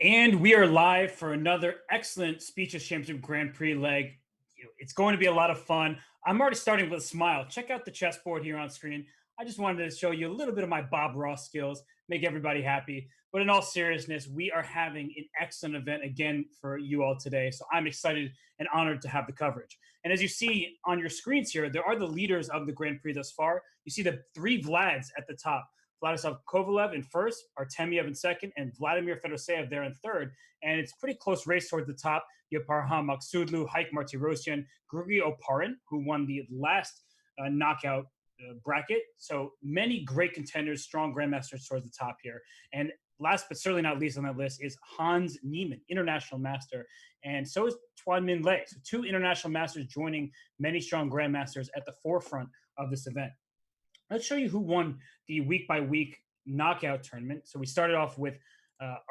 And we are live for another excellent Speeches Championship Grand Prix leg. It's going to be a lot of fun. I'm already starting with a smile. Check out the chessboard here on screen. I just wanted to show you a little bit of my Bob Ross skills, make everybody happy. But in all seriousness, we are having an excellent event again for you all today. So I'm excited and honored to have the coverage. And as you see on your screens here, there are the leaders of the Grand Prix thus far. You see the three Vlads at the top. Vladislav Kovalev in first, Artemiev in second, and Vladimir Fedoseev there in third. And it's a pretty close race towards the top. You have Parham Maksudlu, Haik Martirosyan, Grigori Oparin, who won the last knockout bracket. So many great contenders, strong grandmasters towards the top here. And last but certainly not least on that list is Hans Niemann, international master. And so is Tuan Min Lei. So two international masters joining many strong grandmasters at the forefront of this event. Let's show you who won the week-by-week knockout tournament. So we started off with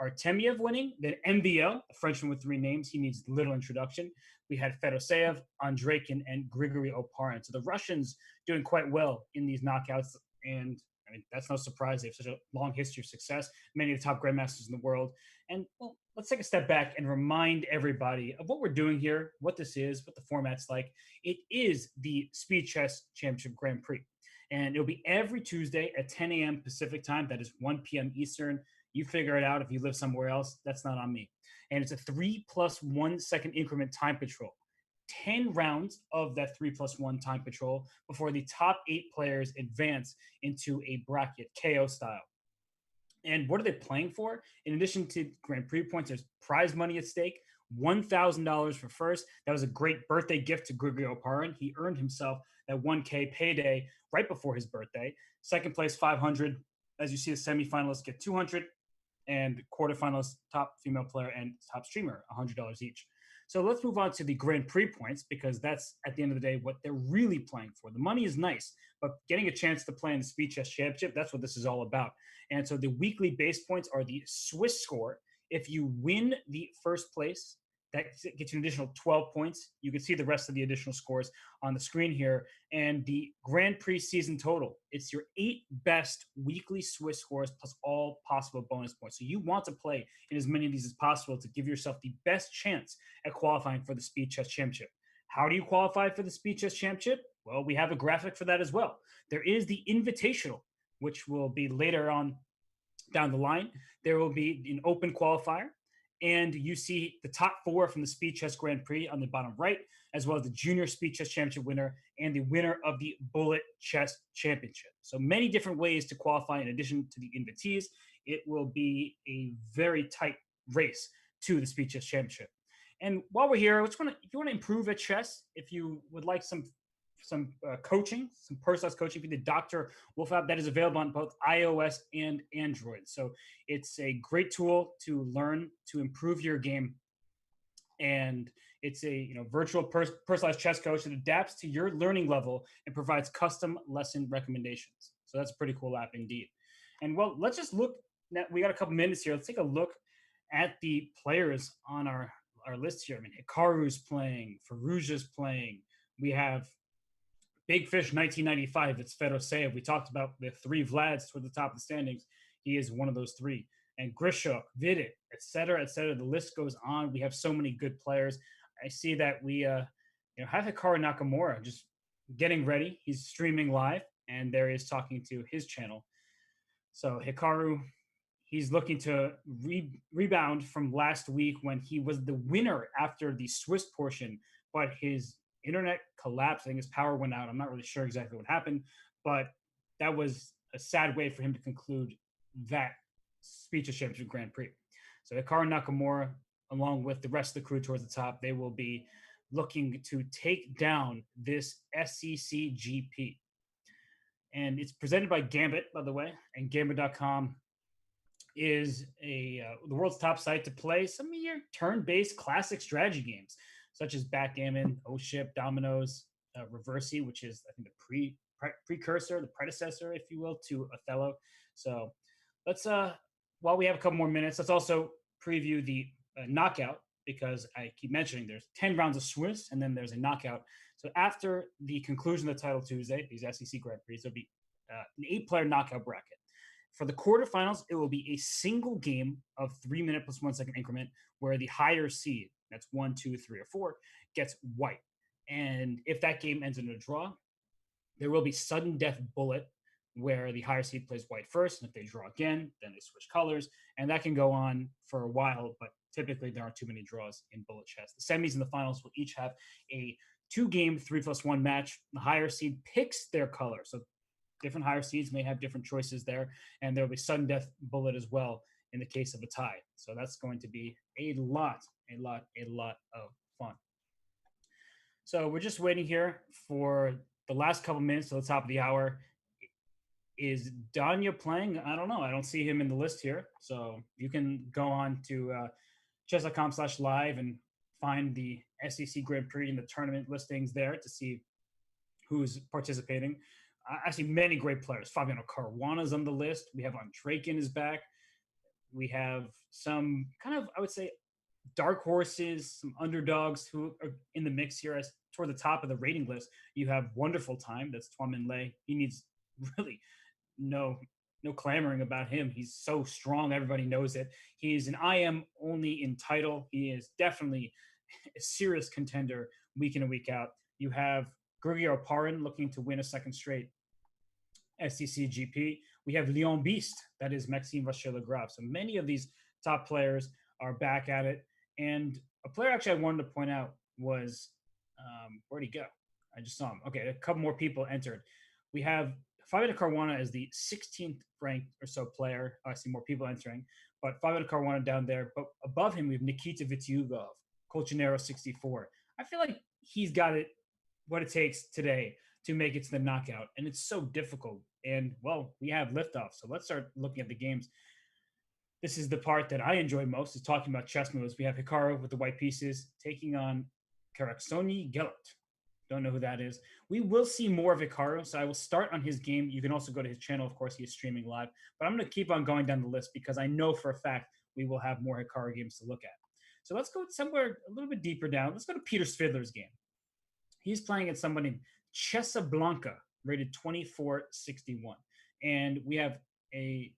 Artemiev winning, then MVL, a Frenchman with three names. He needs little introduction. We had Fedoseev, Andreikin, and Grigori Oparin. So the Russians doing quite well in these knockouts. And I mean, that's no surprise. They have such a long history of success, many of the top grandmasters in the world. And well, let's take a step back and remind everybody of what we're doing here, what this is, what the format's like. It is the Speed Chess Championship Grand Prix. And it'll be every Tuesday at 10 a.m. Pacific time. That is 1 p.m. Eastern. You figure it out. If you live somewhere else, that's not on me. And it's a 3 + 1 second increment time control. 10 rounds of that 3 + 1 time control before the top 8 players advance into a bracket, KO style. And what are they playing for? In addition to Grand Prix points, there's prize money at stake. $1,000 for first. That was a great birthday gift to Grigori Oparin. He earned himself that 1K payday right before his birthday. Second place, 500. As you see, the semifinalists get 200, and quarterfinalists, top female player and top streamer, $100 each. So let's move on to the Grand Prix points, because that's at the end of the day what they're really playing for. The money is nice, but getting a chance to play in the Speed Chess Championship, that's what this is all about. And so the weekly base points are the Swiss score. If you win the first place, that gets you an additional 12 points. You can see the rest of the additional scores on the screen here. And the Grand Prix season total, it's your 8 best weekly Swiss scores plus all possible bonus points. So you want to play in as many of these as possible to give yourself the best chance at qualifying for the Speed Chess Championship. How do you qualify for the Speed Chess Championship? Well, we have a graphic for that as well. There is the Invitational, which will be later on down the line. There will be an open qualifier. And you see the top 4 from the Speed Chess Grand Prix on the bottom right, as well as the Junior Speed Chess Championship winner and the winner of the Bullet Chess Championship. So many different ways to qualify in addition to the invitees. It will be a very tight race to the Speed Chess Championship. And while we're here, if you want to improve at chess, if you would like some coaching, some personalized coaching for the Dr. Wolf app, that is available on both iOS and Android. So it's a great tool to learn to improve your game. And it's a virtual personalized chess coach that adapts to your learning level and provides custom lesson recommendations. So that's a pretty cool app indeed. And well, let's just look. We got a couple minutes here. Let's take a look at the players on our list here. I mean, Hikaru's playing, Firouzja's playing. We have Big Fish 1995. It's Fedoseev. We talked about the 3 Vlads toward the top of the standings. He is one of those 3. And Grishuk, Vidit, et cetera, et cetera. The list goes on. We have so many good players. I see that we have Hikaru Nakamura just getting ready. He's streaming live, and there he is talking to his channel. So Hikaru, he's looking to rebound from last week when he was the winner after the Swiss portion, but his internet collapsed. I think his power went out. I'm not really sure exactly what happened, but that was a sad way for him to conclude that Speed Chess Championship Grand Prix. So Hikaru Nakamura, along with the rest of the crew towards the top, they will be looking to take down this SCC GP. And it's presented by Gambit, by the way, and Gambit.com is the world's top site to play some of your turn-based classic strategy games, such as Backgammon, Oh Ship, Dominoes, Reversi, which is, I think, the precursor, the predecessor, if you will, to Othello. So let's, while we have a couple more minutes, let's also preview the knockout, because I keep mentioning there's 10 rounds of Swiss, and then there's a knockout. So after the conclusion of the Title Tuesday, these SCC Grand Prix, there'll be an 8-player knockout bracket. For the quarterfinals, it will be a single game of 3 minute plus 1 second increment where the higher seed, that's 1, 2, 3, or 4, gets white. And if that game ends in a draw, there will be sudden death bullet where the higher seed plays white first, and if they draw again, then they switch colors, and that can go on for a while. But typically, there aren't too many draws in bullet chess. The semis and the finals will each have a 2-game 3+1 match. The higher seed picks their color, so different higher seeds may have different choices there, and there will be sudden death bullet as well in the case of a tie. So that's going to be a lot of fun. So we're just waiting here for the last couple minutes to the top of the hour. Is Danya playing? I don't know. I don't see him in the list here. So you can go on to chess.com/live and find the SCC Grand Prix and the tournament listings there to see who's participating. I see many great players. Fabiano Caruana's on the list. We have Andreikin is back. We have some kind of, I would say, dark horses, some underdogs who are in the mix here. As toward the top of the rating list, you have Wonderful Time. That's Tuan Lei. He needs really no clamoring about him. He's so strong. Everybody knows it. He's an IM only in title. He is definitely a serious contender week in and week out. You have Grigor Parin looking to win a second straight SCC GP. We have Leon Beast, that is Maxime Vacher-Lagrave. So many of these top players are back at it. And a player actually I wanted to point out was, where'd he go? I just saw him. Okay, a couple more people entered. We have Fabiano Caruana as the 16th ranked or so player. I see more people entering, but Fabiano Caruana down there. But above him, we have Nikita Vityugov, Colchonero 64. I feel like he's got it, what it takes today to make it to the knockout. And it's so difficult. And, well, we have liftoff. So let's start looking at the games. This is the part that I enjoy most, is talking about chess moves. We have Hikaru with the white pieces taking on Karaksoni Gellert. Don't know who that is. We will see more of Hikaru, so I will start on his game. You can also go to his channel. Of course, he is streaming live. But I'm going to keep on going down the list because I know for a fact we will have more Hikaru games to look at. So let's go somewhere a little bit deeper down. Let's go to Peter Svidler's game. He's playing at someone named Chesablanca, rated 2461. And we have a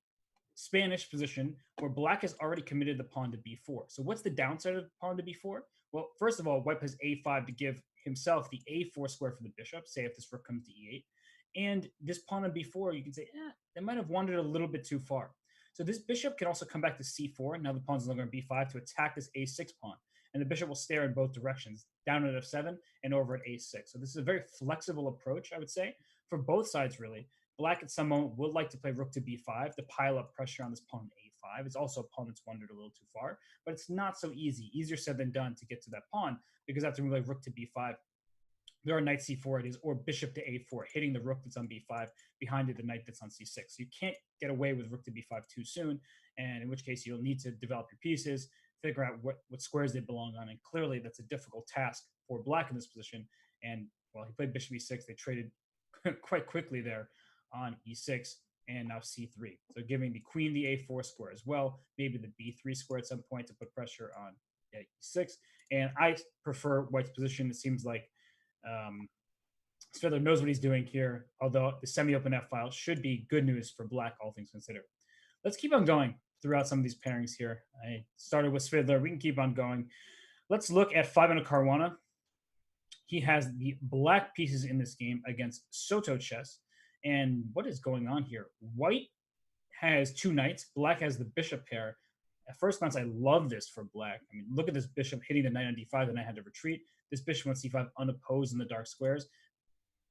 Spanish position where black has already committed the pawn to b4. So what's the downside of the pawn to b4? Well, first of all, white plays a5 to give himself the a4 square for the bishop, say if this rook comes to e8. And this pawn on b4, you can say, they might have wandered a little bit too far. So this bishop can also come back to c4. Now the pawn's no longer on b5 to attack this a6 pawn. And the bishop will stare in both directions, down at f7 and over at a6. So this is a very flexible approach, I would say, for both sides, really. Black at some moment would like to play rook to b5 to pile up pressure on this pawn a5. It's also a pawn that's wandered a little too far, but it's not so easy. Easier said than done to get to that pawn, because after we move rook to b5, there are knight c4 it is, or bishop to a4, hitting the rook that's on b5, behind it the knight that's on c6. So you can't get away with rook to b5 too soon, and in which case you'll need to develop your pieces, figure out what squares they belong on, and clearly that's a difficult task for black in this position. And, well, he played bishop e6. They traded quite quickly there on e6 and now c3. So giving the queen the a4 square as well, maybe the b3 square at some point to put pressure on e6. And I prefer white's position. It seems like Svidler knows what he's doing here, although the semi-open F file should be good news for black, all things considered. Let's keep on going throughout some of these pairings here. I started with Svidler. We can keep on going. Let's look at Fabiano Caruana. He has the black pieces in this game against Soto Chess. And what is going on here? White has two knights. Black has the bishop pair. At first glance, I love this for black. I mean, look at this bishop hitting the knight on d5. The knight had to retreat. This bishop on c5 unopposed in the dark squares.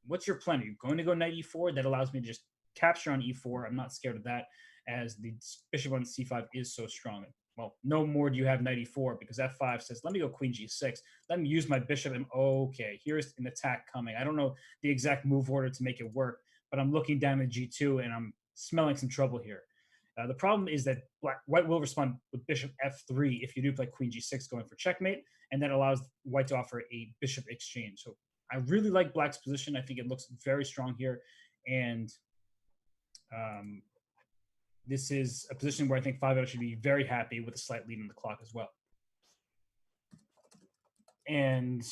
What's your plan? Are you going to go knight e4? That allows me to just capture on e4. I'm not scared of that, as the bishop on c5 is so strong. Well, no more do you have knight e4, because f5 says, let me go queen g6. Let me use my bishop. And okay, here's an attack coming. I don't know the exact move order to make it work, but I'm looking down at g2 and I'm smelling some trouble here. The problem is that white will respond with bishop f3 if you do play queen g6 going for checkmate, and that allows white to offer a bishop exchange. So I really like black's position. I think it looks very strong here, and this is a position where I think Fabiano should be very happy with a slight lead on the clock as well. And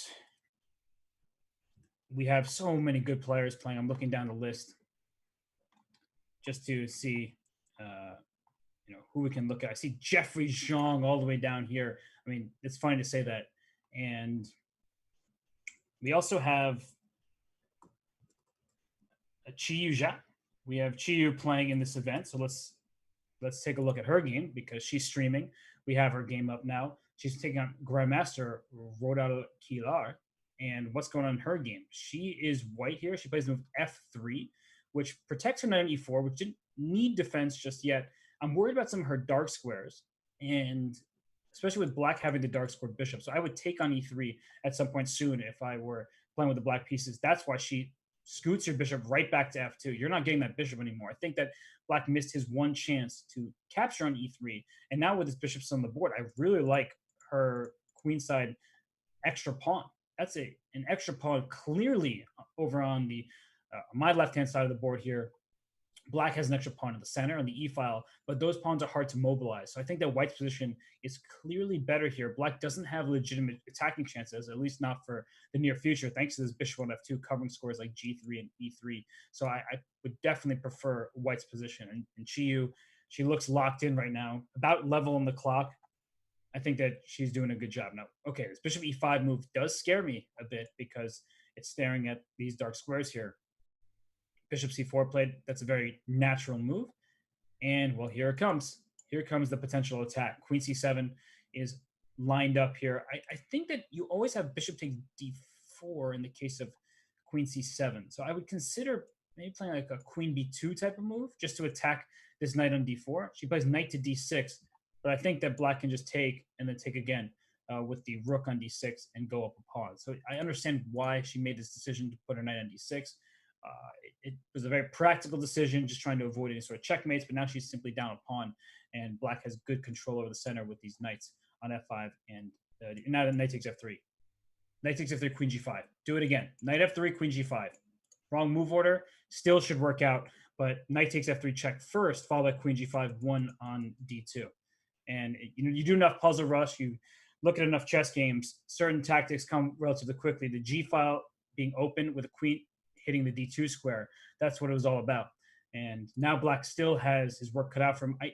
we have so many good players playing. I'm looking down the list just to see who we can look at. I see Jeffrey Zhang all the way down here. I mean, it's funny to say that. And we also have Qiyu Zhang. We have Qiyu playing in this event. So let's take a look at her game because she's streaming. We have her game up now. She's taking on Grandmaster Rodal Kilar. And what's going on in her game? She is white here. She plays the move F3, which protects her knight on E4, which didn't need defense just yet. I'm worried about some of her dark squares, and especially with black having the dark squared bishop. So I would take on E3 at some point soon if I were playing with the black pieces. That's why she scoots your bishop right back to F2. You're not getting that bishop anymore. I think that black missed his one chance to capture on E3. And now with his bishops on the board, I really like her queenside extra pawn. That's an extra pawn clearly over on the my left-hand side of the board here. Black has an extra pawn in the center on the e-file, but those pawns are hard to mobilize. So I think that white's position is clearly better here. Black doesn't have legitimate attacking chances, at least not for the near future, thanks to this bishop on f2 covering scores like g3 and e3. So I would definitely prefer white's position. And Qiyu, she looks locked in right now, about level on the clock. I think that she's doing a good job. Now, okay, this bishop e5 move does scare me a bit because it's staring at these dark squares here. Bishop c4 played. That's a very natural move. And, well, here it comes. Here comes the potential attack. Queen c7 is lined up here. I think that you always have bishop takes d4 in the case of queen c7. So I would consider maybe playing like a queen b2 type of move just to attack this knight on d4. She plays knight to d6, but I think that black can just take and then take again with the rook on d6 and go up a pawn. So I understand why she made this decision to put her knight on d6. It was a very practical decision, just trying to avoid any sort of checkmates, but now she's simply down a pawn, and black has good control over the center with these knights on f5, and now knight takes f3. Knight takes f3, queen g5. Do it again. Knight f3, queen g5. Wrong move order, still should work out, but knight takes f3 check first, followed by queen g5, 1 on d2. And you do enough puzzle rush, you look at enough chess games, certain tactics come relatively quickly. The g file being open with a queen hitting the d2 square, that's what it was all about. And now black still has his work cut out for him. I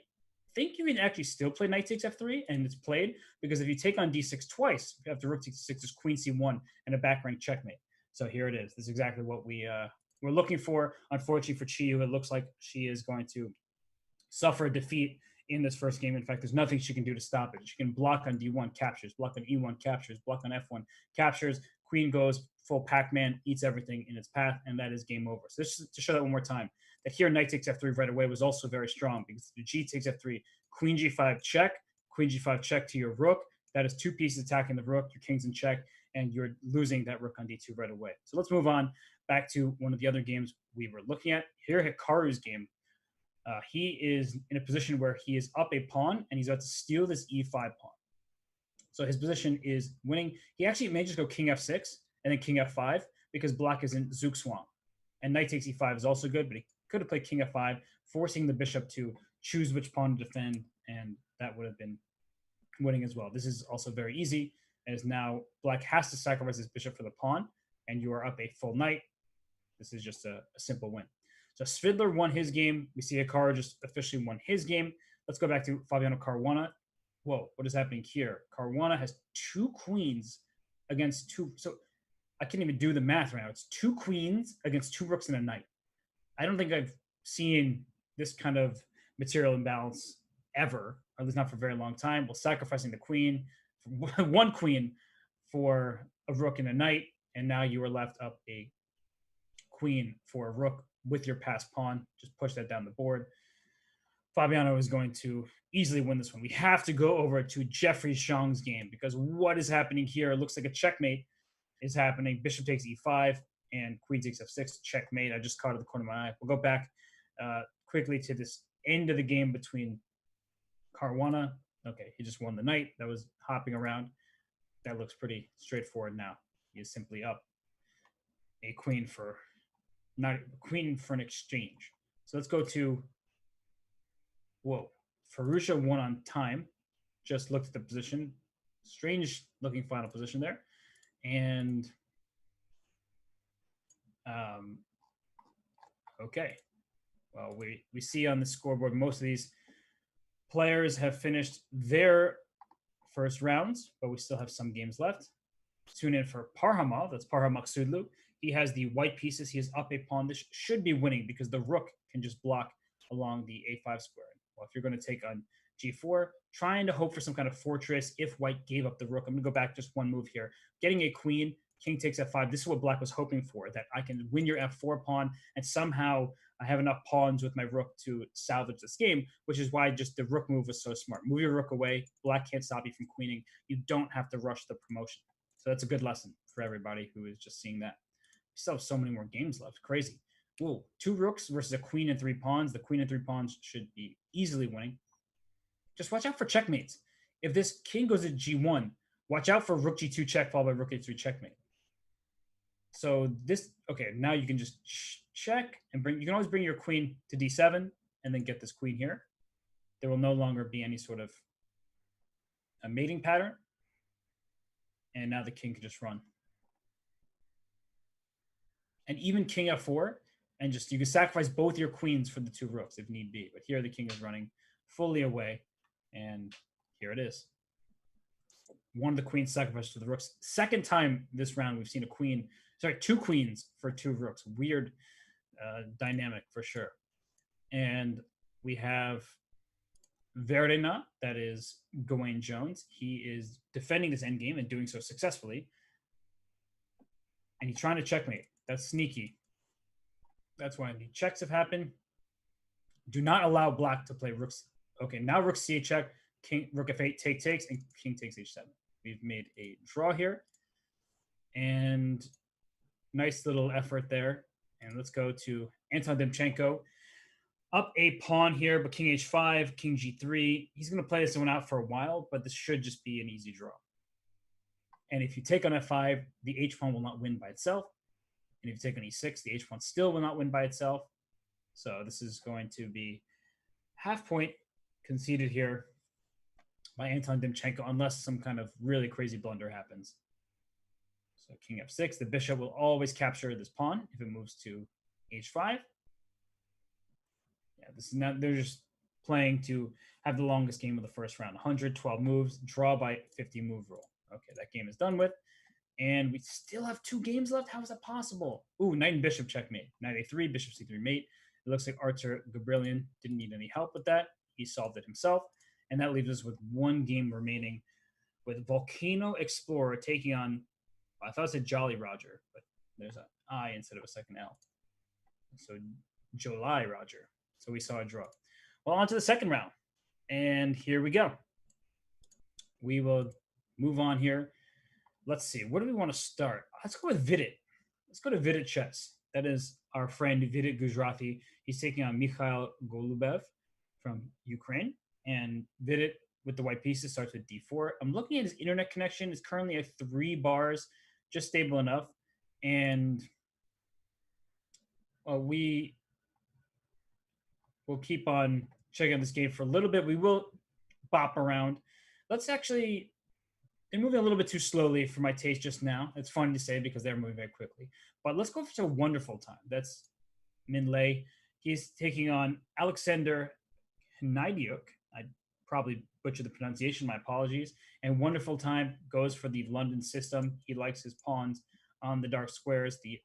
think you can actually still play knight takes f3, and it's played, because if you take on d6 twice, after rook takes 6, there's queen c1 and a back rank checkmate. So here it is. This is exactly what we're looking for. Unfortunately for Qiyu, it looks like she is going to suffer a defeat in this first game. In fact, there's nothing she can do to stop it. She can block on d1, captures, block on e1, captures, block on f1, captures, queen goes full Pac-Man, eats everything in its path, and that is game over. So this is to show that one more time, that here knight takes f3 right away was also very strong, because the g takes f3, queen g5 check, queen g5 check to your rook. That is two pieces attacking the rook, your king's in check, and you're losing that rook on d2 right away. So let's move on back to one of the other games we were looking at. Here, Hikaru's game. He is in a position where he is up a pawn, and he's about to steal this e5 pawn. So his position is winning. He actually may just go king f6 and then king f5 because black is in Zugzwang. And knight takes e5 is also good, but he could have played king f5, forcing the bishop to choose which pawn to defend, and that would have been winning as well. This is also very easy, as now black has to sacrifice his bishop for the pawn, and you are up a full knight. This is just a simple win. So Svidler won his game. We see Hikaru just officially won his game. Let's go back to Fabiano Caruana. Whoa, what is happening here? Caruana has two queens against two. So I can't even do the math right now. It's two queens against two rooks and a knight. I don't think I've seen this kind of material imbalance ever, or at least not for a very long time. Well, sacrificing the queen, one queen for a rook and a knight, and now you are left up a queen for a rook with your passed pawn. Just push that down the board. Fabiano is going to easily win this one. We have to go over to Jeffrey Zhang's game, because what is happening here? It looks like a checkmate is happening. Bishop takes e5 and queen takes f6, checkmate. I just caught it at the corner of my eye. We'll go back quickly to this end of the game between Caruana. Okay, he just won the knight. That was hopping around. That looks pretty straightforward now. He is simply up a queen for not a queen for an exchange. So let's go to, whoa, Farusha won on time. Just looked at the position. Strange looking final position there. And okay. Well, we see on the scoreboard most of these players have finished their first rounds, but we still have some games left. Tune in for Parhama. That's Parham Maksudlu. He has the white pieces. He is up a pawn. This should be winning because the rook can just block along the a5 square. Well, if you're going to take on g4, trying to hope for some kind of fortress if white gave up the rook. I'm going to go back just one move here. Getting a queen, king takes f5. This is what black was hoping for, that I can win your f4 pawn and somehow I have enough pawns with my rook to salvage this game, which is why just the rook move was so smart. Move your rook away. Black can't stop you from queening. You don't have to rush the promotion. So that's a good lesson for everybody who is just seeing that. We still have so many more games left. Crazy. Whoa, 2 rooks versus a queen and 3 pawns. The queen and 3 pawns should be easily winning. Just watch out for checkmates. If this king goes to g1, watch out for rook g2 check followed by rook h3 checkmate. So this, okay, now you can just check and bring, you can always bring your queen to d7 and then get this queen here. There will no longer be any sort of a mating pattern. And now the king can just run. And even king f4, and just you can sacrifice both your queens for the 2 rooks if need be. But here the king is running fully away, and here it is. One of the queens sacrificed to the rooks. Second time this round we've seen a queen, sorry, 2 queens for 2 rooks. Weird dynamic for sure. And we have Verena, that is Gawain Jones. He is defending this endgame and doing so successfully. And he's trying to checkmate. That's sneaky. That's why the checks have happened. Do not allow black to play rooks. Okay, now rook c8 check, king, rook f8 takes, and king takes h7. We've made a draw here. And nice little effort there. And let's go to Anton Demchenko. Up a pawn here, but king h5, king g3. He's going to play this one out for a while, but this should just be an easy draw. And if you take on f5, the h pawn will not win by itself. And if you take on e6, the h pawn still will not win by itself. So this is going to be half point conceded here by Anton Demchenko, unless some kind of really crazy blunder happens. So king f6, the bishop will always capture this pawn if it moves to h5. Yeah, this is not, they're just playing to have the longest game of the first round. 112 moves, draw by 50 move rule. Okay, that game is done with. And we still have 2 games left. How is that possible? Ooh, knight and bishop checkmate. Knight a3, bishop c3 mate. It looks like Artur Gabrielian didn't need any help with that. He solved it himself. And that leaves us with 1 game remaining with Volcano Explorer taking on, I thought it said Jolly Roger, but there's an I instead of a second L. So Jolly Roger. So we saw a draw. Well, on to the second round. And here we go. We will move on here. Let's see. Where do we want to start? Let's go with Vidit. Let's go to Vidit Chess. That is our friend Vidit Gujrathi. He's taking on Mikhail Golubev from Ukraine. And Vidit, with the white pieces, starts with d4. I'm looking at his internet connection. It's currently at 3 bars, just stable enough. And we will keep on checking out this game for a little bit. We will bop around. Let's actually... They're moving a little bit too slowly for my taste just now. It's funny to say because they're moving very quickly. But let's go for a wonderful time. That's Min Lei. He's taking on Alexander Hnaidiuk. I probably butchered the pronunciation. My apologies. And wonderful time goes for the London system. He likes his pawns on the dark squares, the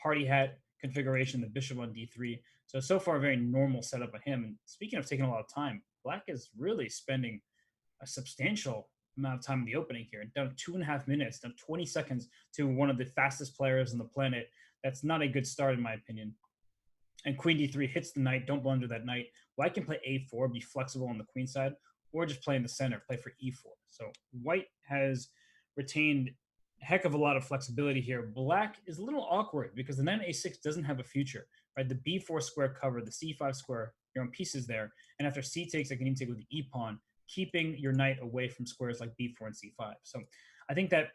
party hat configuration, the bishop on d3. So far, a very normal setup by him. And speaking of taking a lot of time, black is really spending a substantial amount of time in the opening here, down 2.5 minutes, down 20 seconds to one of the fastest players on the planet. That's not a good start, in my opinion. And queen d3 hits the knight. Don't blunder that knight. White can play a4, be flexible on the queen side, or just play in the center, play for e4. So white has retained a heck of a lot of flexibility here. Black is a little awkward because the knight on a6 doesn't have a future, right? The b4 square covered, the c5 square, your own pieces there. And after c takes, I can even take with the e pawn, keeping your knight away from squares like b4 and c5. So I think that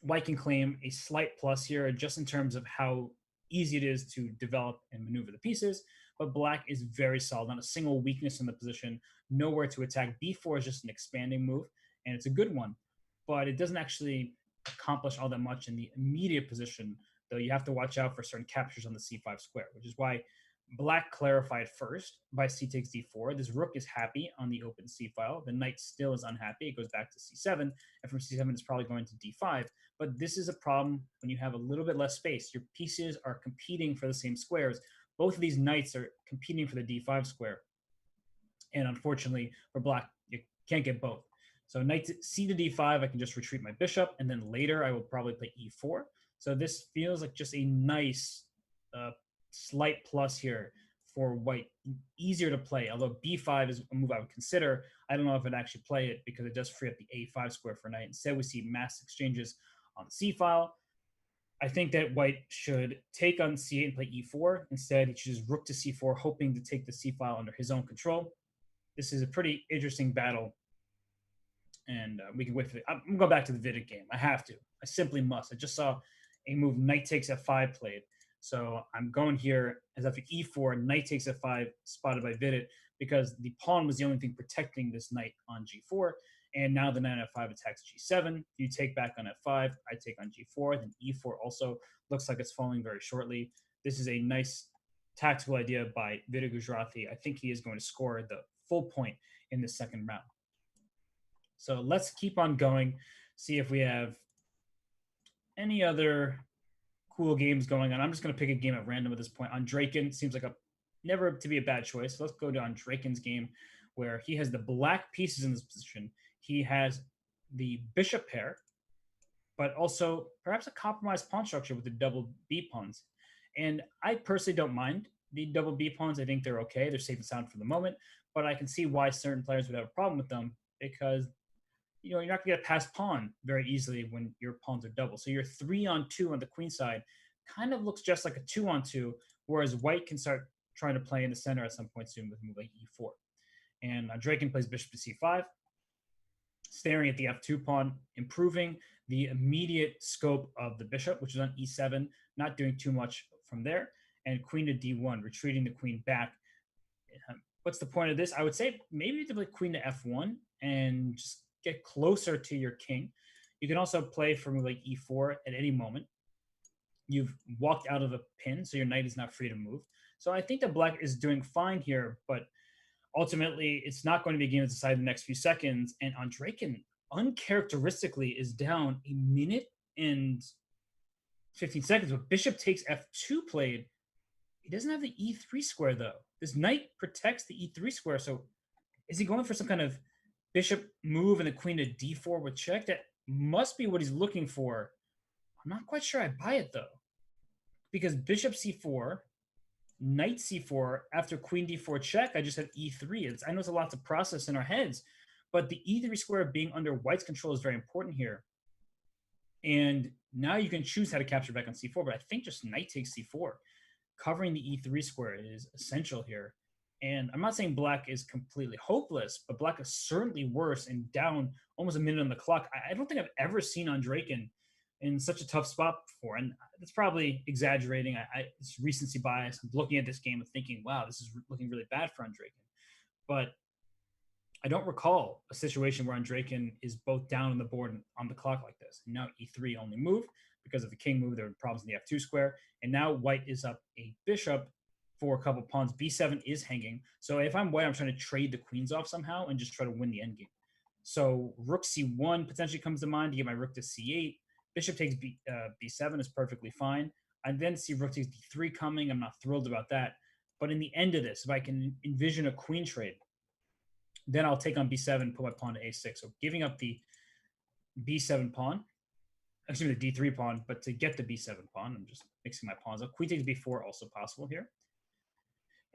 white can claim a slight plus here just in terms of how easy it is to develop and maneuver the pieces, but black is very solid, not a single weakness in the position, nowhere to attack. b4 is just an expanding move, and it's a good one, but it doesn't actually accomplish all that much in the immediate position, though you have to watch out for certain captures on the c5 square, which is why Black clarified first by c takes d4. This rook is happy on the open c file. The knight still is unhappy. It goes back to c7, and from c7 it's probably going to d5. But this is a problem when you have a little bit less space. Your pieces are competing for the same squares. Both of these knights are competing for the d5 square. And unfortunately for black, you can't get both. So knight to c to d5, I can just retreat my bishop, and then later I will probably play e4. So this feels like just a nice slight plus here for white. Easier to play, although b5 is a move I would consider. I don't know if I'd actually play it because it does free up the a5 square for knight. Instead, we see mass exchanges on the c file. I think that white should take on c8 and play e4. Instead, he chooses rook to c4, hoping to take the c file under his own control. This is a pretty interesting battle, and we can wait for it. I'm going to go back to the Vidit game. I have to. I simply must. I just saw a move knight takes f5 played. So I'm going here as after e4, knight takes f5 spotted by Vidit because the pawn was the only thing protecting this knight on g4. And now the knight on f5 attacks g7. You take back on f5, I take on g4. Then e4 also looks like it's falling very shortly. This is a nice tactical idea by Vidit Gujarati. I think he is going to score the full point in the second round. So let's keep on going, see if we have any other cool games going on. I'm just going to pick a game at random at this point. Andreykin seems like a never to be a bad choice. So let's go to Andreykin's game where he has the black pieces in this position. He has the bishop pair, but also perhaps a compromised pawn structure with the double B pawns. And I personally don't mind the double B pawns. I think they're okay. They're safe and sound for the moment, but I can see why certain players would have a problem with them because you're not going to get a passed pawn very easily when your pawns are double. So your 3-on-2 on the queen side kind of looks just like a 2-on-2, whereas white can start trying to play in the center at some point soon with a move like e4. And Draken plays bishop to c5, staring at the f2 pawn, improving the immediate scope of the bishop, which is on e7, not doing too much from there, and queen to d1, retreating the queen back. What's the point of this? I would say maybe to play queen to f1 and just get closer to your king. You can also play for move like e4 at any moment. You've walked out of the pin, so your knight is not free to move. So I think that black is doing fine here, but ultimately it's not going to be a game that's decided in the next few seconds. And Andreykin uncharacteristically is down a minute and 15 seconds. But bishop takes f2 played. He doesn't have the e3 square, though. This knight protects the e3 square. So is he going for some kind of bishop move and the queen to d4 with check? That must be what he's looking for. I'm not quite sure I buy it, though. Because bishop c4, knight c4, after queen d4 check, I just have e3. I know it's a lot to process in our heads, but the e3 square being under white's control is very important here. And now you can choose how to capture back on c4, but I think just knight takes c4. Covering the e3 square is essential here. And I'm not saying black is completely hopeless, but black is certainly worse and down almost a minute on the clock. I don't think I've ever seen Andreykin in such a tough spot before. And that's probably exaggerating. It's recency bias. I'm looking at this game and thinking, wow, this is looking really bad for Andreykin. But I don't recall a situation where Andreykin is both down on the board and on the clock like this. And now e3 only moved because of the king move. There were problems in the f2 square. And now white is up a bishop for a couple pawns. b7 is hanging. So if I'm white, I'm trying to trade the queens off somehow and just try to win the endgame. So rook c1 potentially comes to mind to get my rook to c8. Bishop takes b7 is perfectly fine. I then see rook takes d3 coming. I'm not thrilled about that. But in the end of this, if I can envision a queen trade, then I'll take on b7, put my pawn to a6. So giving up the b7 pawn, excuse me, the d3 pawn, but to get the b7 pawn, I'm just mixing my pawns up. Queen takes b4 also possible here.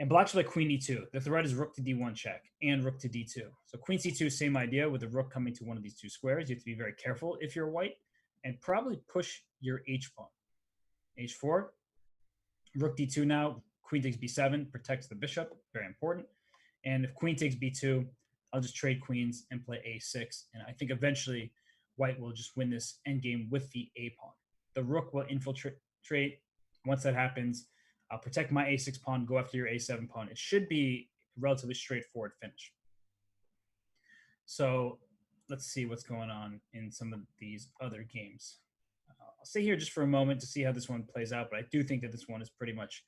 And black should play queen e2. The threat is rook to d1 check and rook to d2. So queen c2, same idea with the rook coming to one of these two squares. You have to be very careful if you're white and probably push your h pawn. h4, rook d2 now, queen takes b7, protects the bishop, very important. And if queen takes b2, I'll just trade queens and play a6. And I think eventually white will just win this endgame with the a pawn. The rook will infiltrate. Once that happens, I'll protect my a6 pawn, go after your a7 pawn. It should be a relatively straightforward finish. So let's see what's going on in some of these other games. I'll stay here just for a moment to see how this one plays out, but I do think that this one is pretty much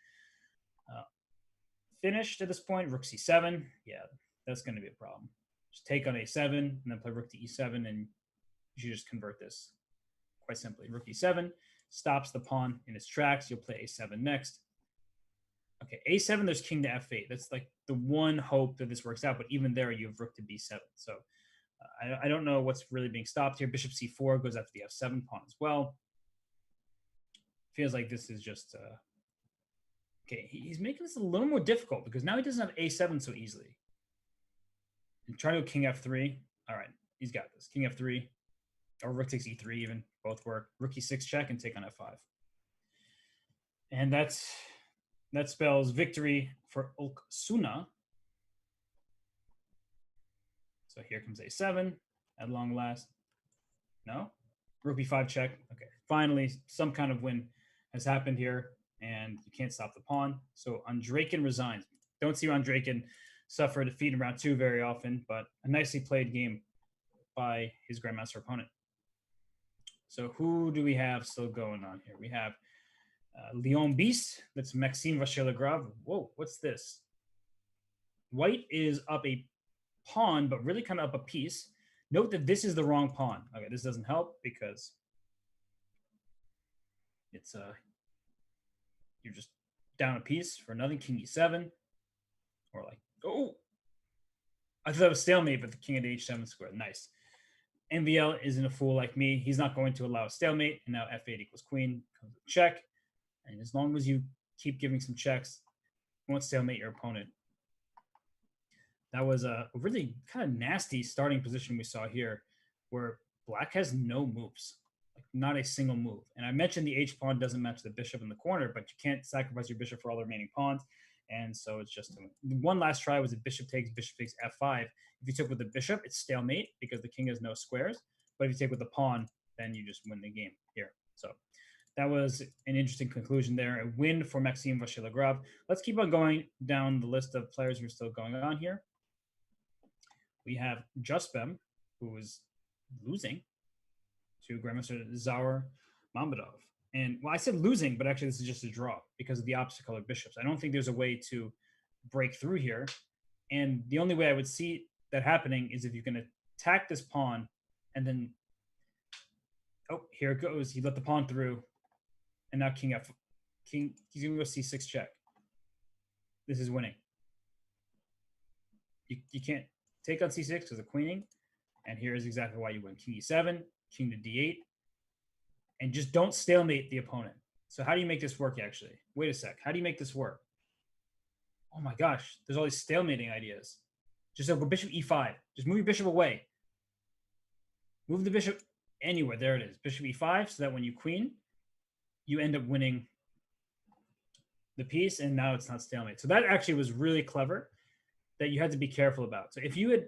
finished at this point. Rook c7. Yeah, that's going to be a problem. Just take on a7 and then play rook to e7, and you should just convert this quite simply. Rook e7 stops the pawn in its tracks. You'll play a7 next. Okay, a7, there's king to f8. That's like the one hope that this works out, but even there, you have rook to b7. So I don't know what's really being stopped here. Bishop c4 goes after the f7 pawn as well. Feels like this is just... okay, he's making this a little more difficult because now he doesn't have a7 so easily. And try to go king f3. All right, he's got this. King f3, or rook takes e3 even. Both work. Rook e6 check and take on f5. And that spells victory for Oksuna. So here comes a7 at long last. No? Rook b5 check. Okay, finally, some kind of win has happened here, and you can't stop the pawn. So Andreykin resigns. Don't see Andreykin suffer defeat in round 2 very often, but a nicely played game by his grandmaster opponent. So who do we have still going on here? We have Leon Beast. That's Maxime Vachier-Lagrave. Whoa, what's this? White is up a pawn, but really kind of up a piece. Note that this is the wrong pawn. Okay, this doesn't help because it's you're just down a piece for nothing. King e7, or like, oh, I thought it was stalemate, but the king at h7 square. Nice. MVL isn't a fool like me. He's not going to allow a stalemate, and now f8 equals queen comes a check. And as long as you keep giving some checks, you won't stalemate your opponent. That was a really kind of nasty starting position we saw here, where black has no moves, like not a single move. And I mentioned the h-pawn doesn't match the bishop in the corner, but you can't sacrifice your bishop for all the remaining pawns. And so it's just one last try was a bishop takes f5. If you took with the bishop, it's stalemate because the king has no squares. But if you take with the pawn, then you just win the game here. So that was an interesting conclusion there. A win for Maxime Vachier-Lagrave. Let's keep on going down the list of players who are still going on here. We have Juspem, who is losing to Grandmaster Zaur Mamedov. And well, I said losing, but actually this is just a draw because of the opposite color bishops. I don't think there's a way to break through here. And the only way I would see that happening is if you can attack this pawn and then, oh, here it goes. He let the pawn through. And now he's going to go c6 check. This is winning. You can't take on c6 because of queening. And here is exactly why you win. King e7, king to d8. And just don't stalemate the opponent. So how do you make this work, actually? Wait a sec. How do you make this work? Oh my gosh. There's all these stalemating ideas. Just go bishop e5. Just move your bishop away. Move the bishop anywhere. There it is. Bishop e5, so that when you queen, you end up winning the piece, and now it's not stalemate. So that actually was really clever that you had to be careful about. So if you had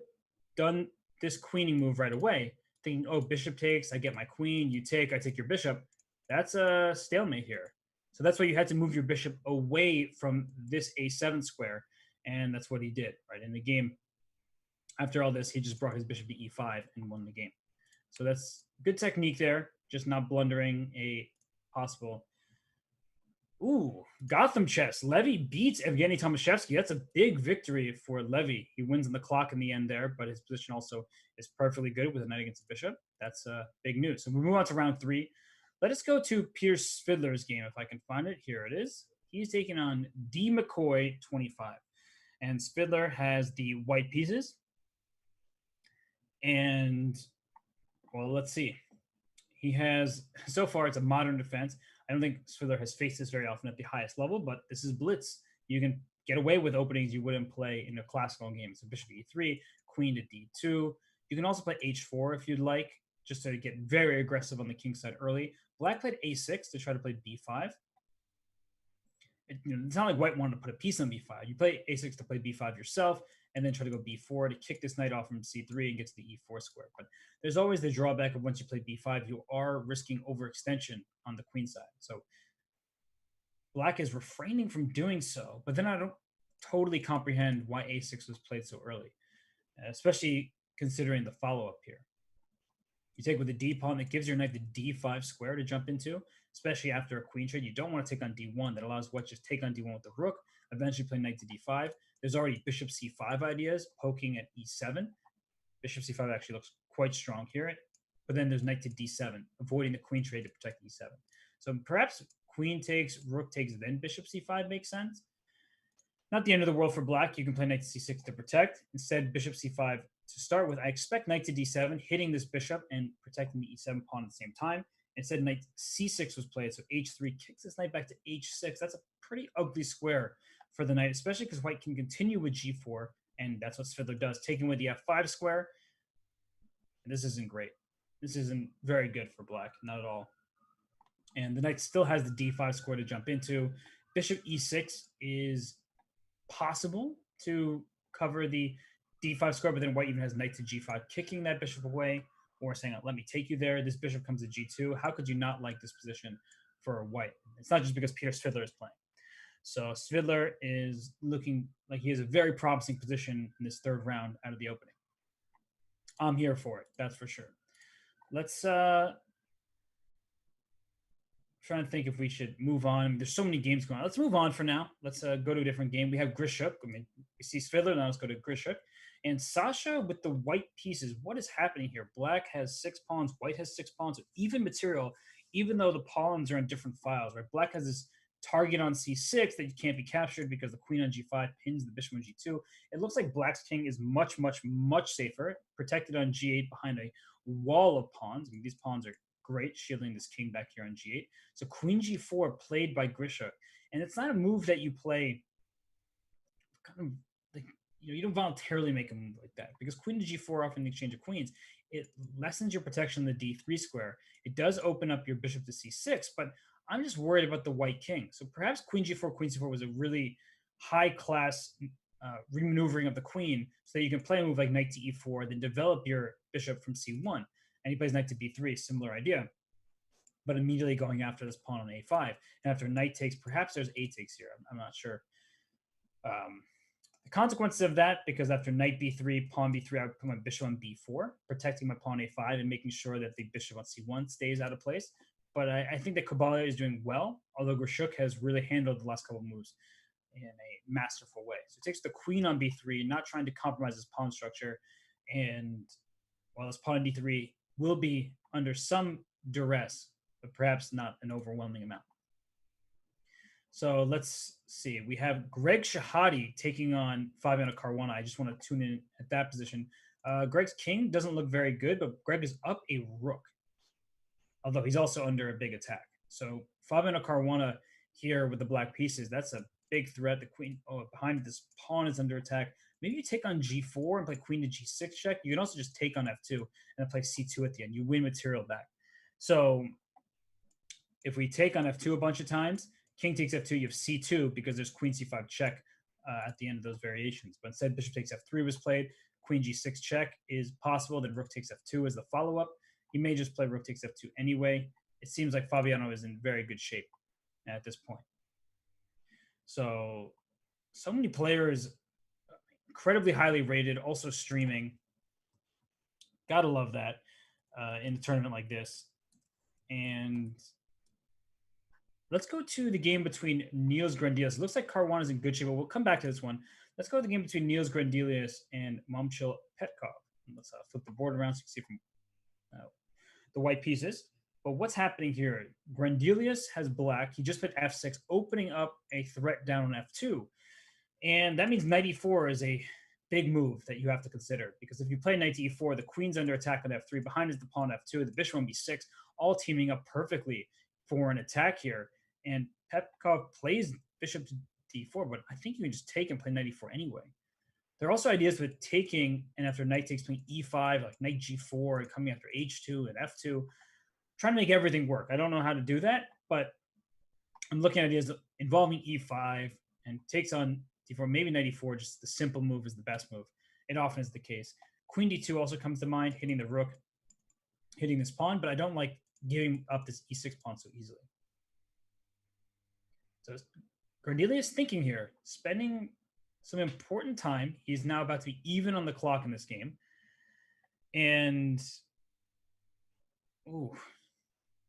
done this queening move right away, thinking, oh, bishop takes, I get my queen, you take, I take your bishop, that's a stalemate here. So that's why you had to move your bishop away from this a7 square, and that's what he did, right? In the game, after all this, he just brought his bishop to e5 and won the game. So that's good technique there, just not blundering a possible... Ooh, Gotham chess. Levy beats Evgeny Tomaszewski. That's a big victory for Levy. He wins on the clock in the end there, but his position also is perfectly good with a knight against the bishop. That's big news. So we move on to round 3. Let us go to Peter Svidler's game, if I can find it. Here it is. He's taking on D. McCoy 25. And Svidler has the white pieces. And, well, let's see. He has, so far, it's a modern defense. I don't think Svidler has faced this very often at the highest level, but this is blitz. You can get away with openings you wouldn't play in a classical game. So bishop e3, queen to d2. You can also play h4 if you'd like, just to get very aggressive on the king side early. Black played a6 to try to play b5. It's not like white wanted to put a piece on b5. You play a6 to play b5 yourself, and then try to go b4 to kick this knight off from c3 and get to the e4 square. But there's always the drawback of once you play b5, you are risking overextension on the queen side. So black is refraining from doing so, but then I don't totally comprehend why a6 was played so early, especially considering the follow-up here. You take with the d pawn, that gives your knight the d5 square to jump into, especially after a queen trade. You don't want to take on d1. That allows white just take on d1 with the rook. eventually play knight to d5. There's already bishop c5 ideas, poking at e7. Bishop c5 actually looks quite strong here. But then there's knight to d7, avoiding the queen trade to protect e7. So perhaps queen takes, rook takes, then bishop c5 makes sense. Not the end of the world for black. You can play knight to c6 to protect. Instead, bishop c5 to start with. I expect knight to d7, hitting this bishop and protecting the e7 pawn at the same time. Instead, knight c6 was played, so h3 kicks this knight back to h6. That's a pretty ugly square for the knight, especially because white can continue with g4, and that's what Svidler does, taking with the f5 square. This isn't great. This isn't very good for black, not at all. And the knight still has the d5 square to jump into. Bishop e6 is possible to cover the d5 square, but then white even has knight to g5, kicking that bishop away, or saying, let me take you there. This bishop comes to g2. How could you not like this position for white? It's not just because Peter Svidler is playing. So Svidler is looking like he has a very promising position in this third round out of the opening. I'm here for it, that's for sure. Let's trying to think if we should move on. I mean, there's so many games going on. Let's move on for now. Let's go to a different game. We have Grishuk. I mean, we see Svidler. Now let's go to Grishuk. And Sasha with the white pieces. What is happening here? Black has 6 pawns. White has 6 pawns. So even material, even though the pawns are on different files, right? Black has this target on c6 that can't be captured because the queen on g5 pins the bishop on g2. It looks like black's king is much, much, much safer, protected on g8 behind a wall of pawns. I mean, these pawns are great, shielding this king back here on g8. So queen g4 played by Grishuk. And it's not a move that you play kind of like, you don't voluntarily make a move like that, because queen to g4 often in the exchange of queens, it lessens your protection on the d3 square. It does open up your bishop to c6, but I'm just worried about the white king. So perhaps queen c4 was a really high class remaneuvering of the queen, so that you can play a move like knight to e4, then develop your bishop from c1. And he plays knight to b3, similar idea, but immediately going after this pawn on a5. And after knight takes, perhaps there's a takes here. I'm not sure. The consequences of that, because after knight b3, pawn b3, I would put my bishop on b4, protecting my pawn a5 and making sure that the bishop on c1 stays out of place. But I think that Kabbalah is doing well, although Grishuk has really handled the last couple of moves in a masterful way. So it takes the queen on b3, not trying to compromise his pawn structure. And while his pawn on d3 will be under some duress, but perhaps not an overwhelming amount. So let's see. We have Greg Shahadi taking on Fabiano Caruana. I just want to tune in at that position. Greg's king doesn't look very good, but Greg is up a rook, although he's also under a big attack. So Fabiano Caruana here with the black pieces, that's a big threat. The queen, behind this pawn is under attack. Maybe you take on g4 and play queen to g6 check. You can also just take on f2 and then play c2 at the end. You win material back. So if we take on f2 a bunch of times, king takes f2, you have c2 because there's queen c5 check at the end of those variations. But instead, bishop takes f3 was played. Queen g6 check is possible. Then rook takes f2 as the follow-up. He may just play rook takes f2 anyway. It seems like Fabiano is in very good shape at this point. So many players, incredibly highly rated, also streaming. Gotta love that in a tournament like this. And let's go to the game between Niels Grandelius. It looks like Caruana is in good shape, but we'll come back to this one. Let's go to the game between Niels Grandelius and Momchil Petkov. Let's flip the board around so you can see from the white pieces. But what's happening here? Grandelius has black. He just put f6, opening up a threat down on f2. And that means knight e4 is a big move that you have to consider, because if you play knight to e4, the queen's under attack on f3, behind is the pawn f2, the bishop on b6, all teaming up perfectly for an attack here. And Petkov plays bishop to d4, but I think you can just take and play knight e4 anyway. There are also ideas with taking, and after knight takes, playing e5, like knight g4, and coming after h2 and f2, trying to make everything work. I don't know how to do that, but I'm looking at ideas involving e5 and takes on d4, maybe knight e4, just the simple move is the best move. It often is the case. Queen d2 also comes to mind, hitting the rook, hitting this pawn, but I don't like giving up this e6 pawn so easily. So Grandelius thinking here, spending some important time. He's now about to be even on the clock in this game. And, ooh,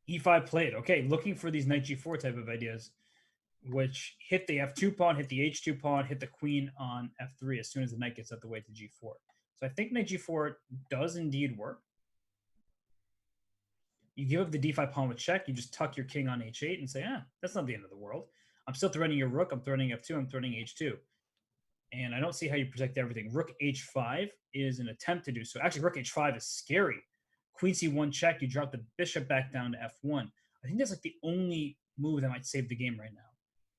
e5 played. Okay, looking for these knight g4 type of ideas. which hit the f2 pawn, hit the h2 pawn, hit the queen on f3 as soon as the knight gets out the way to g4. So I think knight g4 does indeed work. You give up the d5 pawn with check. You just tuck your king on h8 and say, that's not the end of the world. I'm still threatening your rook. I'm threatening f2. I'm threatening h2. And I don't see how you protect everything. Rook h5 is an attempt to do so. Actually, rook h5 is scary. Queen c1 check. You drop the bishop back down to f1. I think that's like the only move that might save the game right now.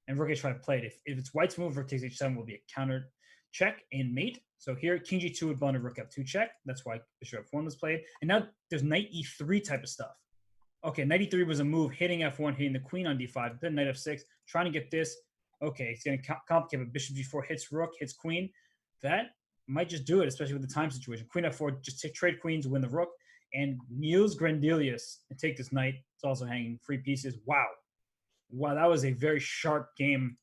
And rook h5 played. If it's white's move, rook takes h7 will be a counter check and mate. So here, king g2 would blunder rook f2 check. That's why bishop f1 was played. And now there's knight e3 type of stuff. Okay, knight e3 was a move hitting f1, hitting the queen on d5. Then knight f6, trying to get this. Okay, it's going to complicate, but bishop g4 hits rook, hits queen. That might just do it, especially with the time situation. Queen f4, just trade queens, win the rook. And Niels Grandelius and take this knight. It's also hanging free pieces. Wow. Wow, that was a very sharp game.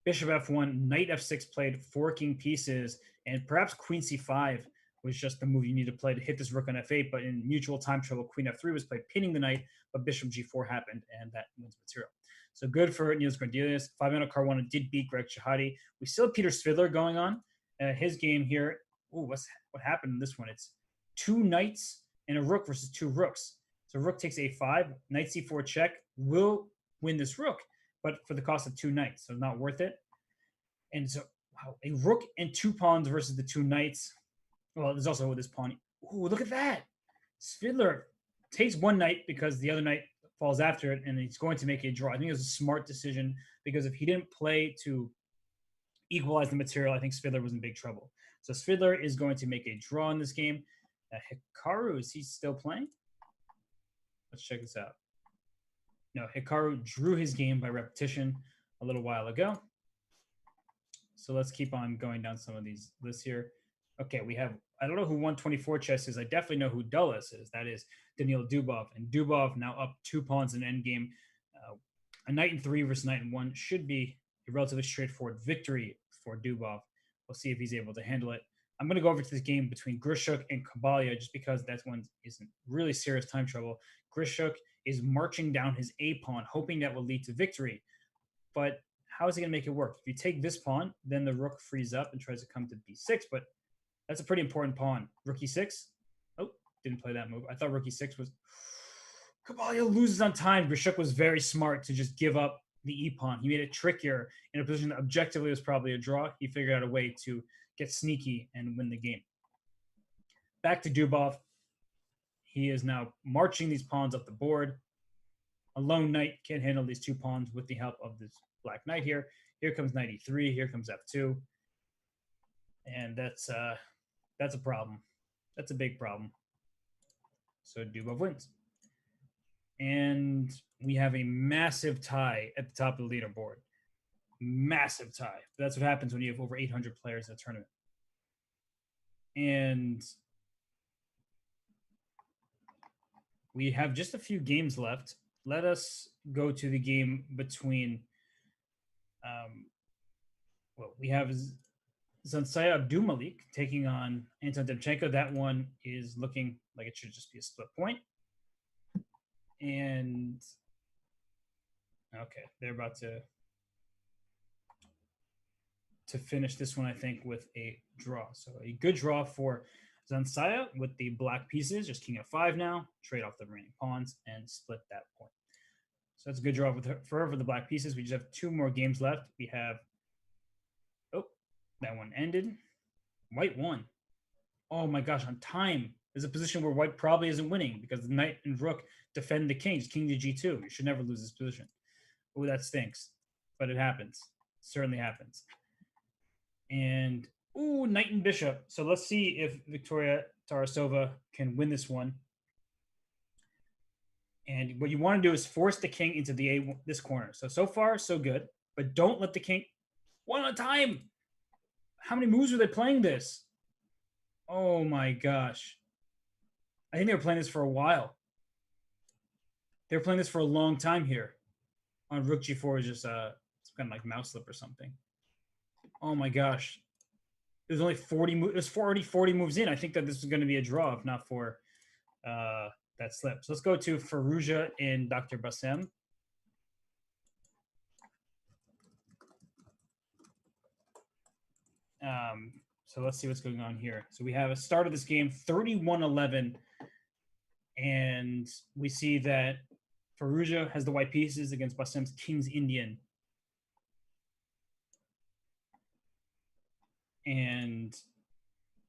Bishop f1, knight f6 played, 4 king pieces, and perhaps queen c5 was just the move you need to play to hit this rook on f8, but in mutual time trouble, queen f3 was played, pinning the knight, but bishop g4 happened, and that wins material. So good for Niels Grandelius. Fabiano Caruana did beat Greg Shahade. We still have Peter Svidler going on. His game here, what happened in this one? It's 2 knights and a rook versus 2 rooks. So rook takes a5, knight c4 check will win this rook, but for the cost of 2 knights, so not worth it. And so, wow, a rook and 2 pawns versus the 2 knights. Well, there's also this pawn. Ooh, look at that. Svidler takes 1 knight because the other knight falls after it, and he's going to make a draw. I think it was a smart decision because if he didn't play to equalize the material, I think Svidler was in big trouble. So Svidler is going to make a draw in this game. Hikaru, is he still playing? Let's check this out. No, Hikaru drew his game by repetition a little while ago. So let's keep on going down some of these lists here. Okay, we have, I don't know who 124 chess is. I definitely know who Dulles is. That is Daniil Dubov. And Dubov now up 2 pawns in endgame. A knight in 3 versus knight in 1 should be a relatively straightforward victory for Dubov. We'll see if he's able to handle it. I'm going to go over to this game between Grishuk and Kabalia just because that one is in really serious time trouble. Grishuk is marching down his A pawn, hoping that will lead to victory. But how is he going to make it work? If you take this pawn, then the rook frees up and tries to come to b6, but that's a pretty important pawn. Rook e6. Oh, didn't play that move. I thought rook e6 was... Kabalia loses on time. Grishuk was very smart to just give up the e-pawn. He made it trickier in a position that objectively was probably a draw. He figured out a way to get sneaky and win the game. Back to Dubov. He is now marching these pawns up the board. A lone knight can't handle these 2 pawns with the help of this black knight here. Here comes knight e3. Here comes f2. And that's a problem. That's a big problem. So Dubov wins. And we have a massive tie at the top of the leaderboard. Massive tie. That's what happens when you have over 800 players in a tournament. And we have just a few games left. Let us go to the game between, we have Zansaya Abdumalik taking on Anton Demchenko. That one is looking like it should just be a split point. And okay, they're about to finish this one, I think, with a draw. So a good draw for Zansaya with the black pieces, just king f5 now, trade off the remaining pawns and split that point. So that's a good draw for her for the black pieces. We just have 2 more games left. We have, oh, that one ended. White won. Oh my gosh, on time. There's a position where white probably isn't winning because the knight and rook defend the king. It's king to g2. You should never lose this position. Oh, that stinks. But it happens. It certainly happens. And, ooh, knight and bishop. So let's see if Victoria Tarasova can win this one. And what you want to do is force the king into this corner. So far, so good. But don't let the king... One at a time! How many moves were they playing this? Oh my gosh. I think they were playing this for a while. They were playing this for a long time here. On rook g4 is just some kind of like mouse slip or something. Oh my gosh. There's only 40 moves. There's already 40 moves in. I think that this is going to be a draw, if not for that slip. So let's go to Faruja and Dr. Bassem. So let's see what's going on here. So we have a start of this game 31-11, and we see that Fallujah has the white pieces against Basem's King's Indian. And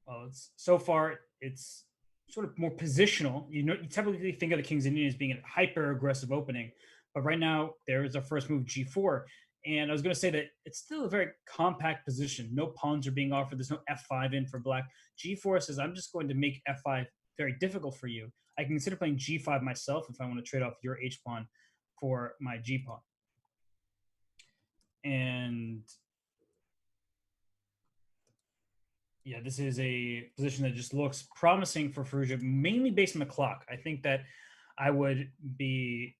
well, so far it's sort of more positional. You typically think of the King's Indian as being a hyper aggressive opening, but right now there is a first move G4. And I was going to say that it's still a very compact position. No pawns are being offered. There's no F5 in for black. G4 says, I'm just going to make F5 very difficult for you. I can consider playing G5 myself if I want to trade off your H pawn for my G pawn. And yeah, this is a position that just looks promising for Fallujah, mainly based on the clock. I think that I would be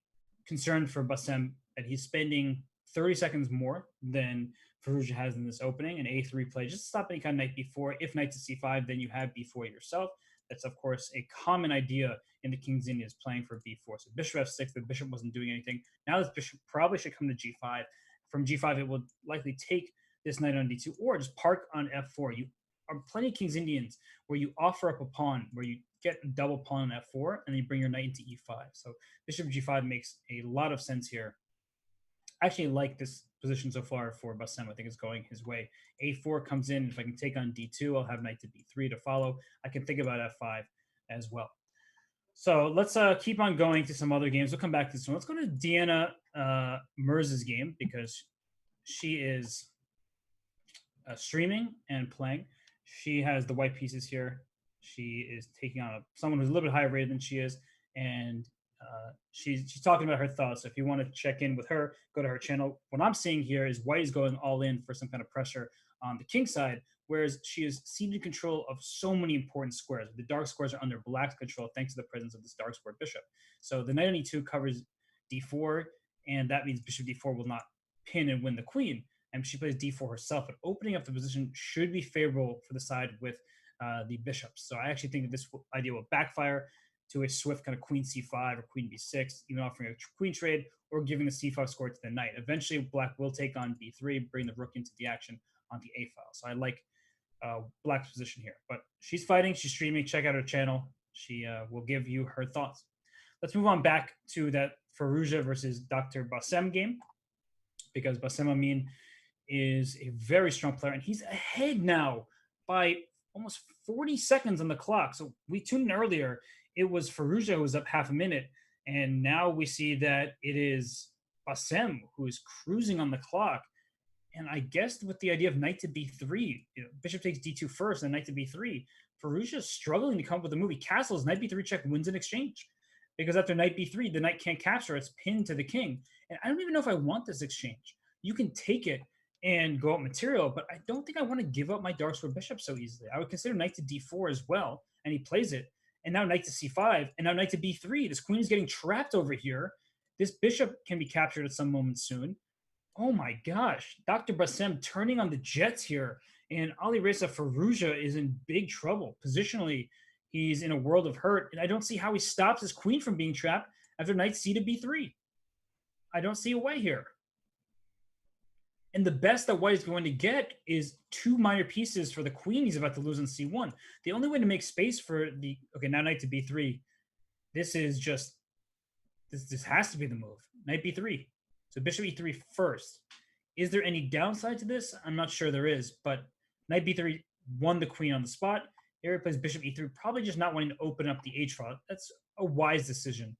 concerned for Bassem that he's spending 30 seconds more than Fallujah has in this opening. An A3 play, just stop any kind of knight b4. If knight to c5, then you have b4 yourself. That's, of course, a common idea in the King's Indian is playing for b4. So bishop f6, the bishop wasn't doing anything. Now this bishop probably should come to g5. From g5, it will likely take this knight on d2 or just park on f4. You are plenty of King's Indians where you offer up a pawn, where you get a double pawn on f4, and then you bring your knight into e5. So bishop g5 makes a lot of sense here. I actually like this position so far for Bassem. I think it's going his way. a4 comes in. If I can take on d2, I'll have knight to b3 to follow. I can think about f5 as well. So let's keep on going to some other games. We'll come back to this one. Let's go to Deanna Merz's game because she is streaming and playing. She has the white pieces here. She is taking on someone who's a little bit higher rated than she is, and she's talking about her thoughts. So if you want to check in with her, go to her channel. What I'm seeing here is white is going all in for some kind of pressure on the king side, whereas she is ceded control of so many important squares. The dark squares are under black's control thanks to the presence of this dark square bishop. So the knight on e2 covers d4, and that means bishop d4 will not pin and win the queen. And she plays d4 herself, but opening up the position should be favorable for the side with the bishops. So I actually think that this idea will backfire to a swift kind of queen c5 or queen b6, even offering a queen trade or giving the c5 score to the knight. Eventually, black will take on b3, bring the rook into the action on the a file. So I like black's position here. But she's fighting, she's streaming. Check out her channel. She will give you her thoughts. Let's move on back to that Fallujah versus Dr. Bassem game, because Bassem Amin is a very strong player, and he's ahead now by almost 40 seconds on the clock. So we tuned in earlier. It was Fallujah who was up half a minute, and now we see that it is Bassem who is cruising on the clock. And I guess with the idea of knight to b3, bishop takes d2 first, and knight to b3, Fallujah is struggling to come up with a move. He castles, knight b3 check wins in exchange. Because after knight b3, the knight can't capture, it's pinned to the king. And I don't even know if I want this exchange. You can take it and go up material, but I don't think I want to give up my dark square bishop so easily. I would consider knight to d4 as well, and he plays it. And now knight to c5, and now knight to b3. This queen is getting trapped over here. This bishop can be captured at some moment soon. Oh my gosh, Dr. Bassem turning on the jets here, and Alireza Fallujah is in big trouble. Positionally, he's in a world of hurt, and I don't see how he stops his queen from being trapped after knight c to b3. I don't see a way here. And the best that white is going to get is two minor pieces for the queen he's about to lose on c1. The only way to make space for the... Okay, now knight to b3. This is just... This has to be the move. Knight b3. So bishop e3 first. Is there any downside to this? I'm not sure there is, but knight b3 won the queen on the spot. Here it plays bishop e3, probably just not wanting to open up the h file. That's a wise decision,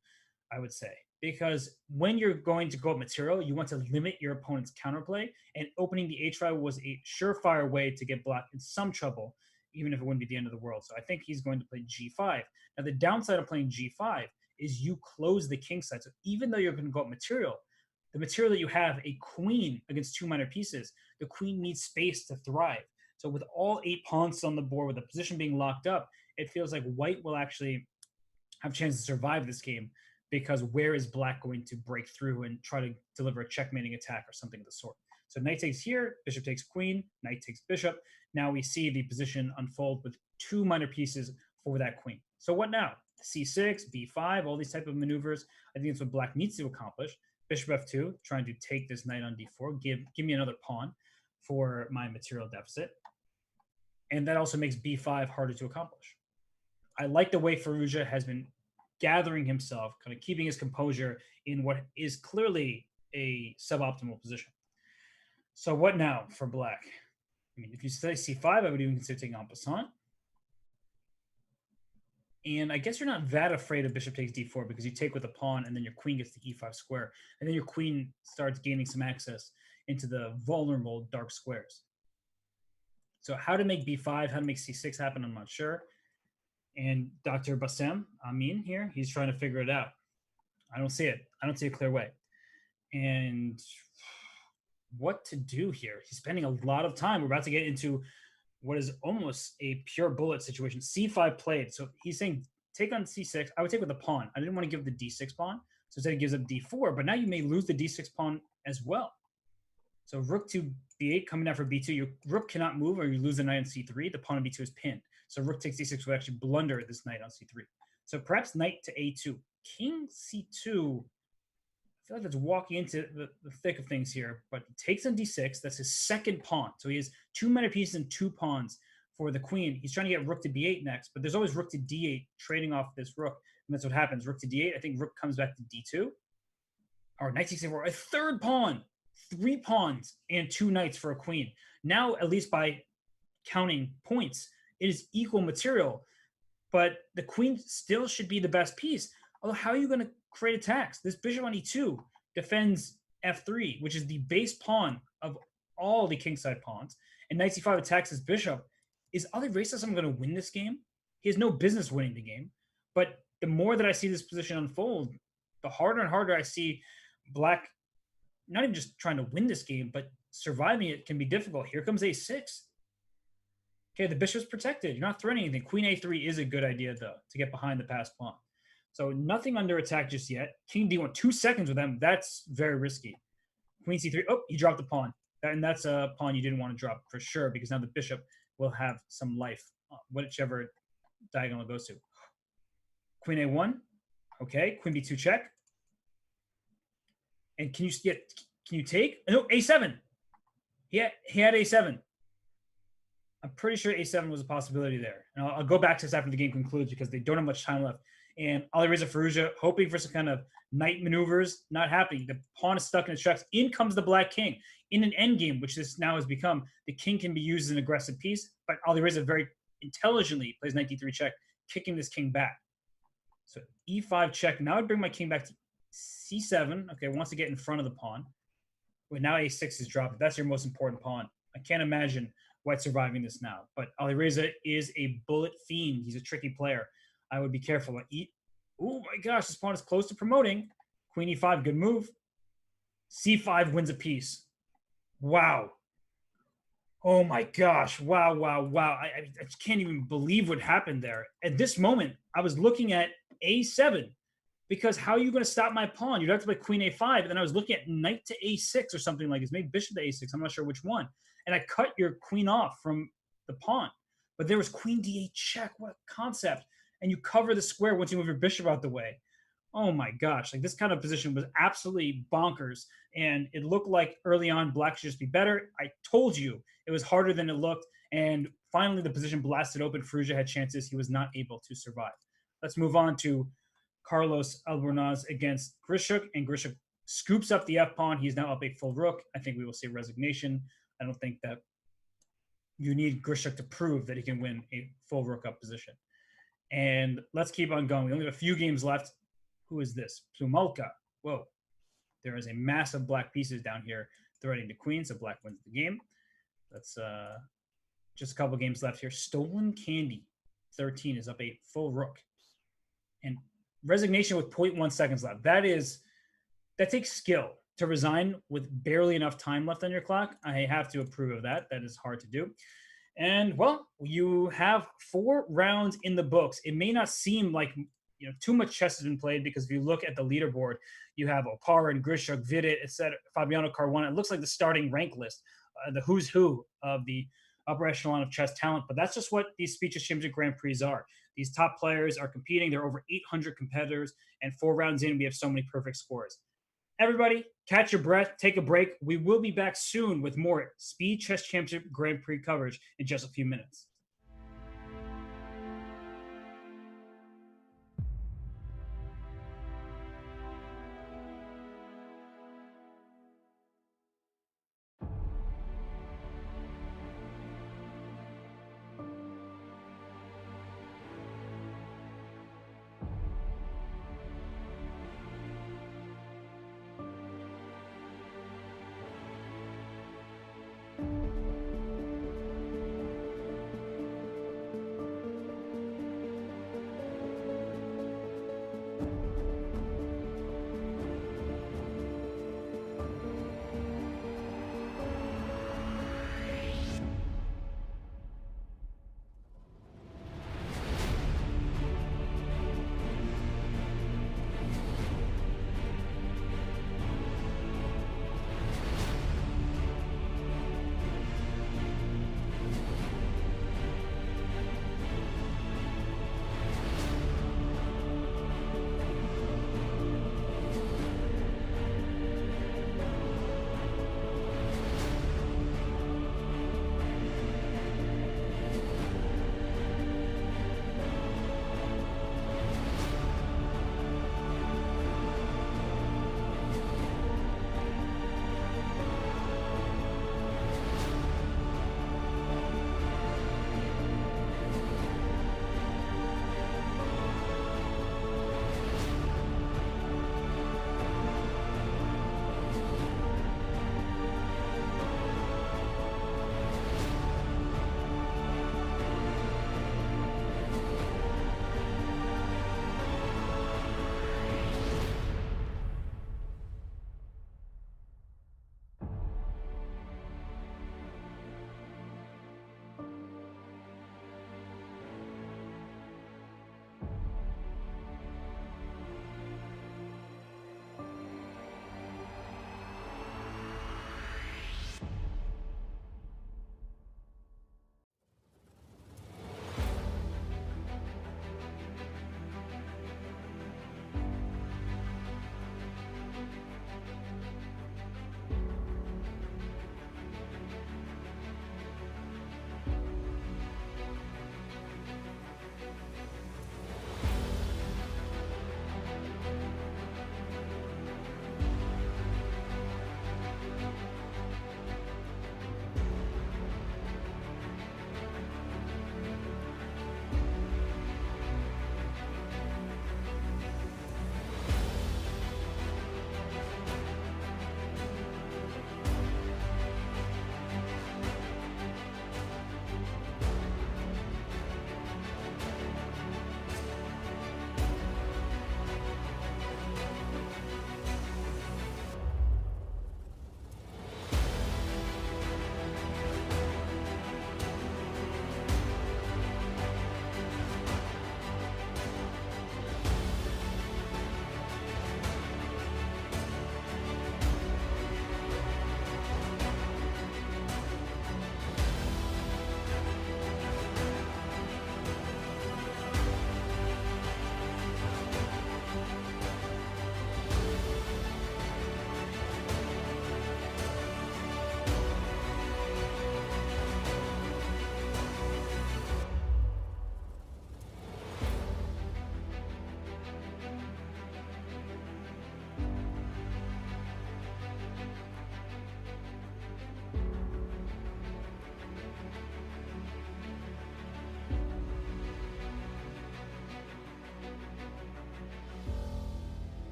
I would say, because when you're going to go up material, you want to limit your opponent's counterplay, and opening the h file was a surefire way to get black in some trouble, even if it wouldn't be the end of the world. So I think he's going to play g5. Now, the downside of playing g5 is you close the king side. So even though you're going to go up material, the material that you have, a queen against two minor pieces, the queen needs space to thrive. So with all 8 pawns on the board, with the position being locked up, it feels like white will actually have a chance to survive this game, because where is black going to break through and try to deliver a checkmating attack or something of the sort? So knight takes here, bishop takes queen, knight takes bishop. Now we see the position unfold with 2 minor pieces for that queen. So what now? c6, b5, all these type of maneuvers. I think it's what black needs to accomplish. Bishop f2, trying to take this knight on d4. Give me another pawn for my material deficit. and that also makes b5 harder to accomplish. I like the way Firouzja has been gathering himself, kind of keeping his composure in what is clearly a suboptimal position. So what now for black? I mean, if you say c5, I would even consider taking en passant. And I guess you're not that afraid of bishop takes d4 because you take with a pawn and then your queen gets the e5 square. And then your queen starts gaining some access into the vulnerable dark squares. So how to make b5, how to make c6 happen, I'm not sure. And Dr. Bassem Amin here, he's trying to figure it out. I don't see it. I don't see a clear way. And what to do here? He's spending a lot of time. We're about to get into what is almost a pure bullet situation. c5 played. So he's saying take on c6. I would take with the pawn. I didn't want to give the d6 pawn. So instead he gives up d4, but now you may lose the d6 pawn as well. So rook to b8 coming down for b2. Your rook cannot move or you lose the knight on c3. The pawn on b2 is pinned. So rook takes d6 would actually blunder this knight on c3. So perhaps knight to a2. King c2. I feel like that's walking into the thick of things here, but he takes on d6. That's his second pawn. So he has 2 meta pieces and 2 pawns for the queen. He's trying to get rook to b8 next, but there's always rook to d8 trading off this rook. And that's what happens. Rook to d8. I think rook comes back to d2. Or knight c4. A third pawn. 3 pawns and 2 knights for a queen. Now, at least by counting points, it is equal material. But the queen still should be the best piece. Although, how are you going to create attacks? This bishop on e2 defends f3, which is the base pawn of all the kingside pawns. And knight c5 attacks his bishop. Is Alireza going to win this game? He has no business winning the game. But the more that I see this position unfold, the harder and harder I see black not even just trying to win this game, but surviving it can be difficult. Here comes a6. Okay, the bishop's protected. You're not threatening anything. Queen a3 is a good idea, though, to get behind the passed pawn. So nothing under attack just yet. King d1, 2 seconds with them. That's very risky. Queen c3. Oh, he dropped the pawn. And that's a pawn you didn't want to drop for sure, because now the bishop will have some life, whichever diagonal it goes to. Queen a1. Okay, queen b2 check. And can you take? No, a7. He had a7. I'm pretty sure a7 was a possibility there. And I'll go back to this after the game concludes because they don't have much time left. And Alireza Firouzja hoping for some kind of knight maneuvers, not happening. The pawn is stuck in its tracks. In comes the black king. In an endgame, which this now has become, the king can be used as an aggressive piece, but Alireza very intelligently plays knight d3 check, kicking this king back. So e5 check. Now I'd bring my king back to c7. Okay, wants to get in front of the pawn. But now a6 is dropped. That's your most important pawn. I can't imagine White surviving this now. But Alireza is a bullet fiend. He's a tricky player. I would be careful. Oh my gosh, this pawn is close to promoting. Queen e5, good move. c5 wins a piece. Wow. Oh my gosh. Wow, wow, wow. I just can't even believe what happened there. At this moment, I was looking at a7 because how are you going to stop my pawn? You'd have to play queen a5. And then I was looking at knight to a6 or something like this. Maybe bishop to a6. I'm not sure which one. And I cut your queen off from the pawn. But there was queen d8 check. What a concept. And you cover the square once you move your bishop out the way. Oh my gosh. Like this kind of position was absolutely bonkers. And it looked like early on black should just be better. I told you it was harder than it looked. And finally the position blasted open. Firouzja had chances. He was not able to survive. Let's move on to Carlos Albornoz against Grishuk. And Grishuk scoops up the f-pawn. He's now up a full rook. I think we will see resignation. I don't think that you need Grishuk to prove that he can win a full rook up position. And let's keep on going. We only have a few games left. Who is this? Plumulka. Whoa. There is a massive black pieces down here threatening the queen, so black wins the game. That's just a couple games left here. Stolen Candy 13 is up a full rook. And resignation with 0.1 seconds left. That takes skill to resign with barely enough time left on your clock. I have to approve of that. That is hard to do. And well, you have 4 rounds in the books. It may not seem like too much chess has been played because if you look at the leaderboard, you have Opara and Grishuk, Vidit, etc., Fabiano Caruana. It looks like the starting rank list, the who's who of the upper echelon of chess talent. But that's just what these Speeches Championship Grand Prix are. These top players are competing. There are over 800 competitors, and 4 rounds in, we have so many perfect scores. Everybody, catch your breath, take a break. We will be back soon with more Speed Chess Championship Grand Prix coverage in just a few minutes.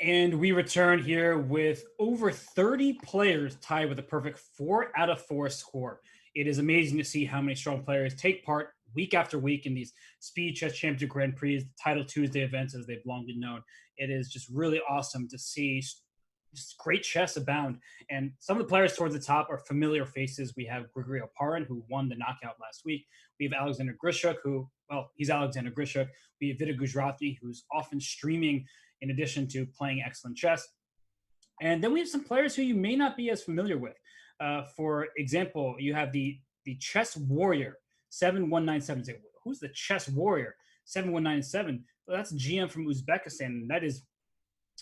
And we return here with over 30 players tied with a perfect 4 out of 4 score. It is amazing to see how many strong players take part week after week in these Speed Chess Championship Grand Prix, the Title Tuesday events as they've long been known. It is just really awesome to see just great chess abound. And some of the players towards the top are familiar faces. We have Grigory Oparin, who won the knockout last week. We have Alexander Grishuk, who, well, he's Alexander Grishuk. We have Vida Gujarati, who's often streaming in addition to playing excellent chess. And then we have some players who you may not be as familiar with. For example, you have the Chess Warrior 7197. Who's the Chess Warrior 7197? Well, that's GM from Uzbekistan. And that is,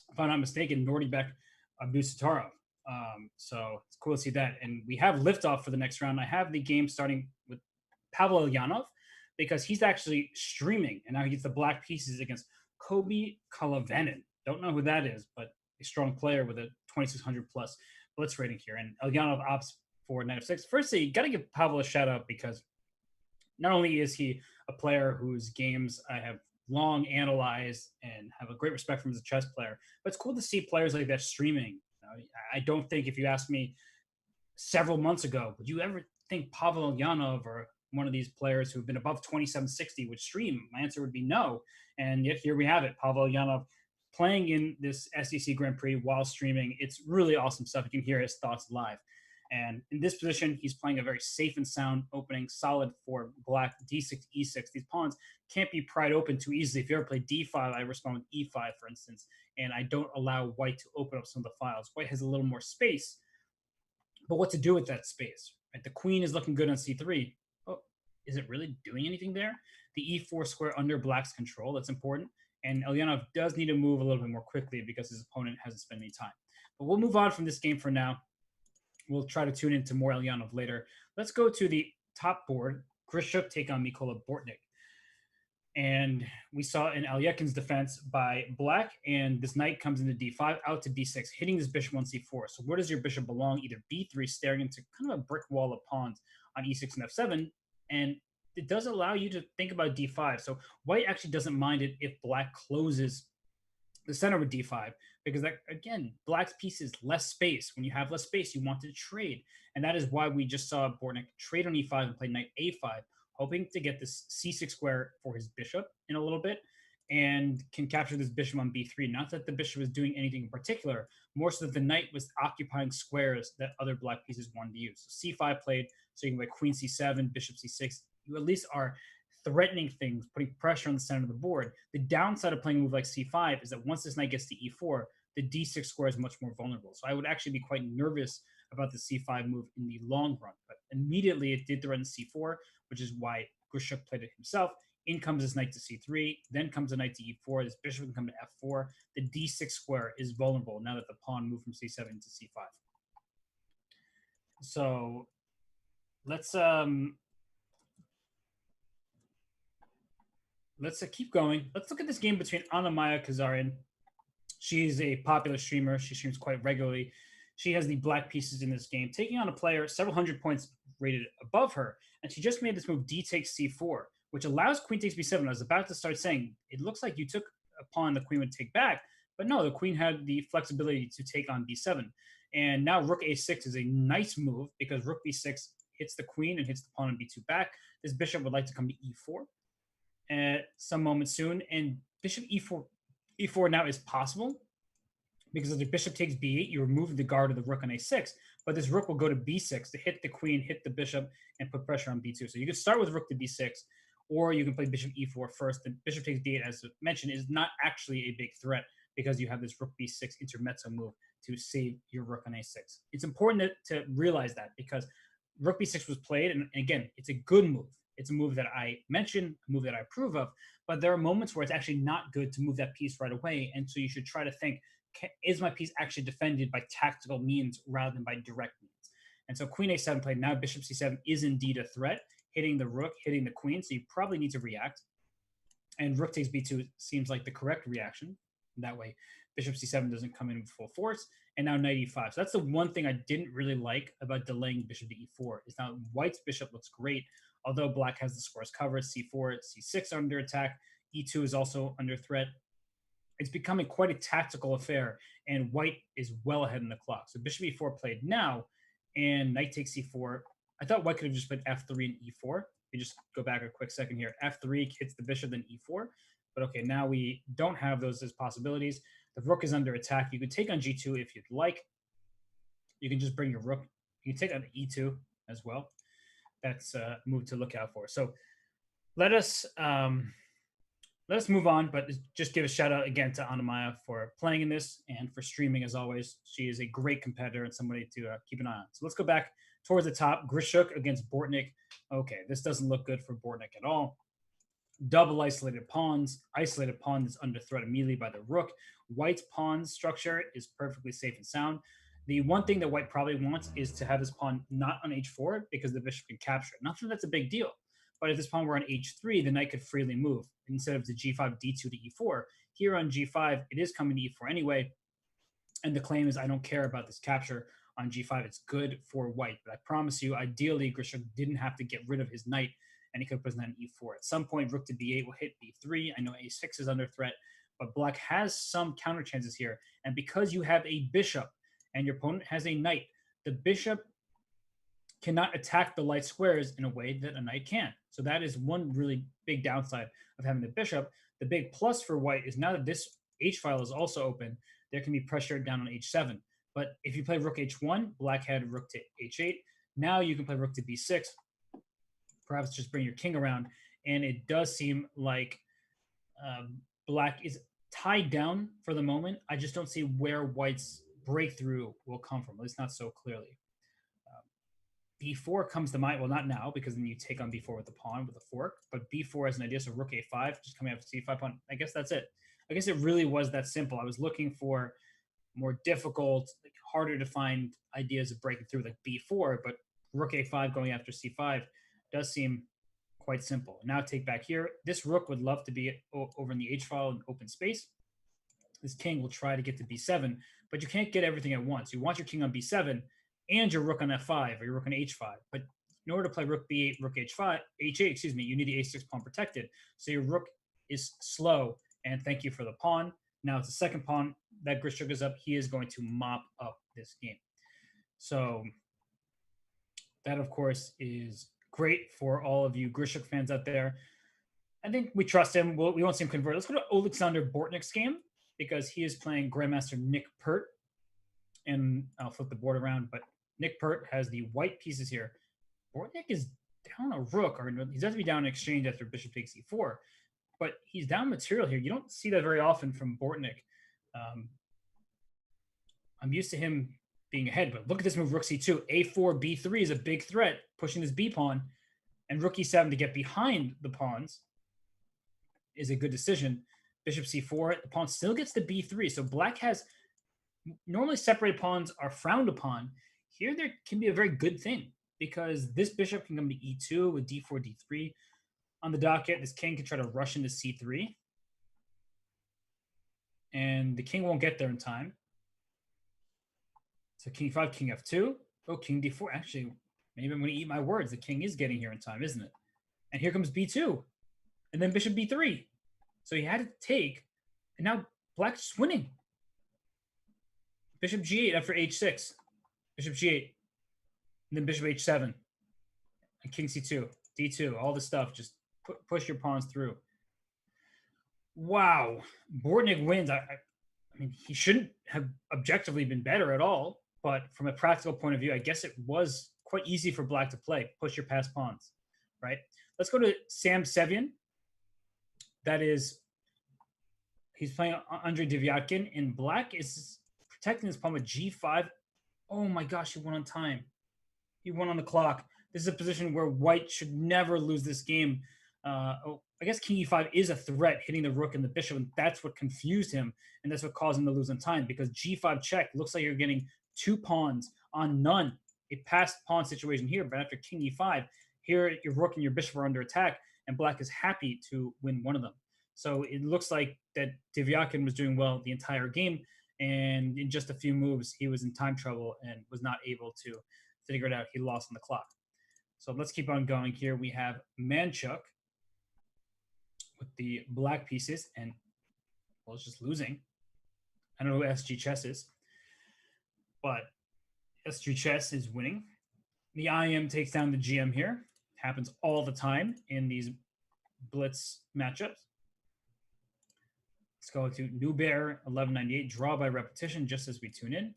if I'm not mistaken, Nordibek Abusatarov. So it's cool to see that. And we have liftoff for the next round. I have the game starting with Pavel Ulyanov because he's actually streaming, and now he gets the black pieces against Kobe Kalavanen. Don't know who that is, but a strong player with a 2600 plus blitz rating here. And Ulyanov opts for knight of 6. Firstly, you got to give Pavel a shout out because not only is he a player whose games I have long analyzed and have a great respect for him as a chess player, but it's cool to see players like that streaming. I don't think if you asked me several months ago, would you ever think Pavel Ulyanov or one of these players who've been above 2760 would stream? My answer would be no. And yet here we have it. Pavel Ulyanov playing in this SCC Grand Prix while streaming. It's really awesome stuff. You can hear his thoughts live. And in this position, he's playing a very safe and sound opening, solid for black, d6, e6. These pawns can't be pried open too easily. If you ever play d5, I respond with e5, for instance, and I don't allow white to open up some of the files. White has a little more space, but what to do with that space? Right? The queen is looking good on c3. Oh, is it really doing anything there? The e4 square under black's control, that's important. And Ulyanov does need to move a little bit more quickly because his opponent hasn't spent any time. But we'll move on from this game for now. We'll try to tune into more Ulyanov later. Let's go to the top board. Grishuk take on Mikola Bortnik. And we saw in Alyekin's defense by black, and this knight comes into d5, out to d6, hitting this bishop on c4. So where does your bishop belong? Either b3, staring into kind of a brick wall of pawns on e6 and f7, and it does allow you to think about d5. So white actually doesn't mind it if black closes the center with d5, because that, again, black's piece is less space. When you have less space, you want to trade. And that is why we just saw Bortnik trade on e5 and play knight a5, hoping to get this c6 square for his bishop in a little bit and can capture this bishop on b3. Not that the bishop was doing anything in particular, more so that the knight was occupying squares that other black pieces wanted to use. So c5 played, so you can play queen c7, bishop c6. You at least are threatening things, putting pressure on the center of the board. The downside of playing a move like c5 is that once this knight gets to e4, the d6 square is much more vulnerable. So I would actually be quite nervous about the c5 move in the long run. But immediately it did threaten c4, which is why Grishuk played it himself. In comes this knight to c3, then comes a knight to e4. This bishop can come to f4. The d6 square is vulnerable now that the pawn moved from c7 to c5. So let's keep going. Let's look at this game between Anna-Maya Kazarian. She's a popular streamer. She streams quite regularly. She has the black pieces in this game, taking on a player several hundred points rated above her. And she just made this move d takes c4, which allows queen takes b7. I was about to start saying, it looks like you took a pawn the queen would take back. But no, the queen had the flexibility to take on b7. And now rook a6 is a nice move because rook b6 hits the queen and hits the pawn on b2 back. This bishop would like to come to e4 at some moment soon, and bishop e4 now is possible because if the bishop takes b8, you remove the guard of the rook on a6, but this rook will go to b6 to hit the queen, hit the bishop, and put pressure on b2. So you can start with rook to b6, or you can play bishop e4 first. The bishop takes b8, as mentioned, is not actually a big threat because you have this rook b6 intermezzo move to save your rook on a6. It's important to realize that because rook b6 was played, and again, it's a good move. It's a move that I mention, a move that I approve of, but there are moments where it's actually not good to move that piece right away. And so you should try to think, is my piece actually defended by tactical means rather than by direct means? And so queen a7 played, now bishop c7 is indeed a threat, hitting the rook, hitting the queen, so you probably need to react. And rook takes b2 seems like the correct reaction. That way, bishop c7 doesn't come in with full force. And now knight e5. So that's the one thing I didn't really like about delaying bishop to e4, is now white's bishop looks great, although black has the squares covered. C4, c6 are under attack. E2 is also under threat. it's becoming quite a tactical affair, and white is well ahead in the clock. So bishop e4 played now, and knight takes c4. I thought white could have just played f3 and e4. You just go back a quick second here. F3 hits the bishop, then e4. But okay, now we don't have those as possibilities. The rook is under attack. You could take on g2 if you'd like. You can just bring your rook. You can take on e2 as well. That's a move to look out for. So let us move on, but just give a shout out again to Anamaya for playing in this and for streaming as always. She is a great competitor and somebody to keep an eye on. So let's go back towards the top. Grishuk against Bortnik. Okay, this doesn't look good for Bortnik at all. Double isolated pawns. Isolated pawn is under threat immediately by the rook. White's pawn structure is perfectly safe and sound. The one thing that white probably wants is to have his pawn not on h4 because the bishop can capture it. Not that that's a big deal. But if this pawn were on h3, the knight could freely move instead of the g5, d2 to e4. Here on g5, it is coming to e4 anyway. And the claim is, I don't care about this capture on g5. It's good for white. But I promise you, ideally, Grishuk didn't have to get rid of his knight, and he could put his knight on e4. At some point, rook to b8 will hit b3. I know a6 is under threat, but black has some counter chances here. And because you have a bishop and your opponent has a knight, the bishop cannot attack the light squares in a way that a knight can. So that is one really big downside of having the bishop. The big plus for white is now that this h file is also open, there can be pressure down on h7. But if you play rook h1, black had rook to h8. Now you can play rook to b6. Perhaps just bring your king around. And it does seem like black is tied down for the moment. I just don't see where white's breakthrough will come from, at least not so clearly. B4 comes to mind. Well, not now, because then you take on B4 with the pawn with a fork, but B4 as an idea. So rook A5, just coming after C5 pawn. I guess that's it. I guess it really was that simple. I was looking for more difficult, like harder to find ideas of breaking through like B4, but rook A5 going after C5 does seem quite simple. Now take back here. This rook would love to be over in the H file in open space. This king will try to get to B7, but you can't get everything at once. You want your king on B7 and your rook on f5 or your rook on h5. But in order to play rook b8, rook h5, h8, excuse me, you need the a6 pawn protected. So your rook is slow, and thank you for the pawn. Now it's the second pawn that Grishuk is up. He is going to mop up this game. So that, of course, is great for all of you Grishuk fans out there. I think we trust him. We won't see him convert. Let's go to Alexander Bortnik's game because he is playing Grandmaster Nick Pert. And I'll flip the board around, but Nick Pert has the white pieces here. Bortnik is down a rook, or he does to be down in exchange after bishop takes e4, but he's down material here. You don't see that very often from Bortnik. I'm used to him being ahead, but look at this move, rook c2. a4, b3 is a big threat, pushing his b pawn, and rook e7 to get behind the pawns is a good decision. Bishop c4, the pawn still gets to b3, so black has normally separated pawns are frowned upon. Here, there can be a very good thing because this bishop can come to e2 with d4, d3 on the docket. This king can try to rush into c3, and the king won't get there in time. So king 5, king f2. Oh, king d4. Actually, maybe I'm going to eat my words. The king is getting here in time, isn't it? And here comes b2, and then bishop b3. So he had to take, and now black's winning. Bishop g8 after h6. Bishop g8. And then bishop h7. And king c2. d2. All this stuff. Just push your pawns through. Wow. Bortnik wins. I mean, he shouldn't have objectively been better at all. But from a practical point of view, I guess it was quite easy for black to play. Push your passed pawns. Right? Let's go to Sam Sevian. That is, he's playing Andrei Devyatkin. And black is protecting this pawn with g5. Oh my gosh, he won on time. He won on the clock. This is a position where white should never lose this game. I guess king e5 is a threat, hitting the rook and the bishop, and that's what confused him, and that's what caused him to lose on time, because g5 check looks like you're getting two pawns on none. A passed pawn situation here, but after king e5, here your rook and your bishop are under attack, and black is happy to win one of them. So it looks like that Devyatkin was doing well the entire game, and in just a few moves, he was in time trouble and was not able to figure it out. He lost on the clock. So let's keep on going here. We have Manchuk with the black pieces, and well, it's just losing. I don't know who SG Chess is, but SG Chess is winning. The IM takes down the GM here. Happens all the time in these blitz matchups. Let's go to New Bear 1198, draw by repetition, just as we tune in.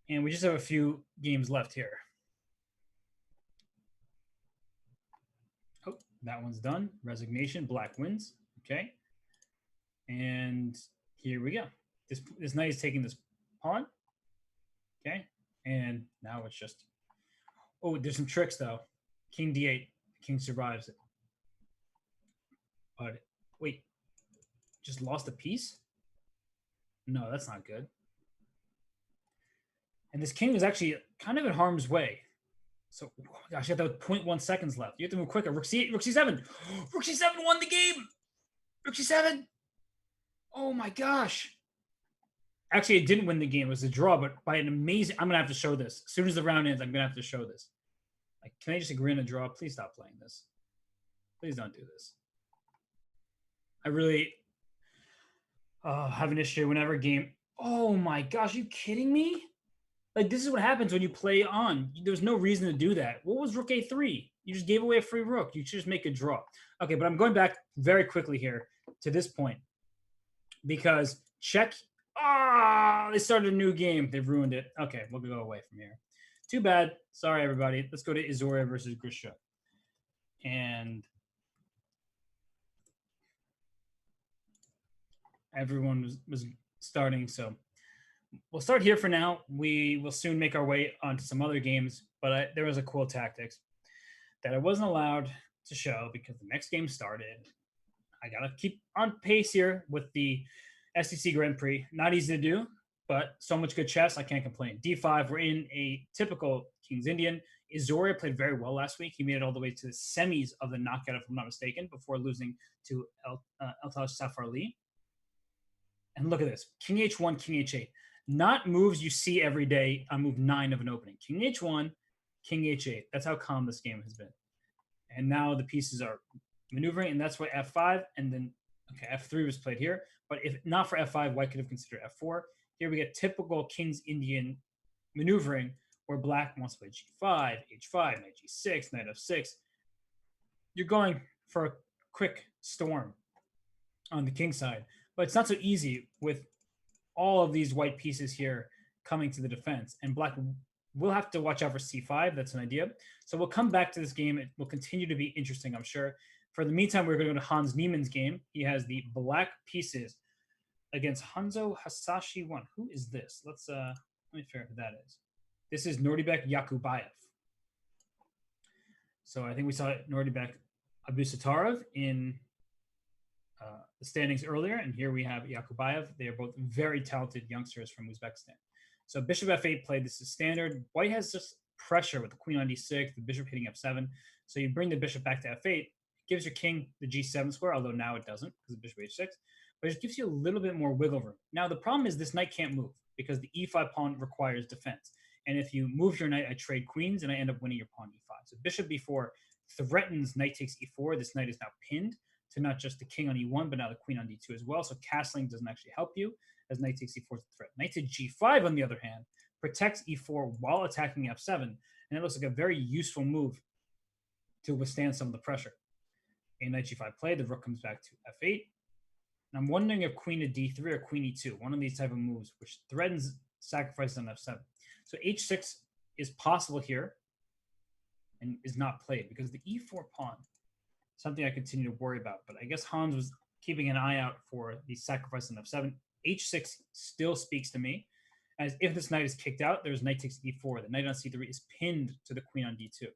And we just have a few games left here. Oh, that one's done. Resignation, black wins. Okay. And here we go. This knight is taking this pawn. Okay. And now it's just, oh, there's some tricks though. King d8. King survives it. But wait, just lost a piece? No, that's not good. And this king is actually kind of in harm's way. So, oh my gosh, you have 0.1 seconds left. You have to move quicker. Rook c8, Rook c7. Rook c7 won the game. Rook c7. Oh my gosh. Actually, it didn't win the game. It was a draw, but by an amazing... I'm going to have to show this. As soon as the round ends, I'm going to have to show this. Like, can I just agree on a draw? Please stop playing this. Please don't do this. I really have an issue whenever a game... Oh my gosh, are you kidding me? Like, this is what happens when you play on. There's no reason to do that. What was Rook a3? You just gave away a free rook. You should just make a draw. Okay, but I'm going back very quickly here to this point. Because check... Ah, they started a new game. They've ruined it. Okay, we'll go away from here. Too bad. Sorry, everybody. Let's go to Izoria versus Grisha. And everyone was starting, so we'll start here for now. We will soon make our way onto some other games, but there was a cool tactics that I wasn't allowed to show because the next game started. I got to keep on pace here with the SCC Grand Prix. Not easy to do, but so much good chess, I can't complain. D5, we're in a typical King's Indian. Izoria played very well last week. He made it all the way to the semis of the knockout, if I'm not mistaken, before losing to Eltaj Safar Ali. And look at this. King H1, King H8. Not moves you see every day on move 9 of an opening. King H1, King H8. That's how calm this game has been. And now the pieces are maneuvering, and that's why F5, and then, okay, F3 was played here. But if not for F5, white could have considered F4. Here we get typical King's Indian maneuvering, where black wants to play G5, H5, Knight G6, Knight F6. You're going for a quick storm on the king side. But it's not so easy with all of these white pieces here coming to the defense. And black will have to watch out for C5. That's an idea. So we'll come back to this game. It will continue to be interesting, I'm sure. For the meantime, we're going to go to Hans Niemann's game. He has the black pieces against Hanzo Hasashi 1. Who is this? Let me figure out who that is. This is Nordibek Yakubayev. So I think we saw Nordibek Abusatarov in the standings earlier, and here we have Yakubayev. They are both very talented youngsters from Uzbekistan. So bishop f8 played. This is standard. White has just pressure with the queen on d6, the bishop hitting f7. So you bring the bishop back to f8. It gives your king the g7 square, although now it doesn't because the bishop h6. But it just gives you a little bit more wiggle room. Now the problem is this knight can't move because the e5 pawn requires defense. And if you move your knight, I trade queens and I end up winning your pawn e5. So bishop b4 threatens knight takes e4. This knight is now pinned to not just the king on e1, but now the queen on d2 as well. So castling doesn't actually help you, as knight takes e4 is a threat. Knight to g5, on the other hand, protects e4 while attacking f7, and it looks like a very useful move to withstand some of the pressure. A knight g5 play, the rook comes back to f8. And I'm wondering if queen to d3 or queen e2, one of these type of moves, which threatens sacrifices on f7. So h6 is possible here and is not played because the e4 pawn, something I continue to worry about. But I guess Hans was keeping an eye out for the sacrifice on f7. h6 still speaks to me, as if this knight is kicked out, there's knight takes e4. The knight on c3 is pinned to the queen on d2.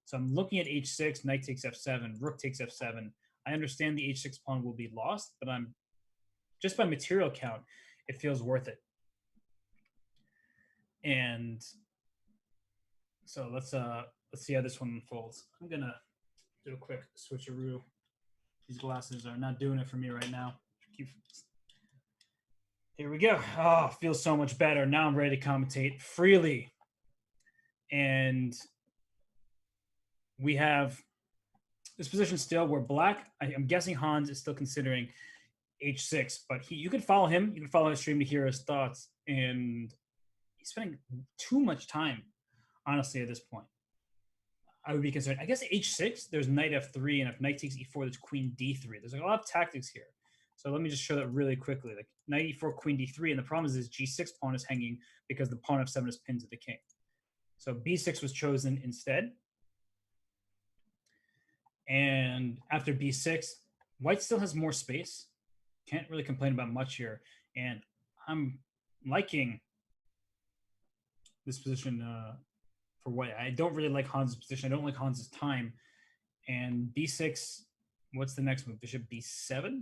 So I'm looking at h6, knight takes f7, rook takes f7. I understand the h6 pawn will be lost, but I'm just by material count, it feels worth it. And so let's see how this one unfolds. I'm gonna do a quick switcheroo. These glasses are not doing it for me right now. Here we go. Oh, feels so much better. Now I'm ready to commentate freely. And we have this position still where black, I'm guessing Hans is still considering h6, but you can follow him. You can follow his stream to hear his thoughts, and he's spending too much time, honestly, at this point. I would be concerned. I guess h6, there's knight f3, and if knight takes e4, there's queen d3. There's like a lot of tactics here. So let me just show that really quickly. Like knight e4, queen d3, and the problem is this g6 pawn is hanging because the pawn f7 is pinned to the king. So b6 was chosen instead. And after b6, white still has more space. Can't really complain about much here. And I'm liking this position for white. I don't really like Hans's position. I don't like Hans's time. And b6, what's the next move? Bishop b7?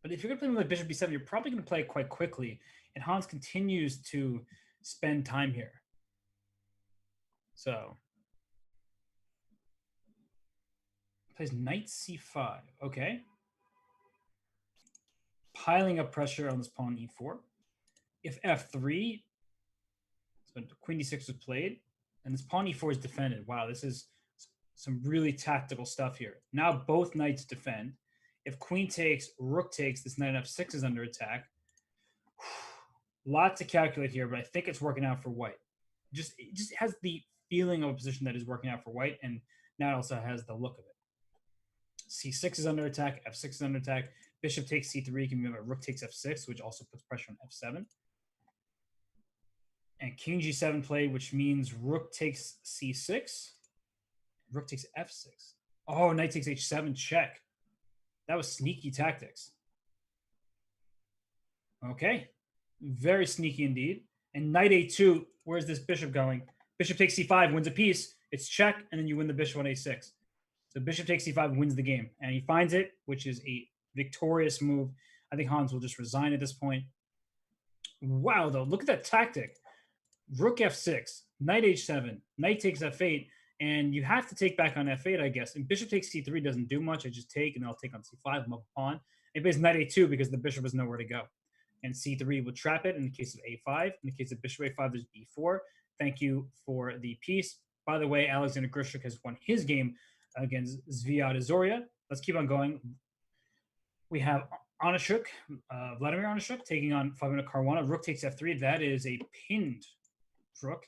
But if you're going to play with bishop b7, you're probably going to play it quite quickly. And Hans continues to spend time here. So plays knight c5. Okay. Piling up pressure on this pawn e4. If f3, so queen d6 was played, and this pawn e4 is defended. Wow, this is some really tactical stuff here. Now both knights defend. If queen takes, rook takes, this knight f6 is under attack. Lot to calculate here, but I think it's working out for white. It just has the feeling of a position that is working out for white, and now it also has the look of it. c6 is under attack, f6 is under attack. Bishop takes c3, can remember rook takes f6, which also puts pressure on f7. And king g7 played, which means rook takes c6. Rook takes f6. Oh, knight takes h7, check. That was sneaky tactics. Okay. Very sneaky indeed. And knight a2, where's this bishop going? Bishop takes c5, wins a piece. It's check, and then you win the bishop on a6. So bishop takes c5 wins the game. And he finds it, which is a victorious move. I think Hans will just resign at this point. Wow, though. Look at that tactic. Rook f6, knight h7, knight takes f8, and you have to take back on f8, I guess. And bishop takes c3 doesn't do much. I just take, and then I'll take on c5, I'm up a pawn. It plays knight a2 because the bishop has nowhere to go. And c3 would trap it in the case of a5. In the case of bishop a5, there's b4. Thank you for the piece. By the way, Alexander Grishuk has won his game against Zviad Azoria. Let's keep on going. We have Onashuk, Vladimir Onashuk, taking on Fabiano Caruana. Rook takes f3. That is a pinned rook.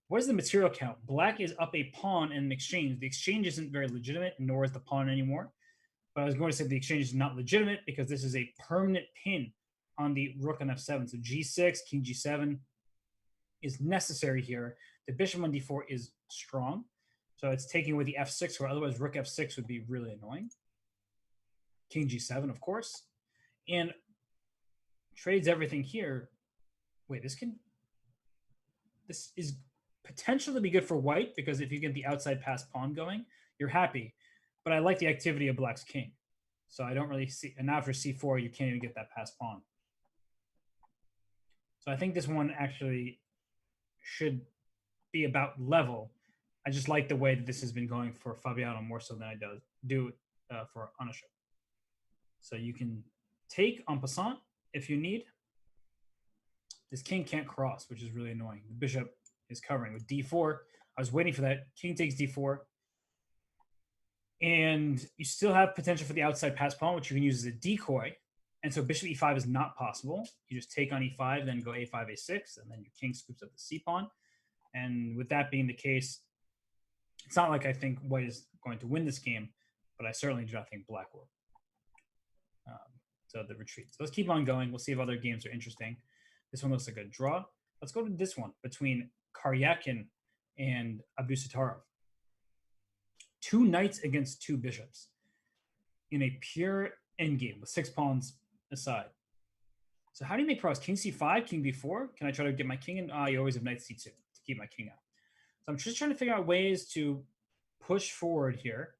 What is the material count? Black is up a pawn in an exchange. The exchange isn't very legitimate, nor is the pawn anymore. But I was going to say the exchange is not legitimate because this is a permanent pin on the rook on f7. So g6, king g7 is necessary here. The bishop on d4 is strong. So it's taking away the f6, where otherwise rook f6 would be really annoying. King g7, of course. And trades everything here. Wait, this is potentially be good for white, because if you get the outside pass pawn going, you're happy. But I like the activity of black's king. So I don't really see, and now for c4, you can't even get that pass pawn. So I think this one actually should be about level. I just like the way that this has been going for Fabiano more so than I do for Onashuk. So you can take en passant if you need. This king can't cross, which is really annoying. The bishop is covering with d4. I was waiting for that. King takes d4. And you still have potential for the outside pass pawn, which you can use as a decoy. And so bishop e5 is not possible. You just take on e5, then go a5, a6, and then your king scoops up the c pawn. And with that being the case, it's not like I think white is going to win this game, but I certainly do not think black will. So the retreat. So let's keep on going. We'll see if other games are interesting. This one looks like a draw. Let's go to this one between Karyakin and Abusattarov. Two knights against two bishops in a pure endgame with 6 pawns aside. So how do you make progress? King c5, king b4? Can I try to get my king in? You always have knight c2 to keep my king out. So I'm just trying to figure out ways to push forward here.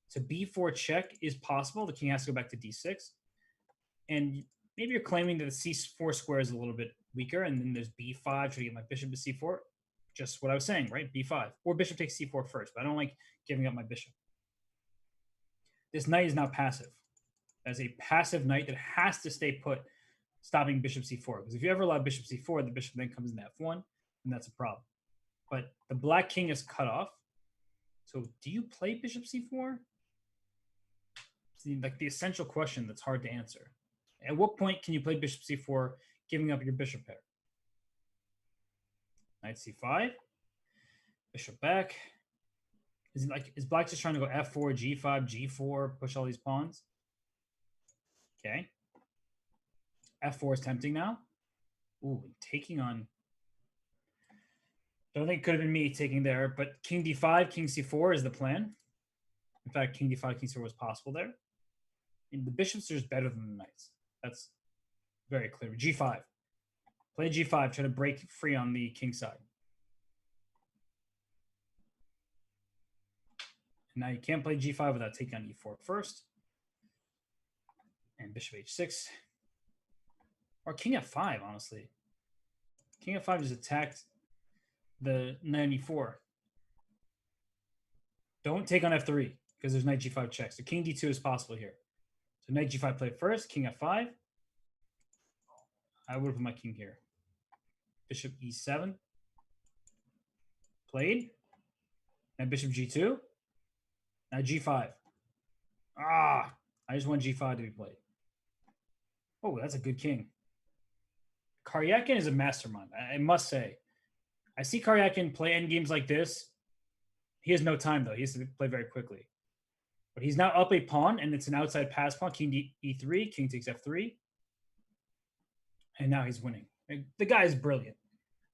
So b4 check is possible. The king has to go back to d6. And maybe you're claiming that the c4 square is a little bit weaker, and then there's b5 trying to get my bishop to c4. Just what I was saying, right? b5. Or bishop takes c4 first, but I don't like giving up my bishop. This knight is now passive. That's a passive knight that has to stay put, stopping bishop c4. Because if you ever allow bishop c4, the bishop then comes into f1, and that's a problem. But the black king is cut off. So do you play bishop c4? like the essential question that's hard to answer. At what point can you play bishop c4, giving up your bishop pair? Knight c5, bishop back. Is black just trying to go f4, g5, g4, push all these pawns? Okay. f4 is tempting now. Ooh, taking on. Don't think it could have been me taking there, but king d5, king c4 is the plan. In fact, king d5, king c4 was possible there. And the bishops are just better than the knights. That's very clear. g5. Play g5, try to break free on the king side. And now you can't play g5 without taking on e4 first. And bishop h6. Or king f5, honestly. King f5 just attacked the knight on e4. Don't take on f3 because there's knight g5 checks. So king d2 is possible here. So knight g5 played first, king f5. I would have put my king here. Bishop e7. Played. And bishop g2. Now g5. I just want g5 to be played. Oh, that's a good king. Karyakin is a mastermind, I must say. I see Karyakin play end games like this. He has no time, though. He has to play very quickly. But he's now up a pawn, and it's an outside pass pawn. King e3, king takes f3. And now he's winning. The guy is brilliant.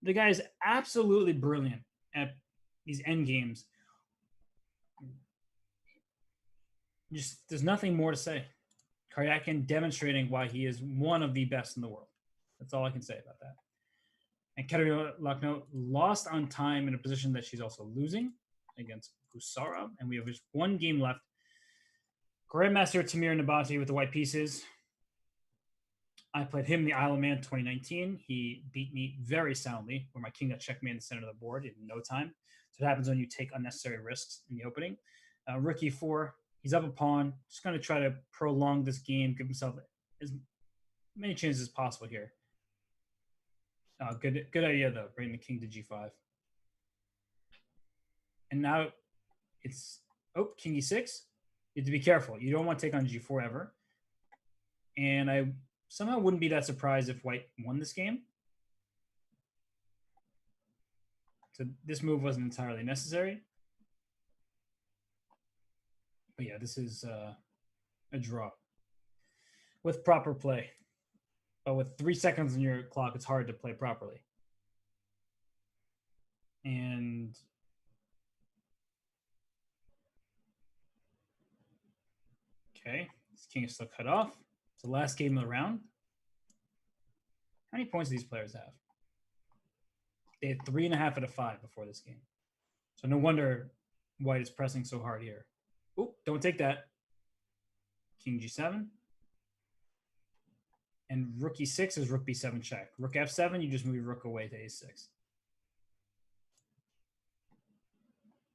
The guy is absolutely brilliant at these end games. Just there's nothing more to say. Karyakin demonstrating why he is one of the best in the world. That's all I can say about that. And Katerina Lucknow lost on time in a position that she's also losing against Gusara. And we have just one game left. Grandmaster Timur Nabati with the white pieces. I played him the Isle of Man 2019. He beat me very soundly, where my king got checkmate in the center of the board in no time. So it happens when you take unnecessary risks in the opening. Rook e4. He's up a pawn. Just going to try to prolong this game, give himself as many chances as possible here. Good idea, though, bringing the king to g5. And now it's, king e6. You have to be careful. You don't want to take on g4 ever. And I somehow wouldn't be that surprised if white won this game. So this move wasn't entirely necessary. But yeah, this is a draw with proper play. But with 3 seconds on your clock, it's hard to play properly. And okay, this king is still cut off. It's the last game of the round. How many points do these players have? They had 3.5 out of 5 before this game. So no wonder white is pressing so hard here. Oop, don't take that. King g7. And rook e6 is rook b7 check. Rook f7, you just move your rook away to a6.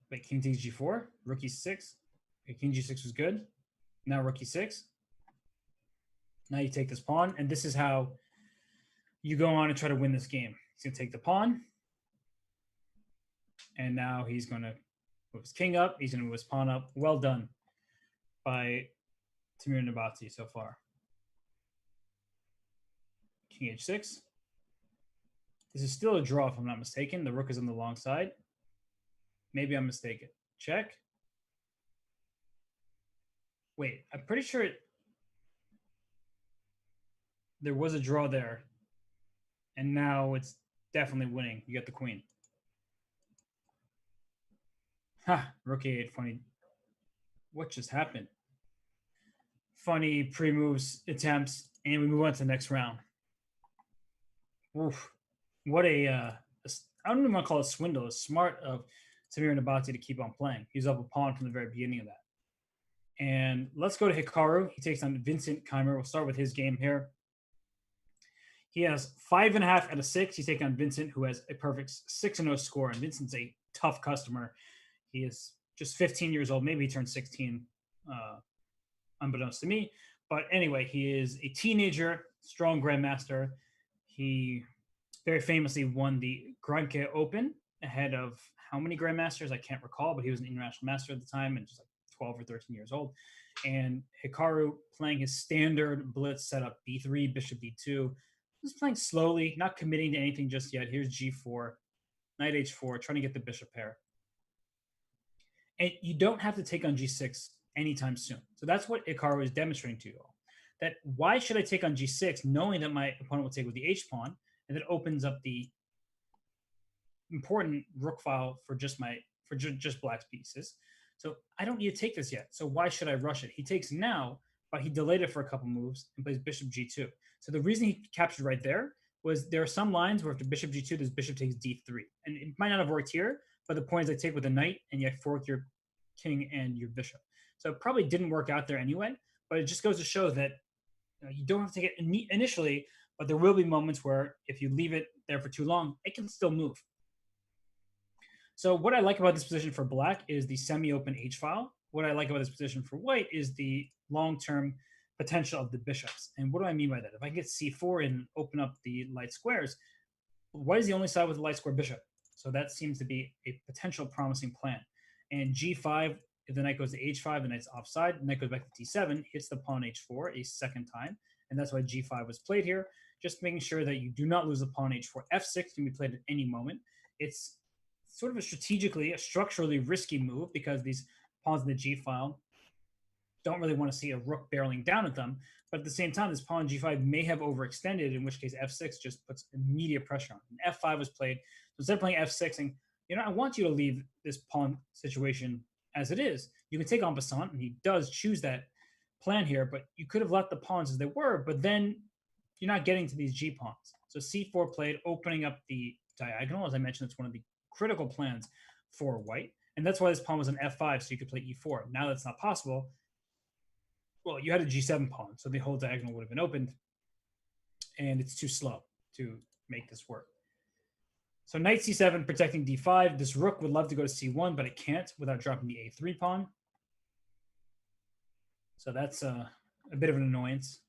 Wait, king takes g4, rook e6. Okay, king g6 was good. Now rook e6. Now you take this pawn, and this is how you go on and try to win this game. He's going to take the pawn. And now he's going to move his king up. He's going to move his pawn up. Well done by Timur Nabati so far. King h6. This is still a draw if I'm not mistaken. The rook is on the long side. Maybe I'm mistaken. Check. Wait, I'm pretty sure there was a draw there. And now it's definitely winning. You get the queen. Ha, rook a8, funny. What just happened? Funny pre-moves attempts, and we move on to the next round. Oof. What I don't even want to call it swindle. It's smart of Timur Nabati to keep on playing. He's up a pawn from the very beginning of that. And let's go to Hikaru. He takes on Vincent Keimer. We'll start with his game here. He has 5.5 out of 6. He's taking on Vincent, who has a perfect 6-0 score. And Vincent's a tough customer. He is just 15 years old. Maybe he turned 16, unbeknownst to me. But anyway, he is a teenager, strong grandmaster. He very famously won the Granke Open ahead of how many grandmasters? I can't recall, but he was an international master at the time and just like 12 or 13 years old. And Hikaru playing his standard blitz setup, b3, bishop d2. Just playing slowly, not committing to anything just yet. Here's g4, knight h4, trying to get the bishop pair. And you don't have to take on g6 anytime soon. So that's what Hikaru is demonstrating to you all. That why should I take on g6 knowing that my opponent will take with the h pawn, and that opens up the important rook file for just black's pieces. So I don't need to take this yet. So why should I rush it? He takes now, but he delayed it for a couple moves and plays bishop g2. So the reason he captured right there was there are some lines where after bishop g2, this bishop takes d3. And it might not have worked here, but the point is I take with a knight and you fork your king and your bishop. So it probably didn't work out there anyway, but it just goes to show that you don't have to take it initially, but there will be moments where if you leave it there for too long, it can still move. So what I like about this position for black is the semi-open h-file. What I like about this position for white is the long-term potential of the bishops. And what do I mean by that? If I get c4 and open up the light squares, white is the only side with a light square bishop. So that seems to be a potential promising plan. And g5, if the knight goes to h5, the knight's offside, the knight goes back to d7, hits the pawn h4 a second time. And that's why g5 was played here. Just making sure that you do not lose the pawn h4. f6 can be played at any moment. It's sort of a structurally risky move because these pawns in the g file don't really want to see a rook barreling down at them. But at the same time, this pawn g5 may have overextended, in which case f6 just puts immediate pressure on. And f5 was played. So instead of playing f6 and, I want you to leave this pawn situation as it is. You can take en passant, and he does choose that plan here, but you could have left the pawns as they were, but then you're not getting to these g pawns. So c4 played, opening up the diagonal. As I mentioned, it's one of the critical plans for white. And that's why this pawn was an f5, so you could play e4. Now that's not possible. Well, you had a g7 pawn, so the whole diagonal would have been opened, and it's too slow to make this work. So knight c7 protecting d5. This rook would love to go to c1, but it can't without dropping the a3 pawn. So that's a bit of an annoyance.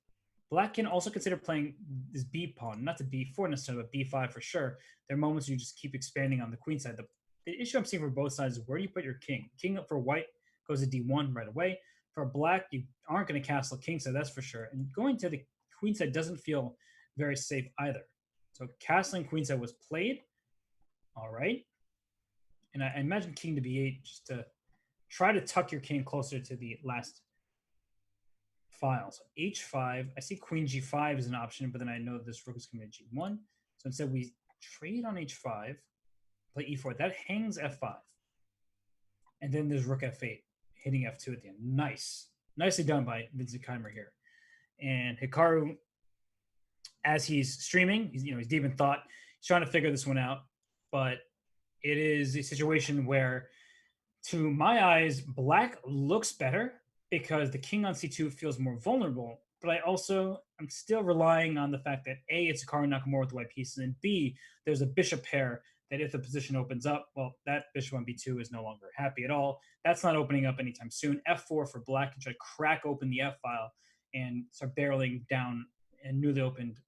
Black can also consider playing this b pawn, not to b4 necessarily, but b5 for sure. There are moments you just keep expanding on the queen side. The issue I'm seeing for both sides is where do you put your king? King up for white goes to d1 right away. For black, you aren't going to castle king side, that's for sure. And going to the queen side doesn't feel very safe either. So castling queen side was played. All right. And I imagine king to b8 just to try to tuck your king closer to the last file. So h5, I see queen g5 is an option, but then I know this rook is coming to g1. So instead we trade on h5, play e4. That hangs f5. And then there's rook f8, hitting f2 at the end. Nice. Nicely done by Vincent Keimer here. And Hikaru, as he's streaming, he's deep in thought. He's trying to figure this one out. But it is a situation where, to my eyes, black looks better because the king on c2 feels more vulnerable. But I'm still relying on the fact that A, it's Hikaru Nakamura with the white pieces, and B, there's a bishop pair that if the position opens up, well, that bishop on b2 is no longer happy at all. That's not opening up anytime soon. f4 for black can try to crack open the f file and start barreling down a newly opened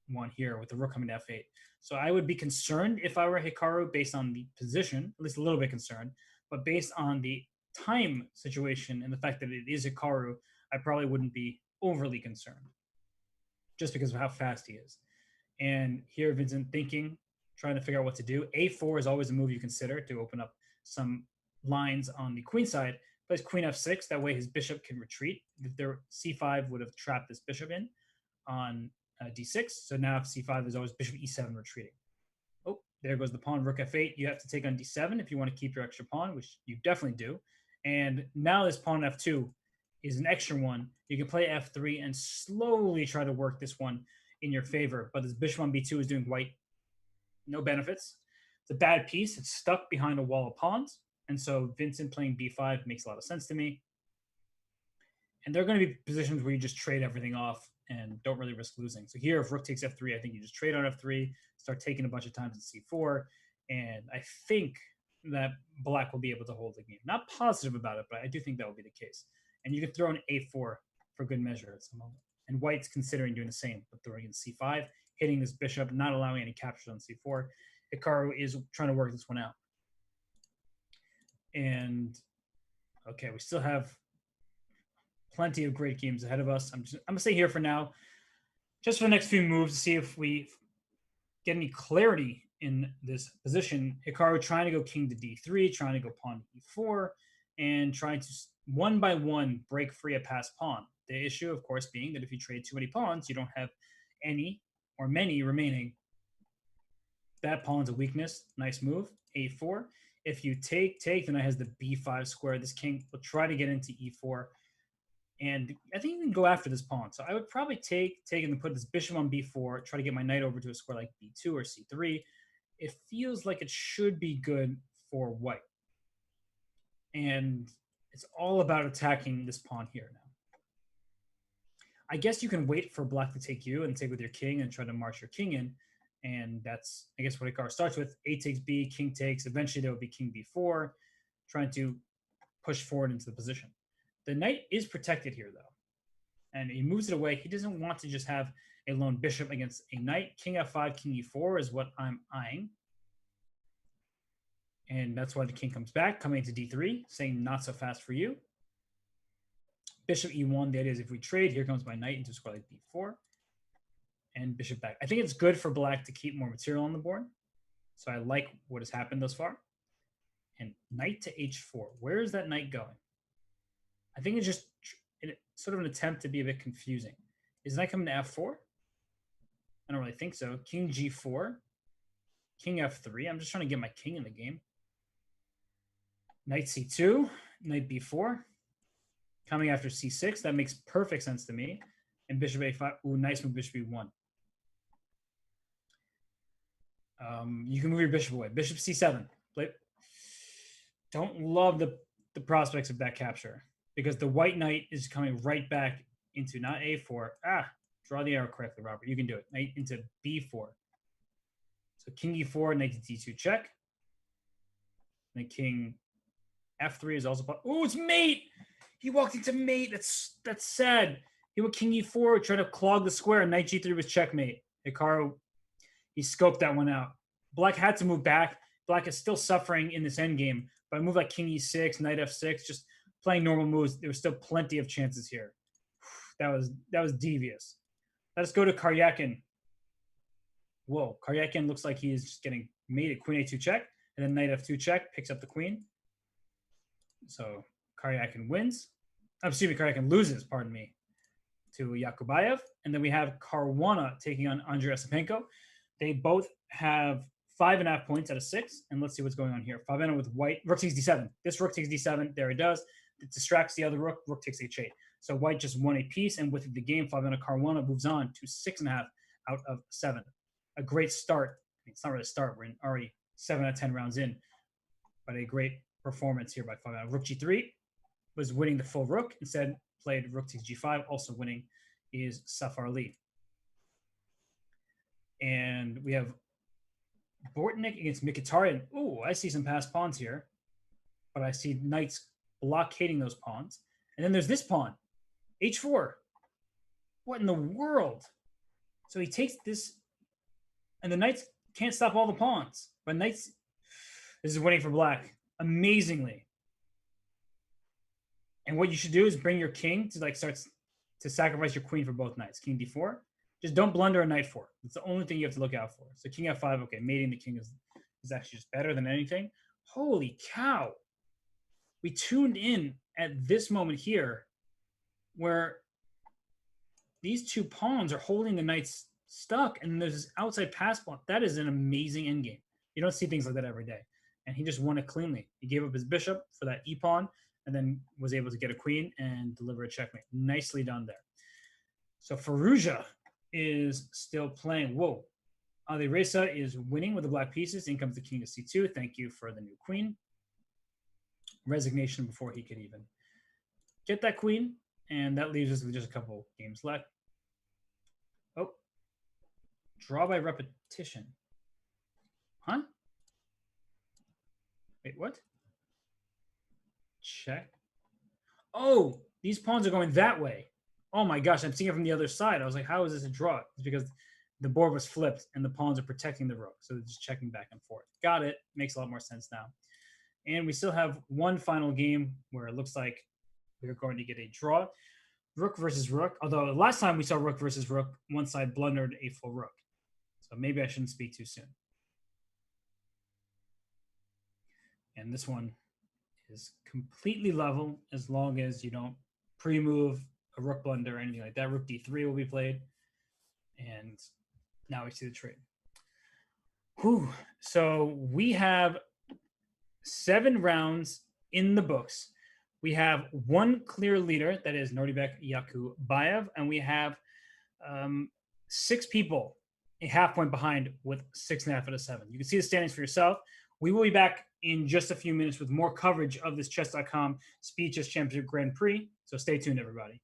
one here with the rook coming to f8. So I would be concerned if I were Hikaru based on the position, at least a little bit concerned, but based on the time situation and the fact that it is Hikaru, I probably wouldn't be overly concerned just because of how fast he is. And here Vincent thinking, trying to figure out what to do. a4 is always a move you consider to open up some lines on the queen side. Plays queen f6, that way his bishop can retreat. If there c5 would have trapped this bishop in on d6. So now if c5, there's always bishop e7 retreating. Oh, there goes the pawn, rook f8. You have to take on d7 if you want to keep your extra pawn, which you definitely do. And now this pawn f2 is an extra one. You can play f3 and slowly try to work this one in your favor. But this bishop on b2 is doing white no benefits. It's a bad piece. It's stuck behind a wall of pawns. And so Vincent playing b5 makes a lot of sense to me. And there are going to be positions where you just trade everything off and don't really risk losing. So here, if rook takes f3, I think you just trade on f3, start taking a bunch of times in c4. And I think that black will be able to hold the game. Not positive about it, but I do think that will be the case. And you can throw in a4 for good measure at some moment. And white's considering doing the same, but throwing in c5, hitting this bishop, not allowing any captures on c4. Hikaru is trying to work this one out. And, okay, we still have plenty of great games ahead of us. I'm gonna stay here for now, just for the next few moves to see if we get any clarity in this position. Hikaru trying to go king to d3, trying to go pawn to e4, and trying to one by one break free a passed pawn. The issue, of course, being that if you trade too many pawns, you don't have any or many remaining. That pawn's a weakness. Nice move. a4. If you take, then it has the b5 square. This king will try to get into e4. And I think you can go after this pawn. So I would probably take and put this bishop on b4, try to get my knight over to a square like b2 or c3. It feels like it should be good for white. And it's all about attacking this pawn here now. I guess you can wait for black to take you and take with your king and try to march your king in. And that's, I guess, what Hikaru starts with. A takes b, king takes. Eventually, there will be king b4, trying to push forward into the position. The knight is protected here, though. And he moves it away. He doesn't want to just have a lone bishop against a knight. King f5, king e4 is what I'm eyeing. And that's why the king comes back, coming into d3, saying not so fast for you. Bishop e1, the idea is if we trade, here comes my knight into a square like b4. And bishop back. I think it's good for black to keep more material on the board. So I like what has happened thus far. And knight to h4. Where is that knight going? I think it's just sort of an attempt to be a bit confusing. Is knight coming to f4? I don't really think so. King g4. King f3. I'm just trying to get my king in the game. Knight c2. Knight b4. Coming after c6. That makes perfect sense to me. And bishop a5. Ooh, nice move, bishop e1. You can move your bishop away. Bishop c7. Don't love the prospects of that capture because the white knight is coming right back into not a4. Draw the arrow correctly, Robert. You can do it. Knight into b4. So king e4, knight to d2 check. And king f3 is also. Oh, it's mate. He walked into mate. That's sad. He went king e4, trying to clog the square, and knight g3 was checkmate. Hikaru, he scoped that one out. Black had to move back. Black is still suffering in this endgame. But a move like king e6, knight f6, just playing normal moves, there was still plenty of chances here. That was devious. Let's go to Karyakin. Whoa, Karyakin looks like he is just getting mated. Queen a2 check, and then knight f2 check, picks up the queen. So Karyakin wins. Excuse me, Karyakin loses, pardon me, to Yakubayev. And then we have Caruana taking on Andrei Osipenko. They both have 5.5 points out of 6. And let's see what's going on here. 5.5 with white. Rook takes d7. This rook takes d7. There it does. It distracts the other rook. Rook takes h8. So white just won a piece. And with the game, 5.5 Caruana moves on to 6.5 out of 7. A great start. I mean, it's not really a start. We're already 7 out of 10 rounds in. But a great performance here by 5.5. Rook g3 was winning the full rook. Instead, played rook takes g5. Also winning is Safar Ali. And we have Bortnik against Mkhitaryan. Ooh, I see some passed pawns here. But I see knights blockading those pawns. And then there's this pawn. h4. What in the world? So he takes this. And the knights can't stop all the pawns. But knights. This is winning for black. Amazingly. And what you should do is bring your king to start to sacrifice your queen for both knights. King d4. Just don't blunder a knight 4. It's the only thing you have to look out for. So king f5, okay, mating the king is actually just better than anything. Holy cow. We tuned in at this moment here where these two pawns are holding the knights stuck, and there's this outside pass pawn. That is an amazing endgame. You don't see things like that every day. And he just won it cleanly. He gave up his bishop for that e-pawn and then was able to get a queen and deliver a checkmate. Nicely done there. So Firouzja is still playing. Whoa. Ali Reza is winning with the black pieces. In comes the king of c2. Thank you for the new queen. Resignation before he could even get that queen. And that leaves us with just a couple games left. Oh. Draw by repetition. Huh? Wait, what? Check. Oh, these pawns are going that way. Oh my gosh, I'm seeing it from the other side. I was like, how is this a draw? It's because the board was flipped and the pawns are protecting the rook. So they're just checking back and forth. Got it. Makes a lot more sense now. And we still have one final game where it looks like we're going to get a draw. rook versus rook. Although last time we saw rook versus rook, one side blundered a full rook. So maybe I shouldn't speak too soon. And this one is completely level as long as you don't pre-move a rook blunder or anything like that. Rook d3 will be played. And now we see the trade. Whew. So we have 7 rounds in the books. We have one clear leader, that is Nordibek Yakubayev, and we have 6 people a half point behind with 6.5 out of 7. You can see the standings for yourself. We will be back in just a few minutes with more coverage of this Chess.com Speed Chess Championship Grand Prix. So stay tuned, everybody.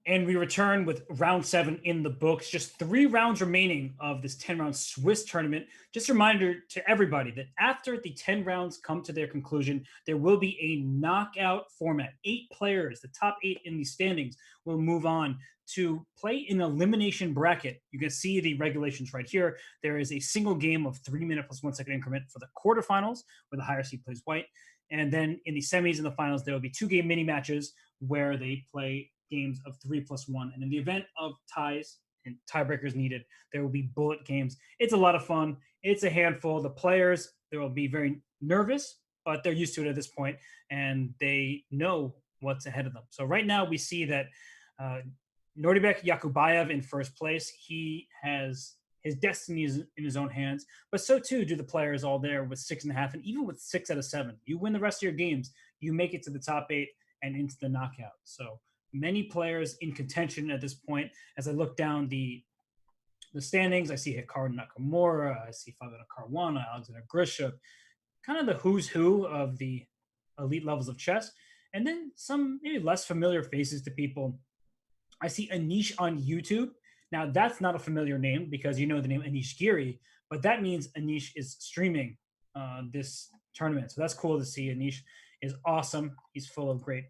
And we return with round 7 in the books. Just 3 rounds remaining of this 10-round Swiss tournament. Just a reminder to everybody that after the 10 rounds come to their conclusion, there will be a knockout format. 8 players, the top 8 in the standings, will move on to play an elimination bracket. You can see the regulations right here. There is a single game of 3-minute plus 1 second increment for the quarterfinals, where the higher seed plays white. And then in the semis and the finals, there will be 2-game mini matches where they play games of 3+1. And in the event of ties and tiebreakers needed, there will be bullet games. It's a lot of fun. It's a handful. The players, they will be very nervous, but they're used to it at this point, and they know what's ahead of them. So right now we see that Nordibek Yakubayev in first place. He has his destiny is in his own hands, but so too do the players all there with 6.5, and even with 6 out of 7. You win the rest of your games, you make it to the top 8 and into the knockout. So many players in contention at this point. As I look down the standings, I see Hikaru Nakamura, I see Fabiano Caruana, Alexander Grishuk, kind of the who's who of the elite levels of chess, and then some maybe less familiar faces to people. I see Anish on YouTube. Now, that's not a familiar name because you know the name Anish Giri, but that means Anish is streaming this tournament. So that's cool to see. Anish is awesome. He's full of great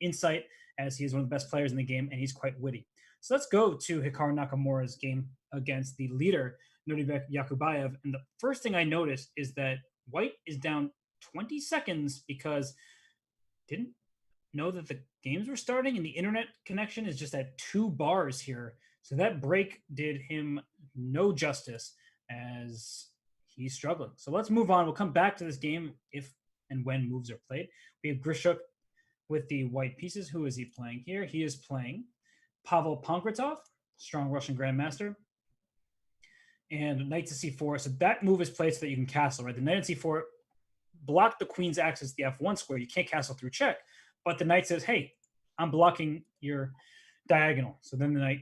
insight, as he is one of the best players in the game, and he's quite witty. So let's go to Hikaru Nakamura's game against the leader, Nordibek Yakubayev. And the first thing I noticed is that white is down 20 seconds because didn't know that the games were starting, and the internet connection is just at 2 bars here. So that break did him no justice as he's struggling. So let's move on. We'll come back to this game if and when moves are played. We have Grishuk with the white pieces. Who is he playing here? He is playing Pavel Pankratov, strong Russian grandmaster, and knight to c4. So that move is played so that you can castle, right? The knight on c4 block the queen's access to the f1 square. You can't castle through check, but the knight says, hey, I'm blocking your diagonal. So then the knight,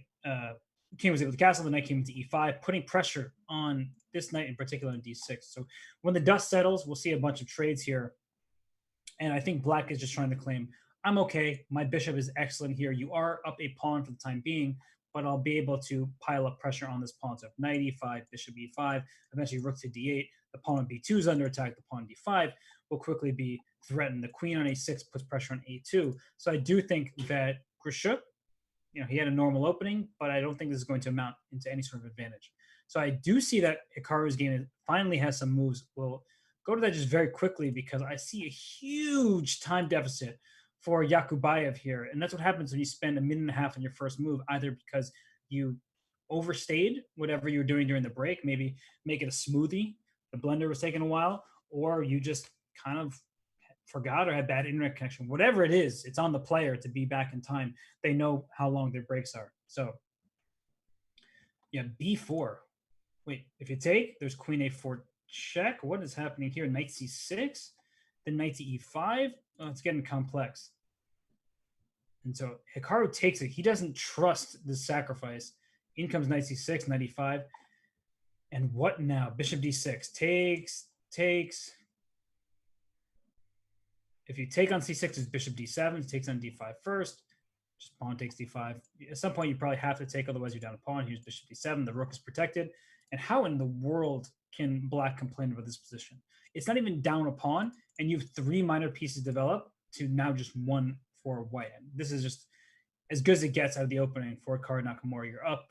king was able to castle. The knight came into e5, putting pressure on this knight in particular in d6. So when the dust settles, we'll see a bunch of trades here. And I think black is just trying to claim, I'm okay. My bishop is excellent here. You are up a pawn for the time being, but I'll be able to pile up pressure on this pawn. So knight e5, bishop e5, eventually rook to d8. The pawn on b2 is under attack. The pawn d5 will quickly be threatened. The queen on a6 puts pressure on a2. So I do think that Grishuk, he had a normal opening, but I don't think this is going to amount into any sort of advantage. So I do see that Hikaru's game finally has some moves. We'll go to that just very quickly because I see a huge time deficit for Yakubayev here. And that's what happens when you spend a minute and a half on your first move, either because you overstayed whatever you were doing during the break, maybe make it a smoothie, the blender was taking a while, or you just kind of forgot or had bad internet connection. Whatever it is, it's on the player to be back in time. They know how long their breaks are. So yeah, b4. Wait, if you take, there's queen a4 check. What is happening here? Knight c6, then knight to e5. Oh, it's getting complex. And so Hikaru takes it. He doesn't trust the sacrifice. In comes knight c6, knight e5. And what now? Bishop d6. Takes. If you take on c6, it's bishop d7. It takes on d5 first. Just pawn takes d5. At some point, you probably have to take, otherwise you're down a pawn. Here's bishop d7. The rook is protected. And how in the world can black complain about this position? It's not even down a pawn, and you have 3 minor pieces developed to now just 1 for white. And this is just as good as it gets out of the opening for Hikaru Nakamura. You're up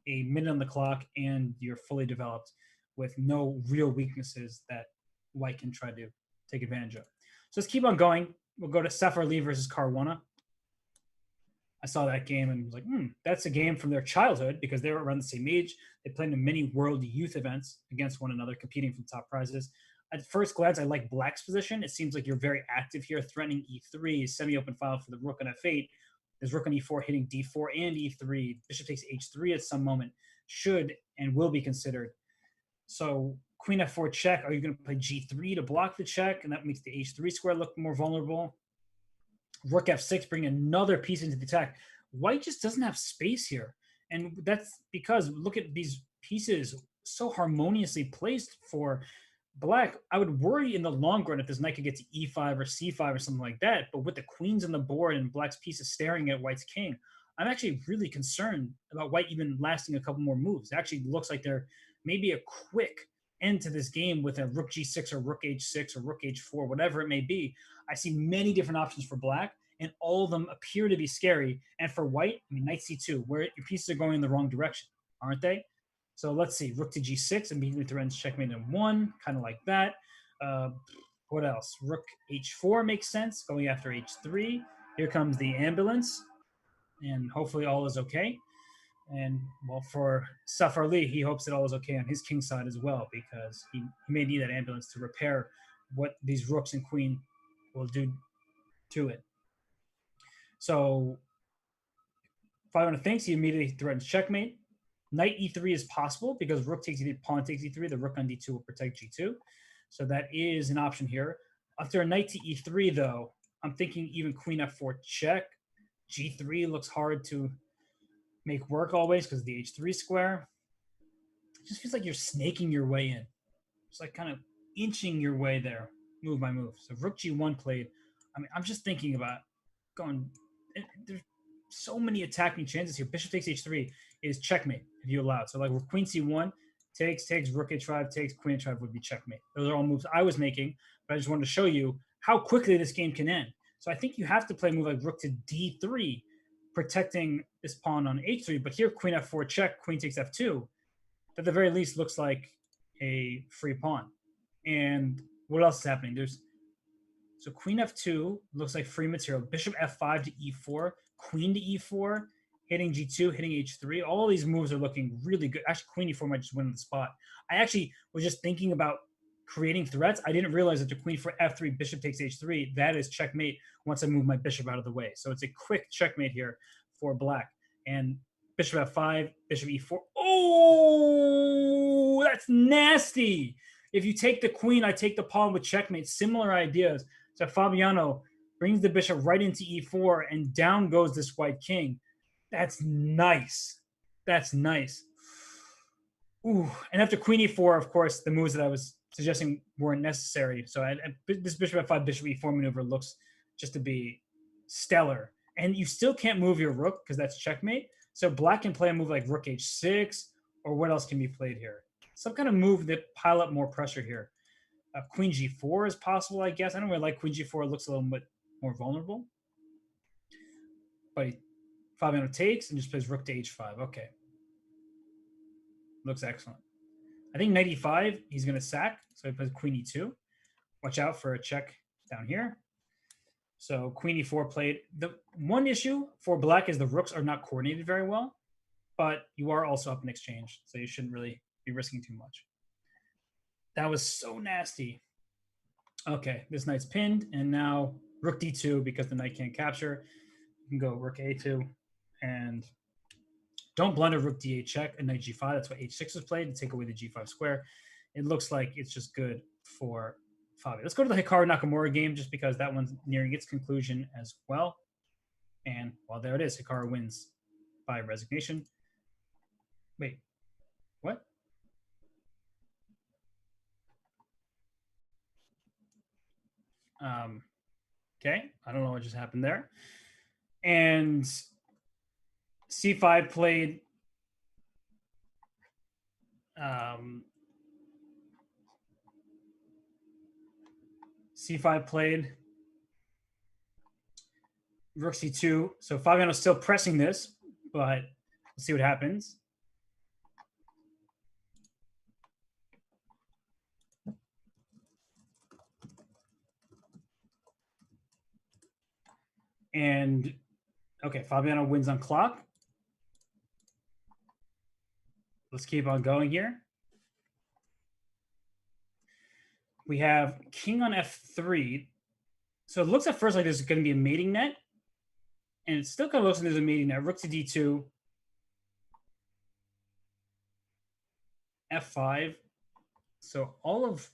a minute on the clock, and you're fully developed with no real weaknesses that white can try to take advantage of. So let's keep on going. We'll go to Safar Ali versus Caruana. I saw that game and was like, that's a game from their childhood because they were around the same age. They played in many world youth events against one another, competing for top prizes. At first glance, I like black's position. It seems like you're very active here, threatening e3, semi-open file for the rook on f8. There's rook on e4 hitting d4 and e3. Bishop takes h3 at some moment. Should and will be considered. So queen f4 check. Are you going to play g3 to block the check? And that makes the h3 square look more vulnerable. Rook f6, bring another piece into the attack. White just doesn't have space here. And that's because look at these pieces so harmoniously placed for black. I would worry in the long run if this knight could get to e5 or c5 or something like that. But with the queens on the board and black's pieces staring at white's king, I'm actually really concerned about white even lasting a couple more moves. It actually looks like there may be a quick end to this game with a rook g6 or rook h6 or rook h4, whatever it may be. I see many different options for black, and all of them appear to be scary. And for white, I mean, knight c2, where your pieces are going in the wrong direction, aren't they? So let's see, rook to g6, immediately threatens checkmate in one, kind of like that. What else? Rook h4 makes sense, going after h3. Here comes the ambulance, and hopefully all is okay. And well, for Safar Ali, he hopes that all is okay on his king side as well, because he may need that ambulance to repair what these rooks and queen will do to it. So Five thinks, he immediately threatens checkmate. Knight e3 is possible because rook takes e3, pawn takes e3. The rook on d2 will protect g2. So that is an option here. After a knight to e3, though, I'm thinking even queen f4 check. g3 looks hard to make work always because of the h3 square. It just feels like you're snaking your way in. It's like kind of inching your way there, move by move. So rook g1 played. I mean, I'm just thinking about going. There's so many attacking chances here. Bishop takes h3 is checkmate if you allow it. So like queen c1 takes, rook h5 takes, queen h5 would be checkmate. Those are all moves I was making, but I just wanted to show you how quickly this game can end. So I think you have to play a move like rook to d3, protecting this pawn on h3. But here, queen f4 check, queen takes f2. At the very least, looks like a free pawn. And what else is happening? So queen f2 looks like free material. Bishop f5 to e4, queen to e4, hitting g2, hitting h3. All these moves are looking really good. Actually, queen e4 might just win the spot. I actually was just thinking about creating threats. I didn't realize that the queen for f3, bishop takes h3, that is checkmate once I move my bishop out of the way. So it's a quick checkmate here for black. And bishop f5, bishop e4. Oh, that's nasty. If you take the queen, I take the pawn with checkmate. Similar ideas. So Fabiano brings the bishop right into e4, and down goes this white king. That's nice. That's nice. Ooh, and after queen e4, of course, the moves that I was suggesting weren't necessary. So this bishop f5, bishop e4 maneuver looks just to be stellar. And you still can't move your rook because that's checkmate. So black can play a move like rook h6, or what else can be played here? Some kind of move that pile up more pressure here. Queen g4 is possible, I guess. I don't really like queen g4. It looks a little bit more vulnerable. But Fabiano takes and just plays rook to h5. Okay. Looks excellent. I think knight e5, he's going to sack. So he plays queen e2. Watch out for a check down here. So queen e4 played. The one issue for black is the rooks are not coordinated very well, but you are also up in exchange, so you shouldn't really be risking too much. That was so nasty. Okay, this knight's pinned, and now rook d2 because the knight can't capture. You can go rook a2, and don't blunder rook d8 check and knight g5. That's what h6 is played to take away the g5 square. It looks like it's just good for Fabio. Let's go to the Hikaru Nakamura game just because that one's nearing its conclusion as well. And well, there it is. Hikaru wins by resignation. Wait, what? Okay, I don't know what just happened there. And C5 played C5 played rook c2. So Fabiano's still pressing this, but let's see what happens. And okay, Fabiano wins on clock. Let's keep on going here. We have king on f3. So it looks at first like there's going to be a mating net. And it still kind of looks like there's a mating net. Rook to d2. f5. So all of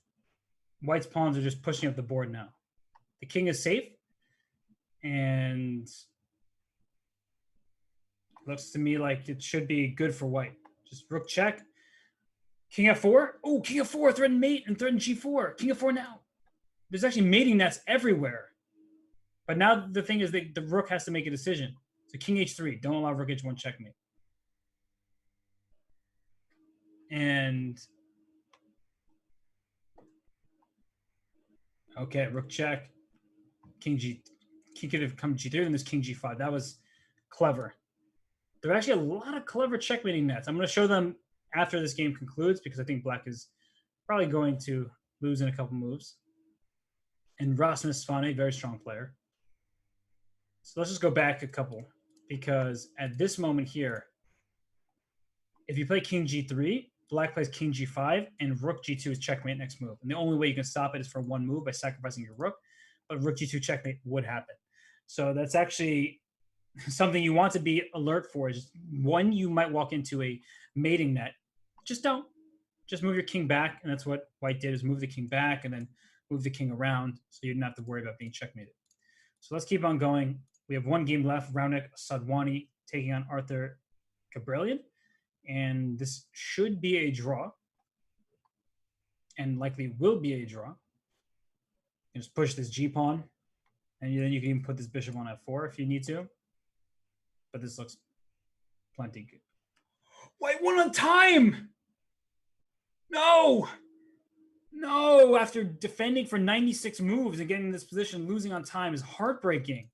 white's pawns are just pushing up the board now. The king is safe. And looks to me like it should be good for white. Just rook check. King f4. Oh, king f4, threaten mate and threaten g4. King f4 now. There's actually mating nets everywhere. But now the thing is that the rook has to make a decision. So king h3. Don't allow rook h1 checkmate. And okay, rook check. King could have come g3, and this king g5. That was clever. There are actually a lot of clever checkmating nets. I'm going to show them after this game concludes because I think black is probably going to lose in a couple moves. And Rasmus Svane, very strong player. So let's just go back a couple because at this moment here, if you play king g3, black plays king g5, and rook g2 is checkmate next move. And the only way you can stop it is for one move by sacrificing your rook, but rook g2 checkmate would happen. So that's actually something you want to be alert for. Is when you might walk into a mating net, just don't. Just move your king back, and that's what white did, is move the king back and then move the king around so you didn't have to worry about being checkmated. So let's keep on going. We have one game left. Raunik Sadwani taking on Arthur Gabrielian. And this should be a draw. And likely will be a draw. You just push this g-pawn. And then you can even put this bishop on f4 if you need to. But this looks plenty good. White won on time! No! No! After defending for 96 moves and getting in this position, losing on time is heartbreaking.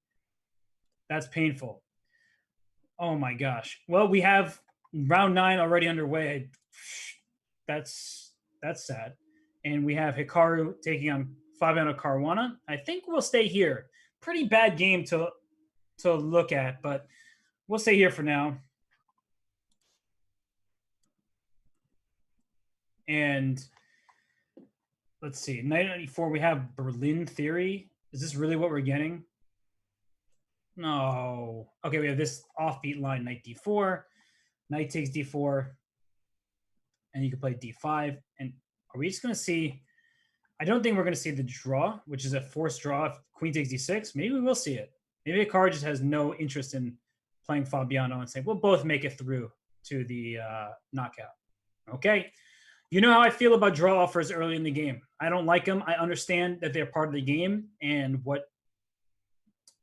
That's painful. Oh my gosh. Well, we have round 9 already underway. That's sad. And we have Hikaru taking on Fabiano Caruana. I think we'll stay here. Pretty bad game to look at, but we'll stay here for now. And let's see. Knight 94, we have Berlin Theory. Is this really what we're getting? No. Okay, we have this offbeat line, knight d4. Knight takes d4. And you can play d5. And are we just going to see... I don't think we're going to see the draw, which is a forced draw if queen takes d6. Maybe we will see it. Maybe Hikaru just has no interest in playing Fabiano and saying, we'll both make it through to the knockout. Okay. You know how I feel about draw offers early in the game. I don't like them. I understand that they're part of the game, and what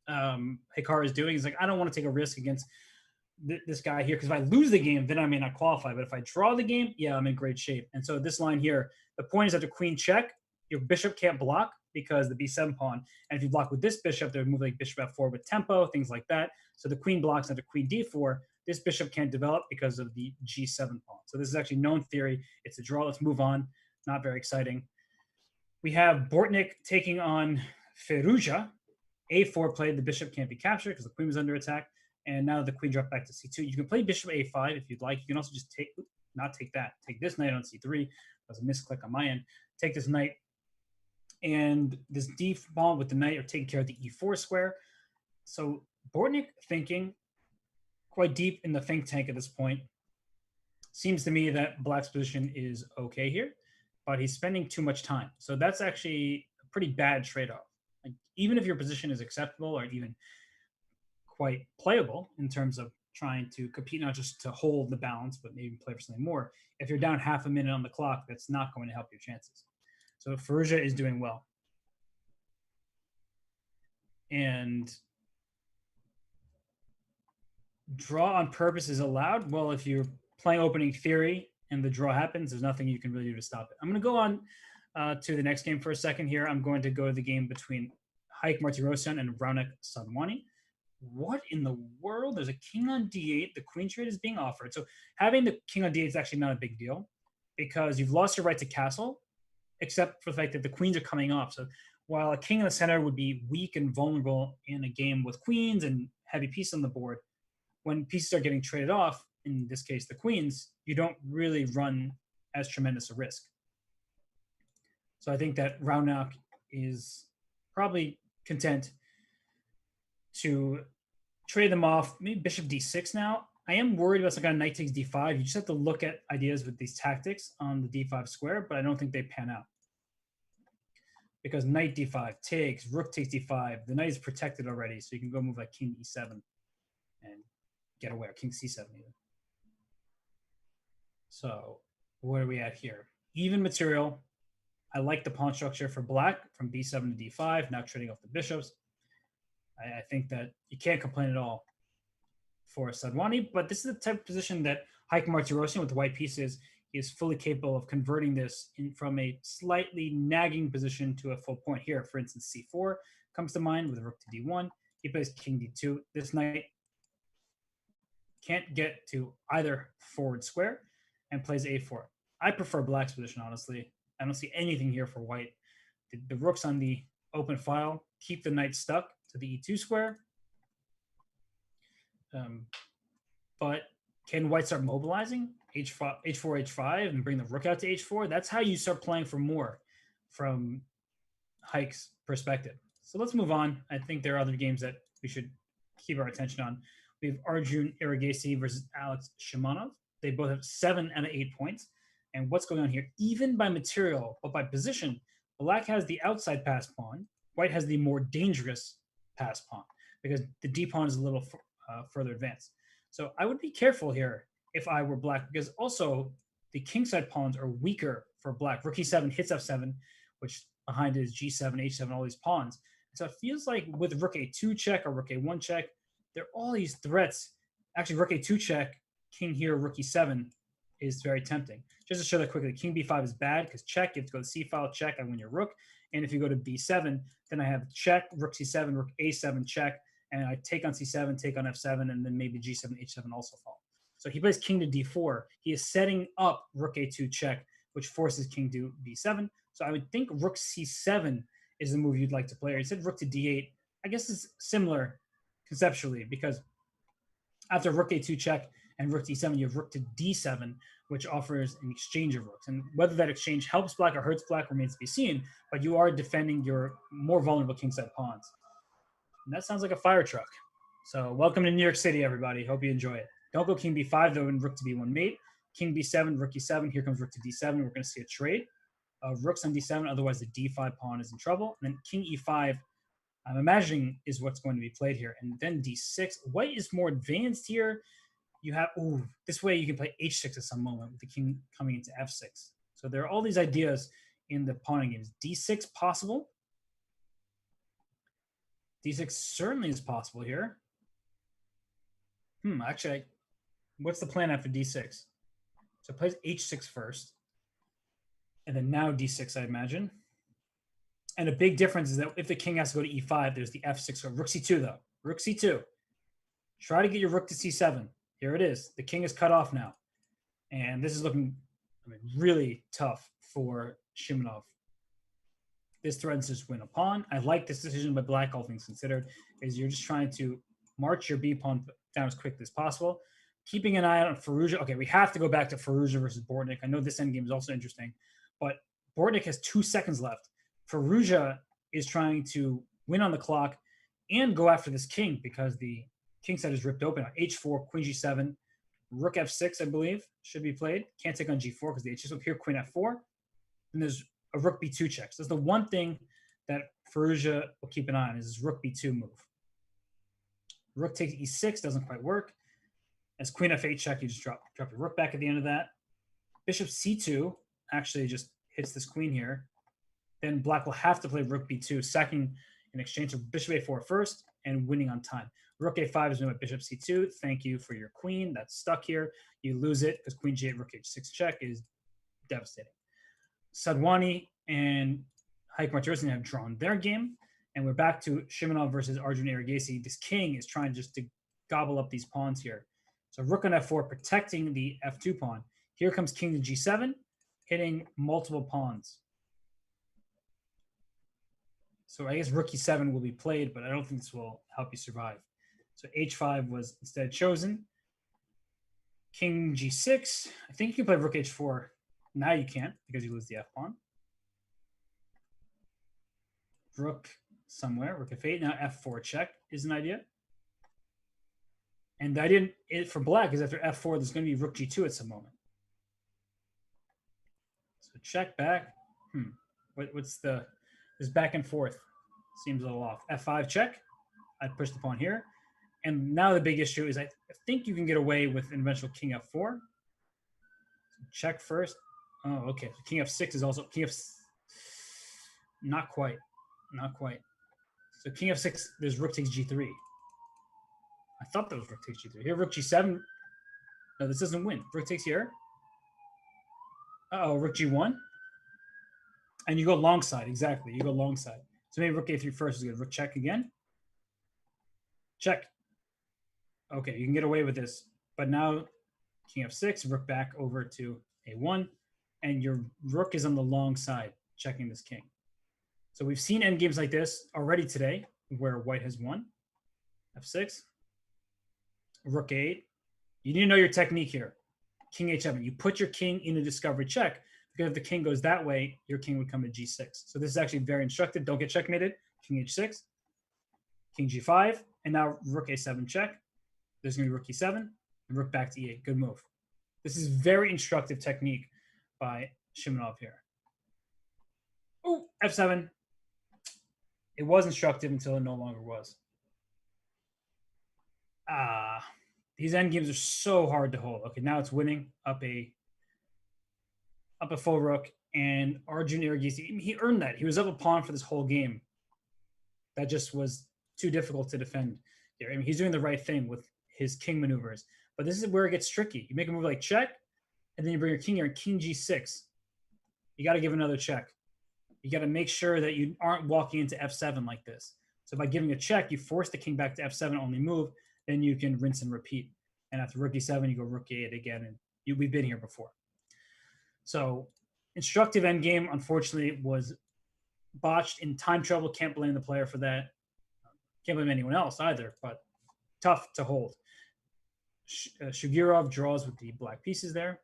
Hikaru is doing is like, I don't want to take a risk against this guy here, because if I lose the game, then I may not qualify. But if I draw the game, yeah, I'm in great shape. And so this line here, the point is that the queen check, your bishop can't block because the b7 pawn. And if you block with this bishop, they would move like bishop f4 with tempo, things like that. So the queen blocks after queen d4. This bishop can't develop because of the g7 pawn. So this is actually known theory. It's a draw. Let's move on. Not very exciting. We have Bortnik taking on Feruja. a4 played. The bishop can't be captured because the queen was under attack. And now the queen dropped back to c2. You can play bishop a5 if you'd like. You can also just not take that. Take this knight on c3. That was a misclick on my end. Take this knight. And this d pawn with the knight are taking care of the e4 square. So Bortnik thinking quite deep in the think tank at this point. Seems to me that black's position is okay here, but he's spending too much time. So that's actually a pretty bad trade-off. Like, even if your position is acceptable or even quite playable in terms of trying to compete, not just to hold the balance, but maybe play for something more, if you're down half a minute on the clock, that's not going to help your chances. So Feruja is doing well. And draw on purpose is allowed. Well, if you're playing opening theory and the draw happens, there's nothing you can really do to stop it. I'm going to go on to the next game for a second here. I'm going to go to the game between Haik Martirosyan and Raunik Sadwani. What in the world? There's a king on d8. The queen trade is being offered. So having the king on d8 is actually not a big deal because you've lost your right to castle, except for the fact that the queens are coming off. So while a king in the center would be weak and vulnerable in a game with queens and heavy pieces on the board, when pieces are getting traded off, in this case the queens, you don't really run as tremendous a risk. So I think that Raunik is probably content to trade them off. Maybe bishop d6 now. I am worried about some kind of knight takes d5. You just have to look at ideas with these tactics on the d5 square, but I don't think they pan out. Because knight d5 takes, rook takes d5. The knight is protected already, so you can go move like king e7 and get away, or king c7 even. So what are we at here? Even material. I like the pawn structure for black from b7 to d5, now trading off the bishops. I think that you can't complain at all. for Sadwani, but this is the type of position that Heike Martirosyan with the white pieces is fully capable of converting this from a slightly nagging position to a full point here. For instance, c4 comes to mind with rook to d1. He plays king d2. This knight can't get to either forward square and plays a4. I prefer black's position, honestly. I don't see anything here for white. The rook's on the open file, keep the knight stuck to the e2 square. But can white start mobilizing h4, h5, and bring the rook out to h4? That's how you start playing for more from Heike's perspective. So let's move on. I think there are other games that we should keep our attention on. We have Arjun Erigaisi versus Alex Shimonov. They both have 7 out of 8 points. And what's going on here? Even by material, but by position, black has the outside pass pawn. White has the more dangerous pass pawn because the d pawn is a little further advanced. So I would be careful here if I were black, because also the kingside pawns are weaker for black. Rook e7 hits f7, which behind it is g7, h7, all these pawns. So it feels like with rook a2 check or rook a1 check, there are all these threats. Actually, rook a2 check, king here, rook e7 is very tempting. Just to show that quickly, king b5 is bad because check, you have to go to c file, check, I win your rook. And if you go to b7, then I have check, rook c7, rook a7, check, and I take on c7, take on f7, and then maybe g7, h7 also fall. So he plays king to d4. He is setting up rook a2 check, which forces king to b7. So I would think rook c7 is the move you'd like to play. Or he said rook to d8. I guess it's similar conceptually because after rook a2 check and rook d7, you have rook to d7, which offers an exchange of rooks. And whether that exchange helps black or hurts black remains to be seen, but you are defending your more vulnerable kingside pawns. And that sounds like a fire truck. So welcome to New York City, everybody. Hope you enjoy it. Don't go king b5, though, and rook to b1 mate. King b7, rook e7. Here comes rook to d7. We're going to see a trade of rooks on d7. Otherwise, the d5 pawn is in trouble. And then king e5, I'm imagining, is what's going to be played here. And then d6. White is more advanced here. You have, this way you can play h6 at some moment with the king coming into f6. So there are all these ideas in the pawning games. d6 possible. d6 certainly is possible here. Actually, what's the plan after d6? So it plays h6 first. And then now d6, I imagine. And a big difference is that if the king has to go to e5, there's the f6. So rook c2, though. Rook c2. Try to get your rook to c7. Here it is. The king is cut off now. And this is looking really tough for Shimonov. This threatens to just win a pawn. I like this decision by black, all things considered, is you're just trying to march your b pawn down as quickly as possible. Keeping an eye on Firouzja. Okay, we have to go back to Firouzja versus Bortnik. I know this endgame is also interesting, but Bortnik has 2 seconds left. Firouzja is trying to win on the clock and go after this king because the king side is ripped open. h4, queen g7, rook f6, I believe, should be played. Can't take on g4 because the h6 up here, queen f4. And there's a rook b2 check. So that's the one thing that Firouzja will keep an eye on is his rook b2 move. Rook takes e6, doesn't quite work. As queen f8 check, you just drop your rook back at the end of that. Bishop c2 actually just hits this queen here. Then black will have to play rook b2, sacking in exchange of bishop a4 first and winning on time. Rook a5 is won by bishop c2. Thank you for your queen. That's stuck here. You lose it because queen g8, rook h6 check is devastating. Sadwani and Heike Martirosyan have drawn their game. And we're back to Shimonov versus Arjun Erigaisi. This king is trying just to gobble up these pawns here. So rook on f4, protecting the f2 pawn. Here comes king to g7, hitting multiple pawns. So I guess rook e7 will be played, but I don't think this will help you survive. So h5 was instead chosen. King g6. I think you can play rook h4. Now you can't because you lose the f-pawn. Rook somewhere, rook f8. Now f4 check is an idea. And the idea for black is after f4, there's going to be rook g2 at some moment. So check back. What's this back and forth? Seems a little off. f5 check. I push the pawn here. And now the big issue is I think you can get away with an eventual king f4. So check first. Oh, okay. So king f6 is also king f. Not quite. Not quite. So king f6, there's rook takes g3. I thought that was rook takes g3. Here, rook g7. No, this doesn't win. Rook takes here. Uh-oh, rook g1. And you go long side. Exactly. You go long side. So maybe rook a3 first is good. Rook check again. Check. Okay, you can get away with this. But now king f6, rook back over to a1. And your rook is on the long side, checking this king. So we've seen endgames like this already today, where white has won. f6. Rook a8. You need to know your technique here. King h7. You put your king in a discovery check, because if the king goes that way, your king would come to g6. So this is actually very instructive. Don't get checkmated. King h6, king g5, and now rook a7 check. There's going to be rook e7, and rook back to e8. Good move. This is very instructive technique by Shimonov here. Oh, f7. It was instructive until it no longer was. These endgames are so hard to hold. Okay, now it's winning up a full rook, and Arjun Iragisi, he earned that. He was up a pawn for this whole game. That just was too difficult to defend here. I mean, he's doing the right thing with his king maneuvers, but this is where it gets tricky. You make a move like check, and then you bring your king here, and king g6. You got to give another check. You got to make sure that you aren't walking into f7 like this. So by giving a check, you force the king back to f7, only move, then you can rinse and repeat. And after rook e7, you go rook e8 again, and we've been here before. So instructive endgame, unfortunately, was botched in time trouble. Can't blame the player for that. Can't blame anyone else either, but tough to hold. Shugirov draws with the black pieces there.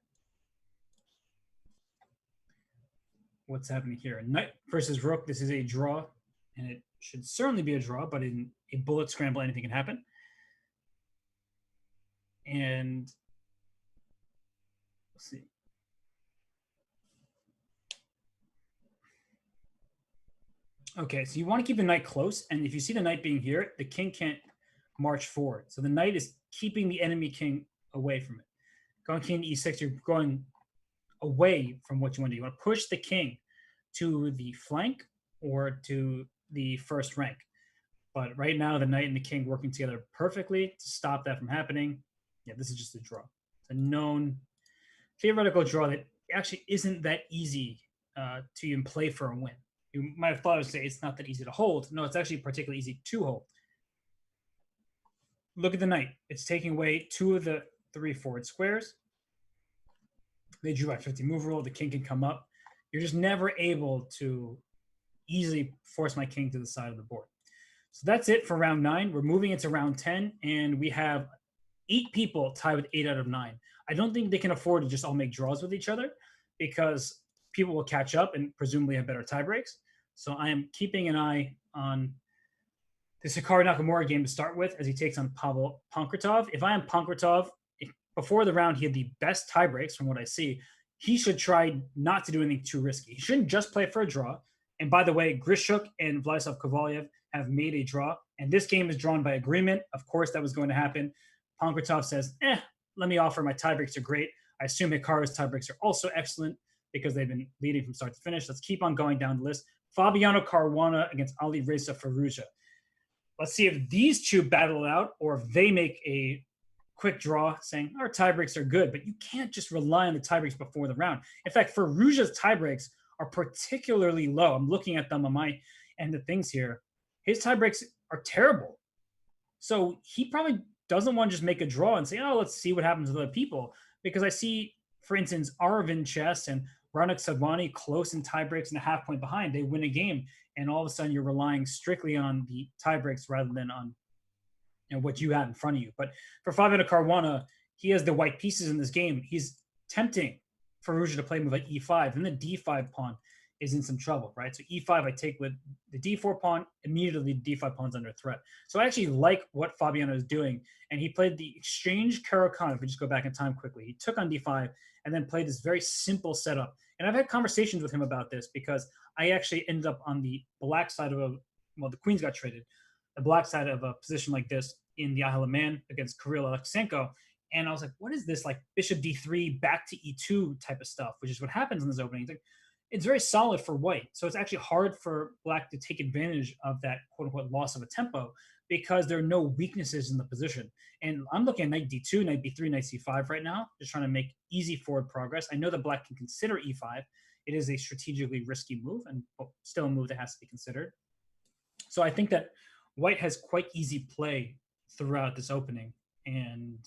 What's happening here? Knight versus rook. This is a draw, and it should certainly be a draw, but in a bullet scramble, anything can happen. And let's see. Okay, so you want to keep the knight close, and if you see the knight being here, the king can't march forward. So the knight is keeping the enemy king away from it. Going king to e6, you're going away from what you want to do. You want to push the king to the flank or to the first rank. But right now, the knight and the king working together perfectly to stop that from happening. Yeah, this is just a draw. It's a known theoretical draw that actually isn't that easy to even play for a win. You might have thought I would say it's not that easy to hold. No, it's actually particularly easy to hold. Look at the knight. It's taking away two of the three forward squares. They drew by 50 move rule. The king can come up. You're just never able to easily force my king to the side of the board. So that's it for round 9. We're moving into round 10, and we have 8 people tied with 8 out of 9. I don't think they can afford to just all make draws with each other, because people will catch up and presumably have better tie breaks. So I am keeping an eye on the Hikaru Nakamura game to start with, as he takes on Pavel Pankratov. If I am Pankratov, before the round, he had the best tie breaks from what I see. He should try not to do anything too risky. He shouldn't just play for a draw. And by the way, Grishuk and Vladislav Kovalyev have made a draw, and this game is drawn by agreement. Of course, that was going to happen. Pankratov says, let me offer. My tiebreaks are great. I assume Hikaru's tiebreaks are also excellent because they've been leading from start to finish. Let's keep on going down the list. Fabiano Caruana against Ali Reza Firouzja. Let's see if these two battle it out or if they make a quick draw saying our tiebreaks are good, but you can't just rely on the tiebreaks before the round. In fact, Firouzja's tiebreaks are particularly low. I'm looking at them on my end of things here. His tiebreaks are terrible. So he probably doesn't want to just make a draw and say, let's see what happens with other people. Because I see, for instance, Arvind Chess and Ranak Sadwani close in tiebreaks and a half point behind. They win a game, and all of a sudden you're relying strictly on the tiebreaks rather than on what you have in front of you. But for Fabiano Caruana, he has the white pieces in this game. He's tempting Firouzja to play a move like e5, and the d5 pawn is in some trouble, right? So e5 I take with the d4 pawn, immediately the d5 pawn's under threat. So I actually like what Fabiano is doing, and he played the exchange Caro-Kann. If we just go back in time quickly, he took on d5 and then played this very simple setup. And I've had conversations with him about this because I actually ended up on the black side of the queens got traded, the black side of a position like this in the Isle of Man against Kirill Alexenko. And I was like, what is this, like bishop d3 back to e2 type of stuff, which is what happens in this opening. It's very solid for white. So it's actually hard for black to take advantage of that quote unquote loss of a tempo. because there are no weaknesses in the position. And I'm looking at knight d2, knight b3, knight c5 right now, just trying to make easy forward progress. I know that black can consider e5. It is a strategically risky move and still a move that has to be considered. So I think that white has quite easy play throughout this opening. And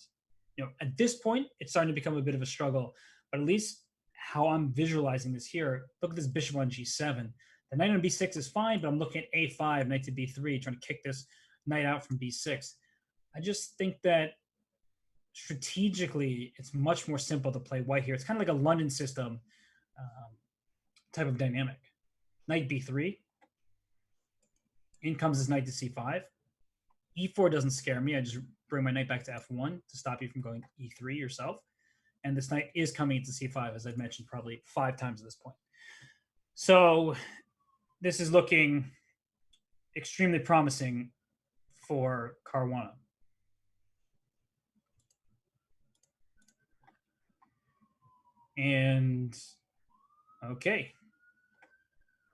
at this point, it's starting to become a bit of a struggle. But at least how I'm visualizing this here, look at this bishop on g7. The knight on b6 is fine, but I'm looking at a5, knight to b3, trying to kick this knight out from b6. I just think that strategically, it's much more simple to play white here. It's kind of like a London system type of dynamic. Knight b3. In comes this knight to c5. e4 doesn't scare me. I just bring my knight back to f1 to stop you from going e3 yourself. And this knight is coming into c5, as I've mentioned probably 5 times at this point. So this is looking extremely promising for Caruana. And okay.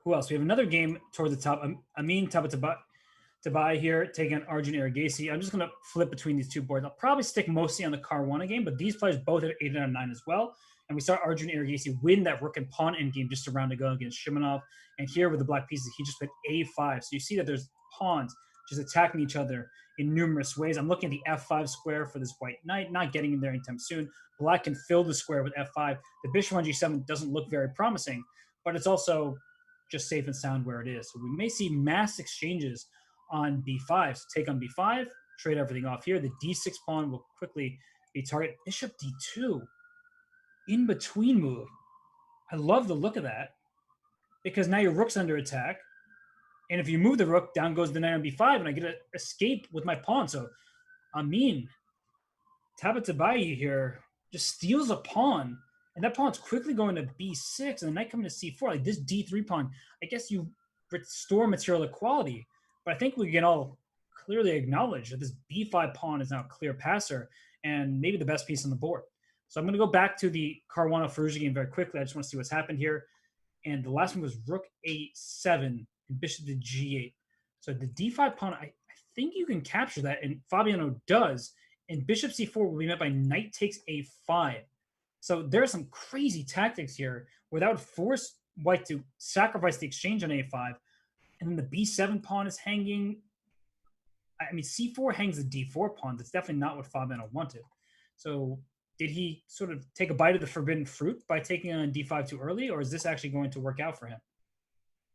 Who else? We have another game towards the top. Amin Tabatabai here taking on Arjun Irigasi. I'm just going to flip between these two boards. I'll probably stick mostly on the Caruana game, but these players both have 8 out of 9 as well. And we saw Arjun Irigasi win that rook and pawn endgame just a round ago against Shimonov. And here with the black pieces, he just played a5. So you see that there's pawns just attacking each other in numerous ways. I'm looking at the f5 square for this white knight, not getting in there anytime soon. Black can fill the square with f5. The bishop on g7 doesn't look very promising, but it's also just safe and sound where it is. So we may see mass exchanges on b5. So take on b5, trade everything off here. The d6 pawn will quickly be target. Bishop d2, in between move. I love the look of that because now your rook's under attack. And if you move the rook, down goes the knight on b5, and I get to escape with my pawn. So Amin Tabatabai here just steals a pawn. And that pawn's quickly going to b6, and the knight coming to c4. Like this d3 pawn, I guess you restore material equality. But I think we can all clearly acknowledge that this b5 pawn is now a clear passer and maybe the best piece on the board. So I'm going to go back to the Caruana Ferrugia game very quickly. I just want to see what's happened here. And the last one was rook a7 and bishop to g8. So the d5 pawn, I think you can capture that, and Fabiano does. And bishop c4 will be met by knight takes a5. So there are some crazy tactics here where that would force white to sacrifice the exchange on a5. And then the b7 pawn is hanging. I mean, c4 hangs the d4 pawn. That's definitely not what Fabiano wanted. So did he sort of take a bite of the forbidden fruit by taking on d5 too early, or is this actually going to work out for him?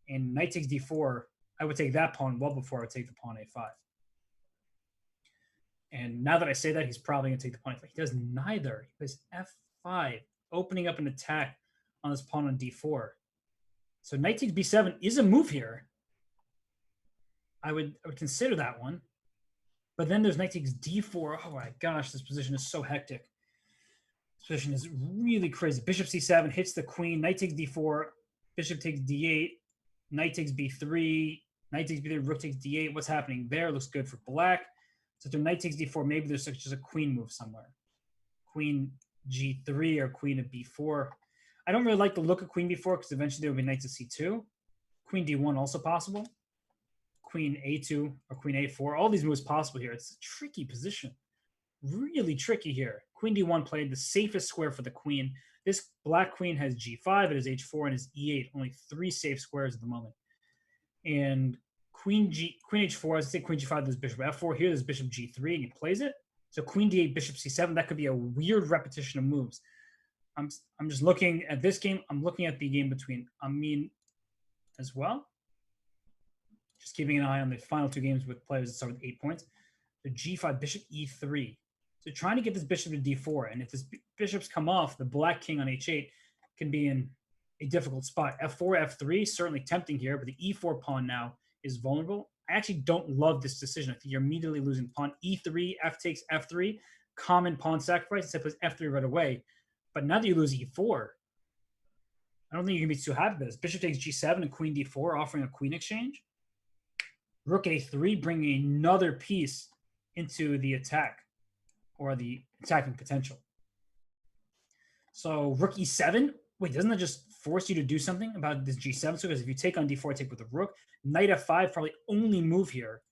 And knight takes d4, I would take that pawn well before I would take the pawn a5. And now that I say that, he's probably going to take the pawn a5. He does neither. He plays f5, opening up an attack on this pawn on d4. So knight takes b7 is a move here. I would consider that one. But then there's knight takes d4. Oh my gosh, this position is so hectic. This position is really crazy. Bishop c7 hits the queen. Knight takes d4. Bishop takes d8. Knight takes b3. Knight takes b3. Rook takes d8. What's happening there? Looks good for black. So if knight takes d4, maybe there's just a queen move somewhere. Queen g3 or queen of b4. I don't really like the look of queen b4 because eventually there will be knight to c2. Queen d1 also possible. Queen a2 or queen a4. All these moves possible here. It's a tricky position. Really tricky here. Queen d1 played the safest square for the queen. This black queen has g5, it has h4, and has e8. Only 3 safe squares at the moment. And queen h4, as I say, queen g5, there's bishop f4. Here there's bishop g3, and he plays it. So queen d8, bishop c7, that could be a weird repetition of moves. I'm just looking at this game. I'm looking at the game between Amin as well. Just keeping an eye on the final 2 games with players that start with 8 points. So g5, bishop e3. So trying to get this bishop to d4. And if this bishops come off, the black king on h8 can be in a difficult spot. f4, f3, certainly tempting here, but the e4 pawn now is vulnerable. I actually don't love this decision. I think you're immediately losing pawn. e3, f takes f3, common pawn sacrifice, instead plays f3 right away. But now that you lose e4, I don't think you can be too happy with this. Bishop takes g7 and queen d4, offering a queen exchange. Rook a3, bringing another piece into the attack or the attacking potential. So rook e7, wait, doesn't that just force you to do something about this g7? So because if you take on d4, take with the rook. Knight f5, probably only move here.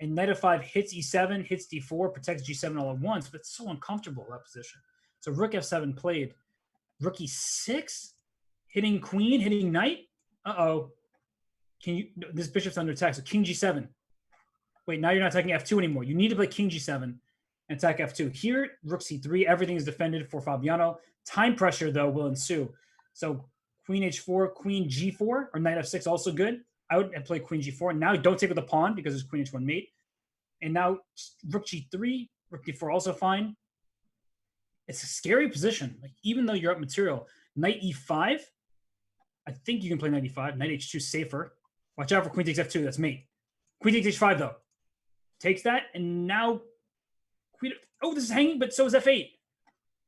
And knight f5 hits e7, hits d4, protects g7 all at once, but it's so uncomfortable, that position. So rook f7 played. Rook e6, hitting queen, hitting knight. Uh-oh. This bishop's under attack, so king g7. Wait, now you're not attacking f2 anymore. You need to play king g7 and attack f2. Here, rook c3, everything is defended for Fabiano. Time pressure, though, will ensue. So queen h4, queen g4, or knight f6, also good. I would play queen g4. Now don't take with the pawn because there's queen h1 mate. And now rook g3, rook d4, also fine. It's a scary position. Like, even though you're up material, knight e5, I think you can play knight e5. Knight h2 safer. Watch out for queen takes f2. That's mate. Queen takes h5, though. Takes that, and now queen. Oh, this is hanging, but so is f8.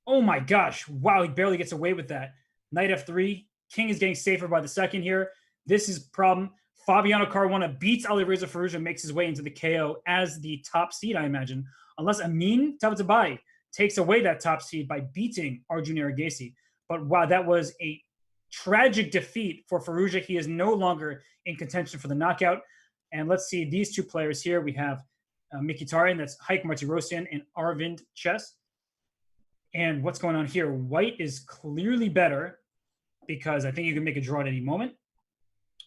Oh my gosh. Wow, he barely gets away with that. Knight f3. King is getting safer by the second here. This is problem. Fabiano Caruana beats Alireza Firouzja, makes his way into the KO as the top seed, I imagine. Unless Amin Tabatabai takes away that top seed by beating Arjun Erigaisi. But wow, that was a tragic defeat for Firouzja. He is no longer in contention for the knockout. And let's see these two players here. We have Mkhitaryan, that's Haik Martirosyan, and Arvind Chess. And what's going on here? White is clearly better because I think you can make a draw at any moment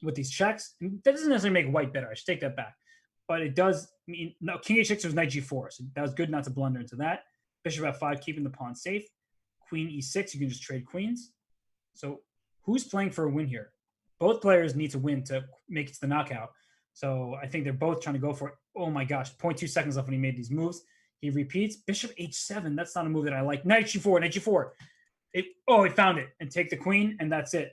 with these checks. And that doesn't necessarily make white better. I should take that back. But it does mean, no, king h6 was knight g4. So that was good not to blunder into that. Bishop f5, keeping the pawn safe. Queen e6, you can just trade queens. So who's playing for a win here? Both players need to win to make it to the knockout. So I think they're both trying to go for it. Oh my gosh, 0.2 seconds left when he made these moves. He repeats. Bishop h7, that's not a move that I like. Knight g4, knight g4. It found it. And take the queen, and that's it.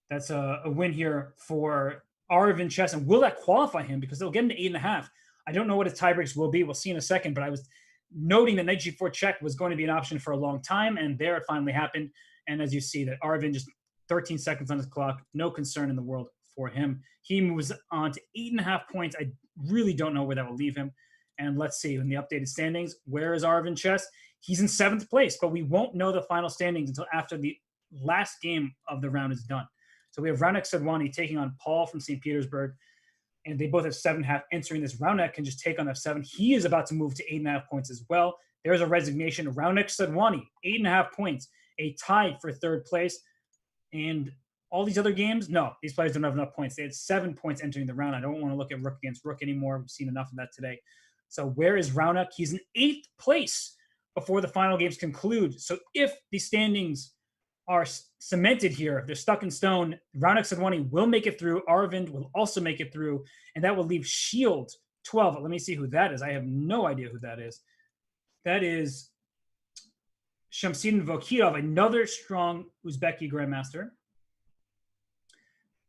That's a win here for Arvind Chess. And will that qualify him? Because they'll get him to 8.5. I don't know what his tiebreaks will be. We'll see in a second. But I was noting that knight g4 check was going to be an option for a long time. And there it finally happened. And as you see, that Arvind just 13 seconds on his clock. No concern in the world for him. He moves on to 8.5 points. I really don't know where that will leave him. And let's see, in the updated standings, where is Arvind Chess? He's in 7th place, but we won't know the final standings until after the last game of the round is done. So we have Raunak Sadwani taking on Paul from St. Petersburg, and they both have 7.5 entering this. Raunak can just take on f7. He is about to move to 8.5 points as well. There's a resignation. Raunak Sadwani, 8.5 points, a tie for 3rd place. And all these other games, no, these players don't have enough points. They had 7 points entering the round. I don't want to look at rook against rook anymore. We've seen enough of that today. So where is Raunak? He's in 8th place before the final games conclude. So if the standings are cemented here, they're stuck in stone, Raunak Sadwani will make it through. Arvind will also make it through. And that will leave Shield 12. Let me see who that is. I have no idea who that is. That is Shamsidin Vokirov, another strong Uzbeki grandmaster.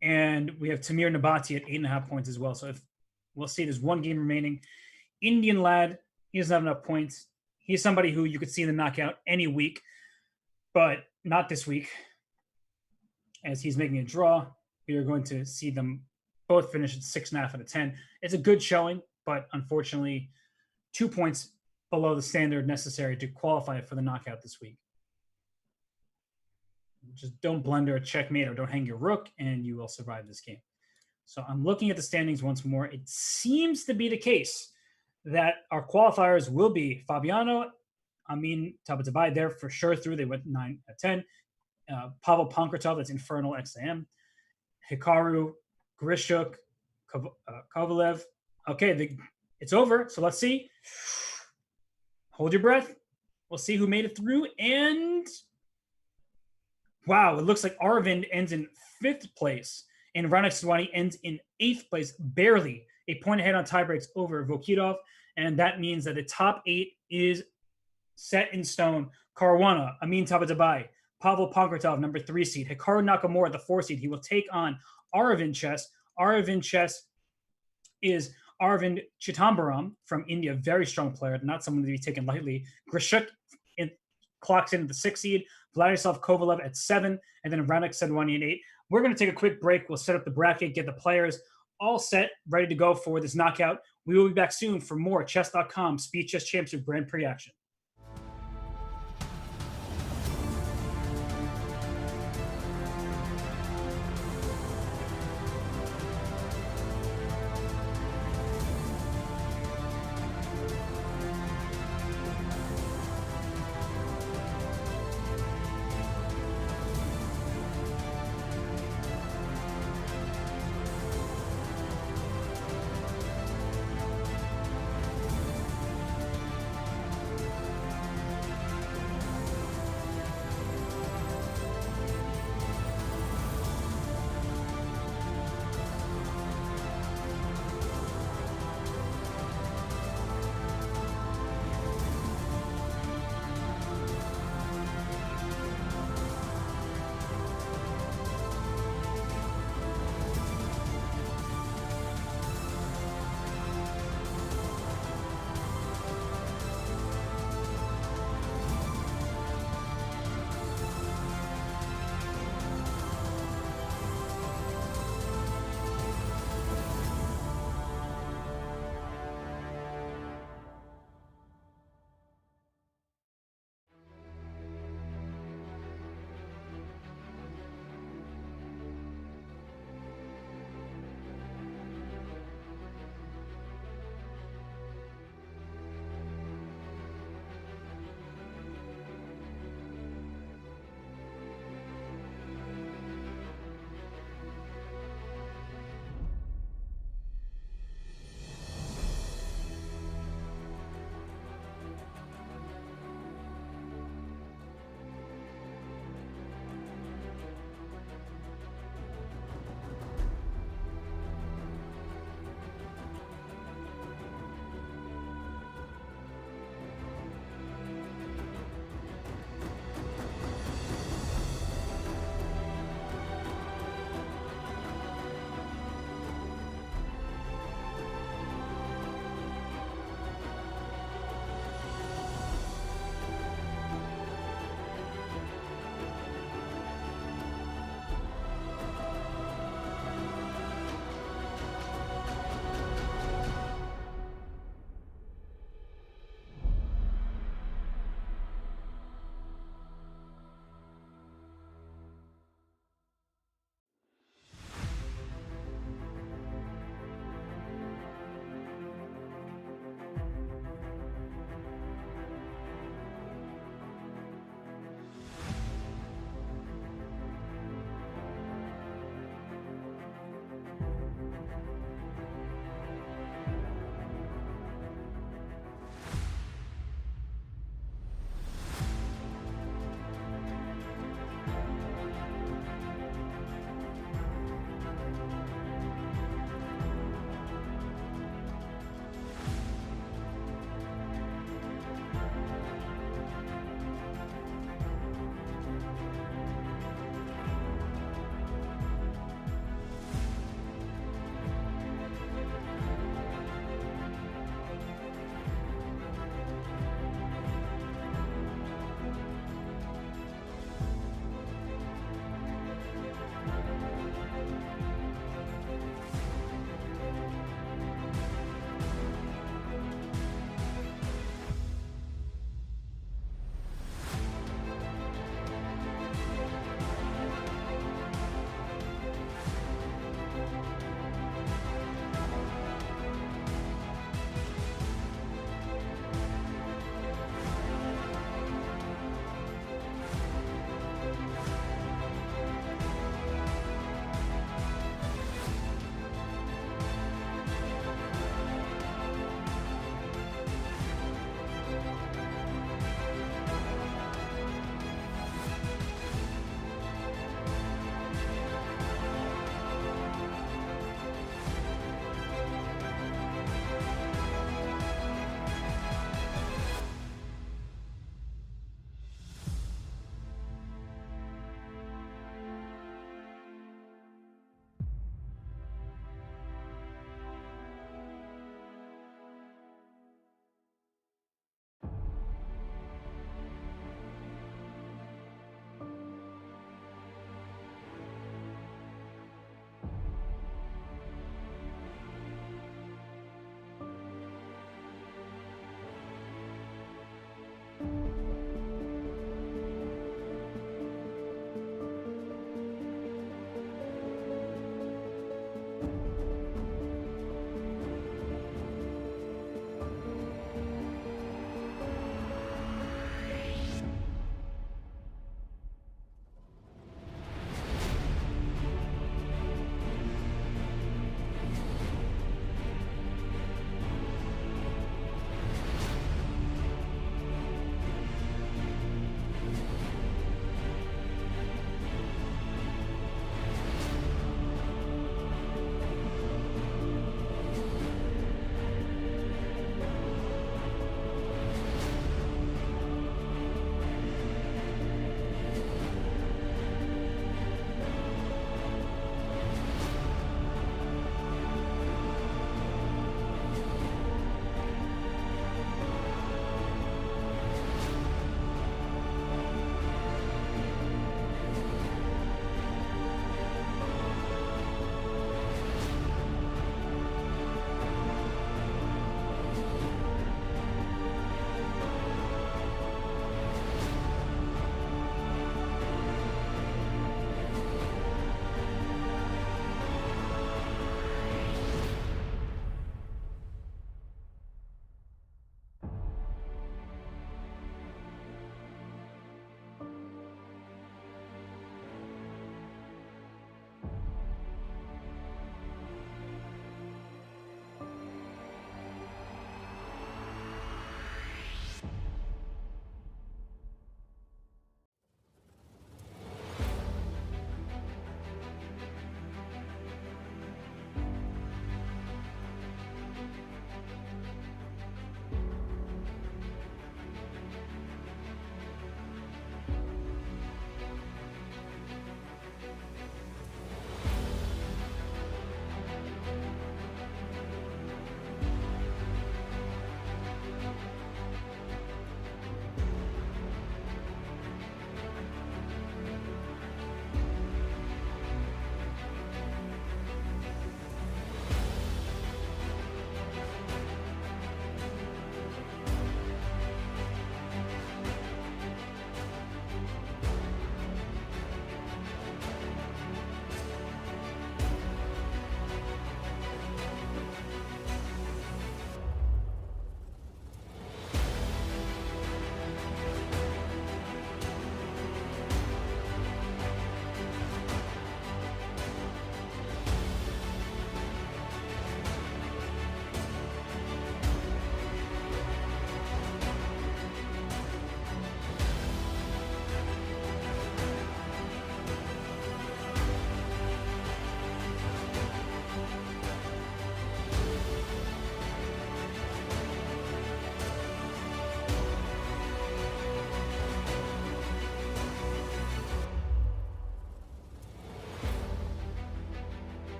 And we have Tamir Nabati at 8.5 points as well. So if we'll see, there's one game remaining. Indian lad, he doesn't have enough points. He's somebody who you could see in the knockout any week, but not this week. As he's making a draw, we are going to see them both finish at 6.5 out of 10. It's a good showing, but unfortunately, 2 points below the standard necessary to qualify for the knockout this week. Just don't blunder a checkmate or don't hang your rook, and you will survive this game. So I'm looking at the standings once more. It seems to be the case that our qualifiers will be Fabiano, Amin Tabatabai, they're for sure through. They went 9 out of 10. Pavel Pankratov, that's Infernal XAM. Hikaru, Grishuk, Kovalev. Okay, it's over. So let's see. Hold your breath. We'll see who made it through. And wow, it looks like Arvind ends in 5th place. And Raunak Sadwani ends in 8th place, barely a point ahead on tiebreaks over Vokirov. And that means that the top 8 is set in stone. Caruana, Amin Tabatabai, Pavel Pankratov, number 3 seed. Hikaru Nakamura, the 4 seed. He will take on Arvind Chess. Arvind Chess is Arvind Chittambaram from India, very strong player, not someone to be taken lightly. Grishuk clocks in at the 6th seed. Vladislav Kovalev at 7, and then Raunak Sadwani at 8. We're going to take a quick break. We'll set up the bracket, get the players all set, ready to go for this knockout. We will be back soon for more Chess.com Speed Chess Championship Grand Prix action.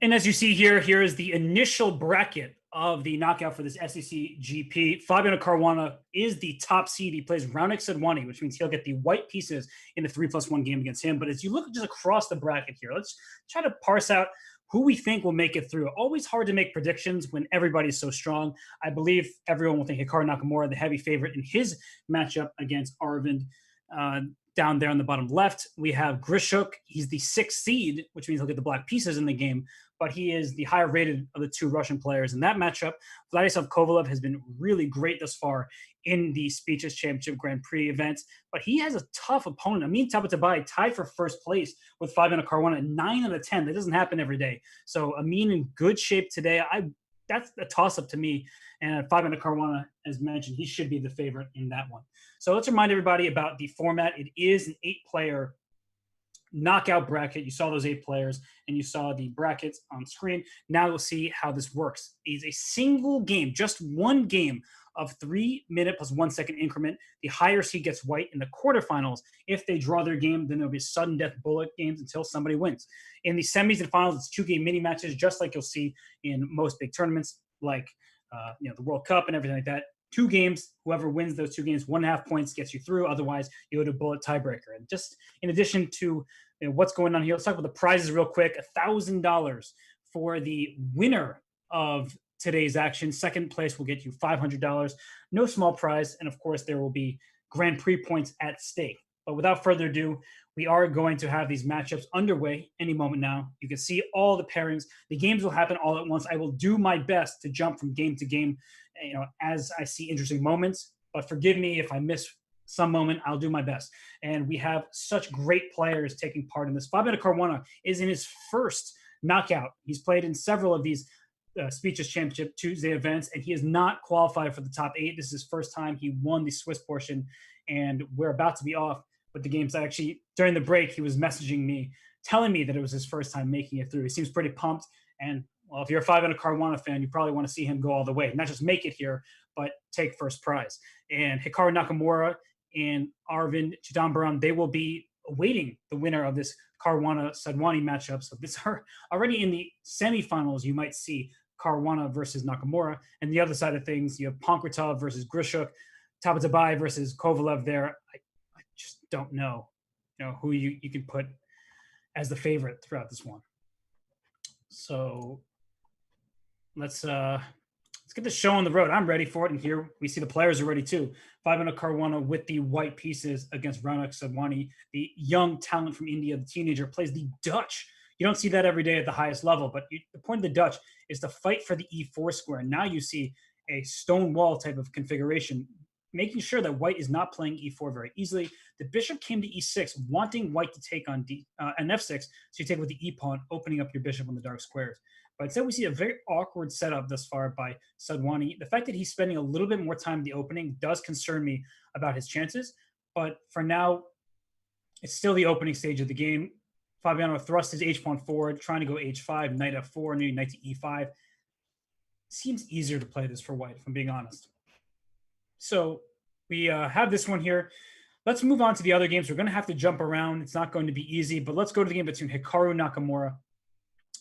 And as you see here, here is the initial bracket of the knockout for this SCC GP. Fabiano Caruana is the top seed. He plays Raonic Sedwani, which means he'll get the white pieces in the 3+1 game against him. But as you look just across the bracket here, let's try to parse out who we think will make it through. Always hard to make predictions when everybody's so strong. I believe everyone will think Hikaru Nakamura, the heavy favorite in his matchup against Arvind. Down there on the bottom left, we have Grishuk. He's the 6th seed, which means he'll get the black pieces in the game, but he is the higher rated of the 2 Russian players in that matchup. Vladislav Kovalev has been really great thus far in the Speeches Championship Grand Prix events, but he has a tough opponent. Amin Tabatabai tied for first place with Fabiano Caruana at 9 out of 10. That doesn't happen every day. So Amin in good shape today. That's a toss-up to me. And Fabiano Caruana, as mentioned, he should be the favorite in that one. So let's remind everybody about the format. It is an 8-player knockout bracket. You saw those 8 players, and you saw the brackets on screen. Now you'll see how this works. It's a single game, just one game of 3-minute plus 1 second increment. The higher seed gets white in the quarterfinals. If they draw their game, then there'll be sudden death bullet games until somebody wins. In the semis and finals, it's 2-game mini matches, just like you'll see in most big tournaments, like the World Cup and everything like that. 2 games, whoever wins those 2 games, 1.5 points gets you through. Otherwise, you go to bullet tiebreaker. And just in addition to what's going on here, let's talk about the prizes real quick. $1,000 for the winner of today's action. Second place will get you $500. No small prize. And of course, there will be Grand Prix points at stake. But without further ado, we are going to have these matchups underway any moment now. You can see all the pairings. The games will happen all at once. I will do my best to jump from game to game, as I see interesting moments. But forgive me if I miss some moment. I'll do my best. And we have such great players taking part in this. Fabiano Caruana is in his first knockout. He's played in several of these Speeches Championship Tuesday events, and he has not qualified for the top 8. This is his first time. He won the Swiss portion, and we're about to be off with the games. Actually, during the break, he was messaging me, telling me that it was his first time making it through. He seems pretty pumped, and well, if you're a Fabiano Caruana fan, you probably want to see him go all the way, not just make it here, but take first prize. And Hikaru Nakamura and Arvind Chidambaram, they will be awaiting the winner of this Caruana-Sedwani matchup. So this are already in the semifinals. You might see Caruana versus Nakamura. And the other side of things, you have Pankratov versus Grishuk, Tabatabai versus Kovalev there. I just don't know, who you can put as the favorite throughout this one. So let's get the show on the road. I'm ready for it. And here we see the players are ready too. Fabiano Caruana with the white pieces against Raonic Sedwani, the young talent from India, the teenager, plays the Dutch. You don't see that every day at the highest level, but the point of the Dutch is to fight for the E4 square. Now you see a stone wall type of configuration, making sure that white is not playing E4 very easily. The bishop came to E6, wanting white to take on an F6, so you take with the E pawn, opening up your bishop on the dark squares. But instead, we see a very awkward setup thus far by Sedwani. The fact that he's spending a little bit more time in the opening does concern me about his chances. But for now, it's still the opening stage of the game. Fabiano thrusts his h-pawn forward, trying to go h5, knight f4, maybe knight to e5. Seems easier to play this for white, if I'm being honest. So we have this one here. Let's move on to the other games. We're going to have to jump around. It's not going to be easy, but let's go to the game between Hikaru Nakamura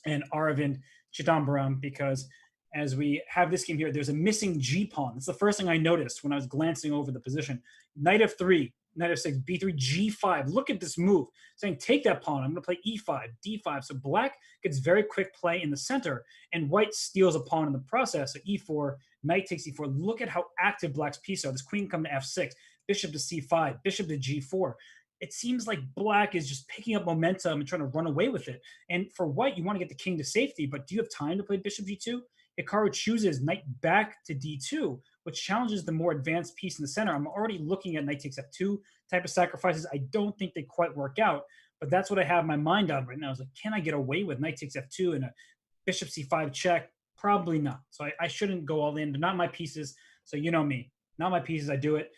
and Arvind Chidambaram, because as we have this game here, there's a missing g-pawn. That's the first thing I noticed when I was glancing over the position. Knight f3, knight f6, b3, g5. Look at this move, saying take that pawn. I'm going to play e5, d5. So black gets very quick play in the center, and white steals a pawn in the process. So e4, knight takes e4. Look at how active black's pieces are. This queen come to f6, bishop to c5, bishop to g4. It seems like black is just picking up momentum and trying to run away with it. And for white, you want to get the king to safety, but do you have time to play bishop g2? Hikaru chooses knight back to d2, which challenges the more advanced piece in the center. I'm already looking at knight takes f2 type of sacrifices. I don't think they quite work out, but that's what I have my mind on right now. Is like, can I get away with knight takes f2 and a bishop c5 check? Probably not. So I shouldn't go all in. They're not my pieces. So you know me, not my pieces. I do it.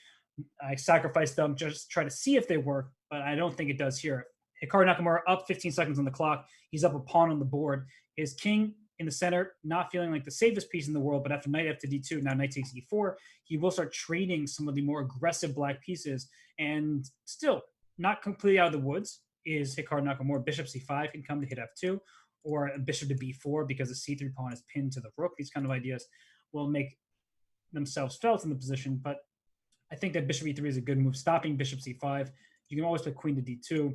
I sacrifice them, just try to see if they work, but I don't think it does here. Hikaru Nakamura up 15 seconds on the clock. He's up a pawn on the board. His king in the center, not feeling like the safest piece in the world, but after knight f to d2, now knight takes e4, he will start trading some of the more aggressive black pieces, and still not completely out of the woods is Hikaru Nakamura. Bishop c5 can come to hit f2, or a bishop to b4 because the c3 pawn is pinned to the rook. These kind of ideas will make themselves felt in the position, but I think that bishop e3 is a good move, stopping bishop c5. You can always play queen to d2,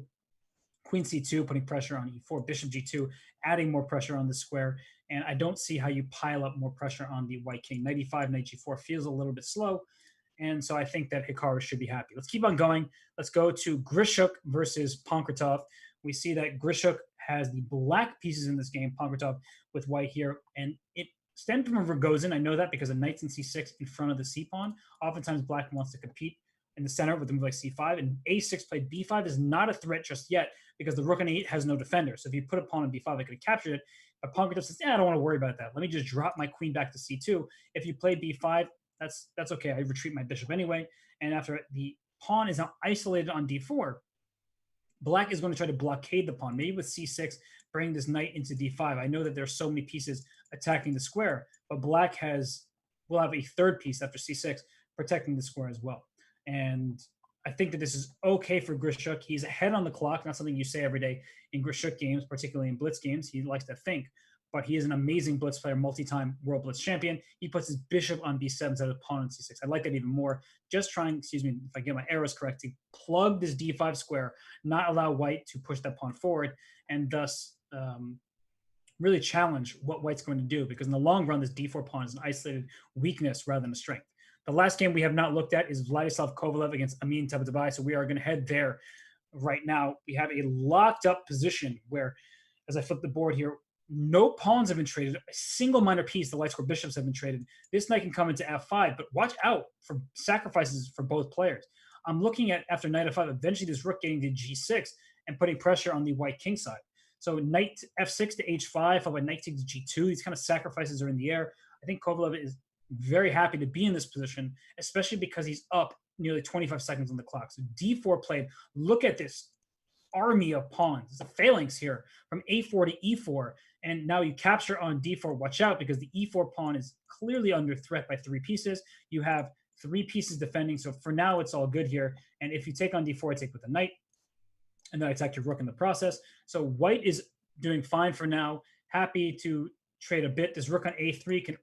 queen c2, putting pressure on e4, bishop g2, adding more pressure on the square. And I don't see how you pile up more pressure on the white king. Knight e5, knight g4 feels a little bit slow. And so I think that Hikaru should be happy. Let's keep on going. Let's go to Grishuk versus Pankratov. We see that Grishuk has the black pieces in this game, Pankratov with white here. And it stemmed from a Rogozin. I know that because a knight's in c6 in front of the c-pawn. Oftentimes black wants to compete in the center with a move like c5. And a6 played b5 is not a threat just yet because the rook on e8 has no defender. So if you put a pawn on b5, I could have captured it. But Pankratov says, I don't want to worry about that. Let me just drop my queen back to c2. If you play b5, that's okay. I retreat my bishop anyway. And after the pawn is now isolated on d4, black is going to try to blockade the pawn, maybe with c6, bring this knight into d5. I know that there's so many pieces attacking the square, but black will have a third piece after c6 protecting the square as well. And I think that this is okay for Grishuk. He's ahead on the clock, not something you say every day in Grishuk games, particularly in blitz games. He likes to think. But he is an amazing blitz player, multi-time world blitz champion. He puts his bishop on b7 instead of pawn on c6. I like that even more. Just trying, excuse me, if I get my arrows correct, to plug this d5 square, not allow white to push that pawn forward, and thus really challenge what white's going to do. Because in the long run, this d4 pawn is an isolated weakness rather than a strength. The last game we have not looked at is Vladislav Kovalev against Amin Tabatabai. So we are going to head there right now. We have a locked up position where, as I flip the board here, no pawns have been traded. A single minor piece, the light square bishops have been traded. This knight can come into f5, but watch out for sacrifices for both players. I'm looking at, after knight f5, eventually this rook getting to g6 and putting pressure on the white king side. So knight f6 to h5, followed by knight takes to g2. These kind of sacrifices are in the air. I think Kovalev is very happy to be in this position, especially because he's up nearly 25 seconds on the clock. So d4 played. Look at this army of pawns. It's a phalanx here from a4 to e4. And now you capture on d4. Watch out, because the e4 pawn is clearly under threat by 3 pieces. You have 3 pieces defending. So for now, it's all good here. And if you take on d4, I take with the knight. And then I attack your rook in the process. So white is doing fine for now. Happy to trade a bit. This rook on a3 can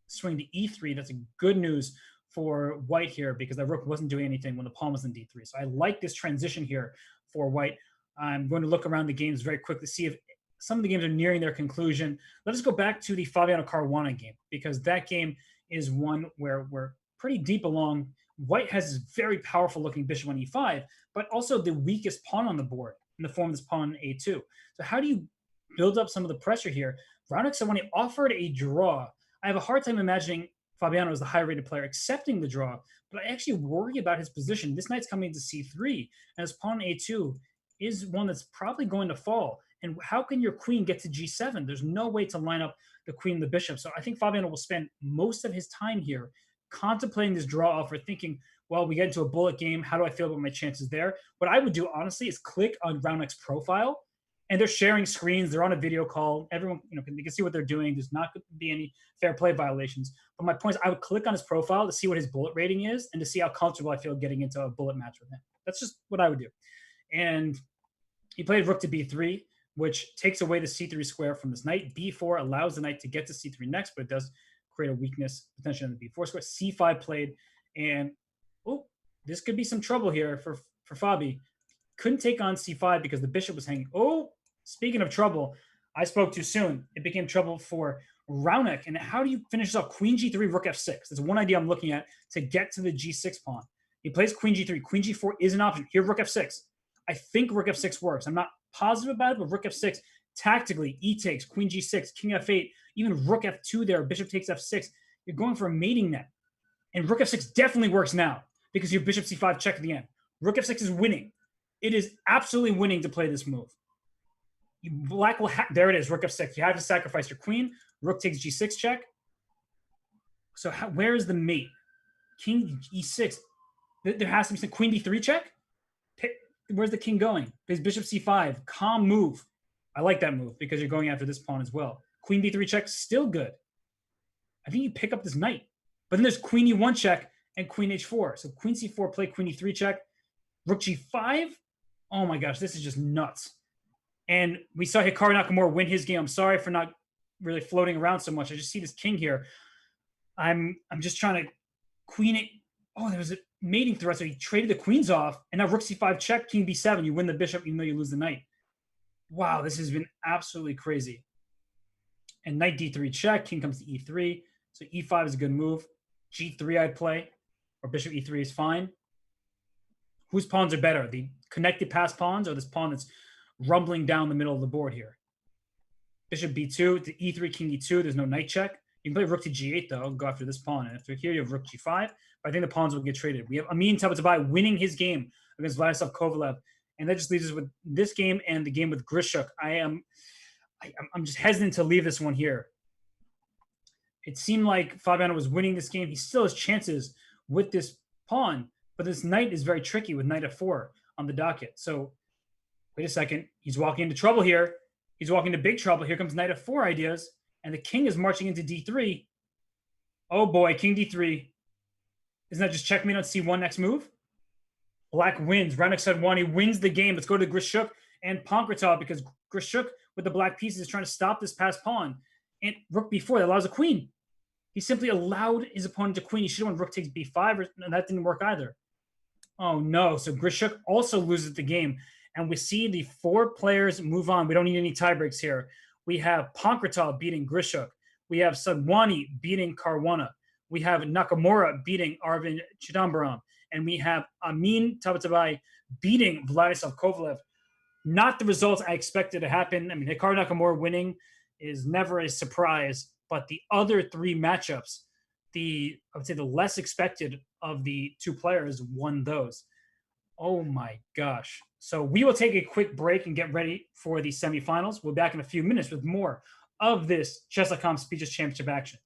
swing to e3. That's a good news for white here, because that rook wasn't doing anything when the pawn was in d3. So I like this transition here for white. I'm going to look around the games very quickly to see if some of the games are nearing their conclusion. Let us go back to the Fabiano Caruana game, because that game is one where we're pretty deep along. White has this very powerful looking bishop on e5, but also the weakest pawn on the board in the form of this pawn on a2. So how do you build up some of the pressure here? Raonic said when he offered a draw, I have a hard time imagining Fabiano as the high-rated player accepting the draw, but I actually worry about his position. This knight's coming to c3, and his pawn a2 is one that's probably going to fall. And how can your queen get to g7? There's no way to line up the queen and the bishop. So I think Fabiano will spend most of his time here contemplating this draw offer, thinking, well, we get into a bullet game. How do I feel about my chances there? What I would do, honestly, is click on Raonic's profile, and they're sharing screens. They're on a video call. Everyone, you can see what they're doing. There's not going to be any fair play violations. But my point is, I would click on his profile to see what his bullet rating is and to see how comfortable I feel getting into a bullet match with him. That's just what I would do. And he played rook to b3, which takes away the c3 square from this knight. b4 allows the knight to get to c3 next, but it does create a weakness potentially on the b4 square. c5 played, and this could be some trouble here for Fabi. Couldn't take on c5 because the bishop was hanging. Speaking of trouble, I spoke too soon. It became trouble for Raonic. And how do you finish this off? Queen g3, rook f6. That's one idea I'm looking at to get to the g6 pawn. He plays queen g3. Queen g4 is an option. Here, rook f6. I think rook f6 works. I'm not positive about it, but rook f6, tactically, e takes, queen g6, king f8, even rook f2 there, bishop takes f6. You're going for a mating net. And rook f6 definitely works now because you have bishop c5 check at the end. Rook f6 is winning. It is absolutely winning to play this move. Black will there it is, rook f6. You have to sacrifice your queen. Rook takes g6 check. So where is the mate? King e6. There has to be some queen d3 check. Where's the king going? Because bishop c5, calm move. I like that move because you're going after this pawn as well. Queen b3 check, still good. I think you pick up this knight. But then there's queen e1 check and queen h4. So queen c4, play queen e3 check. Rook g5. Oh my gosh, this is just nuts. And we saw Hikaru Nakamura win his game. I'm sorry for not really floating around so much. I just see this king here. I'm just trying to queen it. Oh, there was a mating threat, so he traded the queens off, and now rook c5 check, king b7. You win the bishop, even though you lose the knight. Wow, this has been absolutely crazy. And knight d3 check, king comes to e3. So e5 is a good move. g3 I'd play, or bishop e3 is fine. Whose pawns are better, the connected pass pawns or this pawn that's rumbling down the middle of the board here? Bishop b2 to e3, king e2. There's no knight check. You can play rook to g8 though. Go after this pawn. And after here, you have rook g5. But I think the pawns will get traded. We have Amin Tabatabai winning his game against Vladislav Kovalev, and that just leaves us with this game and the game with Grishuk. I'm just hesitant to leave this one here. It seemed like Fabiano was winning this game. He still has chances with this pawn, but this knight is very tricky with knight f4 on the docket. So wait a second. He's walking into trouble here. He's walking into big trouble. Here comes knight f4 ideas, and the king is marching into d3. Oh boy, king d3. Isn't that just checkmate on c1 next move? Black wins. Round said one. He wins the game. Let's go to Grishuk and Pankratov, because Grishuk with the black pieces is trying to stop this passed pawn. And rook b4, that allows a queen. He simply allowed his opponent to queen. He should have won rook takes b5, and that didn't work either. Oh no, so Grishuk also loses the game. And we see the 4 players move on. We don't need any tie breaks here. We have Pankratov beating Grishuk. We have Sadwani beating Caruana. We have Nakamura beating Arvind Chidambaram. And we have Amin Tabatabai beating Vladislav Kovalev. Not the results I expected to happen. I mean, Hikaru Nakamura winning is never a surprise, but the other 3 matchups, I would say the less expected of the 2 players won those. Oh my gosh. So we will take a quick break and get ready for the semifinals. We'll be back in a few minutes with more of this Chess.com Speeches Championship action.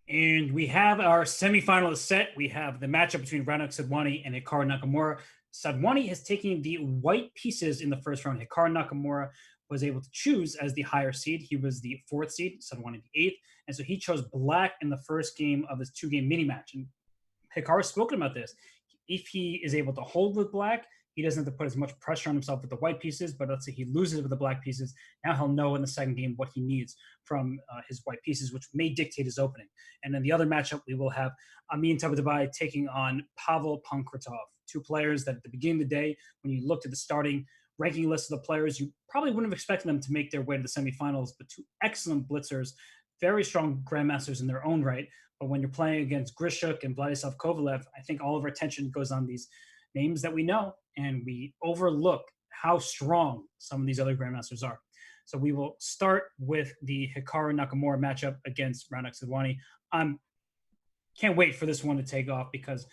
And we have our semifinalist set. We have the matchup between Ranak Sadwani and Hikaru Nakamura. Sadwani has taken the white pieces in the first round. Hikaru Nakamura was able to choose as the higher seed. He was the fourth seed, Sadwani the eighth. And so he chose black in the first game of his two-game mini match. And Hikaru's spoken about this. If he is able to hold with black, he doesn't have to put as much pressure on himself with the white pieces. But let's say he loses with the black pieces. Now he'll know in the second game what he needs from his white pieces, which may dictate his opening. And then the other matchup, we will have Amin Tabatabai taking on Pavel Pankratov, two players that at the beginning of the day, when you looked at the starting ranking list of the players, you probably wouldn't have expected them to make their way to the semifinals, but two excellent blitzers, very strong grandmasters in their own right. But when you're playing against Grishuk and Vladislav Kovalev, I think all of our attention goes on these names that we know, and we overlook how strong some of these other grandmasters are. So we will start with the Hikaru Nakamura matchup against Ranak Sadwani. Can't wait for this one to take off, because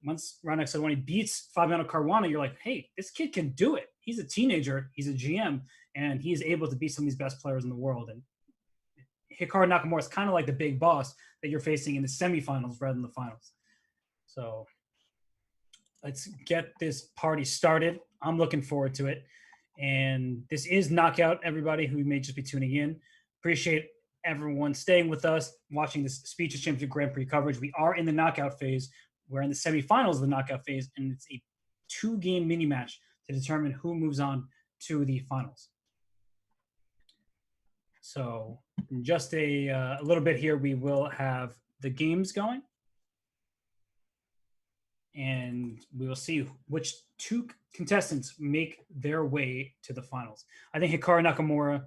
once Ranak Sadwani beats Fabiano Caruana, you're like, hey, this kid can do it. He's a teenager, he's a GM, and he is able to beat some of these best players in the world. And Hikaru Nakamura is kind of like the big boss that you're facing in the semifinals rather than the finals. So let's get this party started. I'm looking forward to it. And this is Knockout, everybody who may just be tuning in. Appreciate everyone staying with us, watching this Speeches Championship Grand Prix coverage. We are in the knockout phase. We're in the semifinals of the knockout phase, and it's a two-game mini match to determine who moves on to the finals. So in just a little bit here, we will have the games going, and we will see which two contestants make their way to the finals. I think Hikaru Nakamura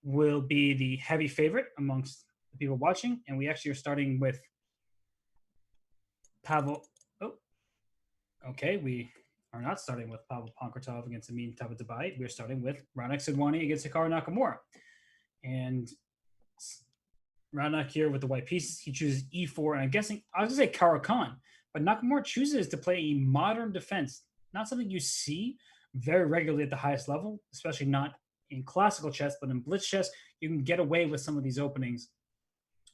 will be the heavy favorite amongst the people watching, and we actually are starting with Pavel. Oh, okay. We are not starting with Pavel Pankratov against Amin Tabatabai. We're starting with Ranak Sadwani against Hikaru Nakamura. And Ranak here with the white pieces, he chooses e4, and I'm guessing, I was going to say Caro-Kann, but Nakamura chooses to play a modern defense, not something you see very regularly at the highest level, especially not in classical chess, but in blitz chess, you can get away with some of these openings.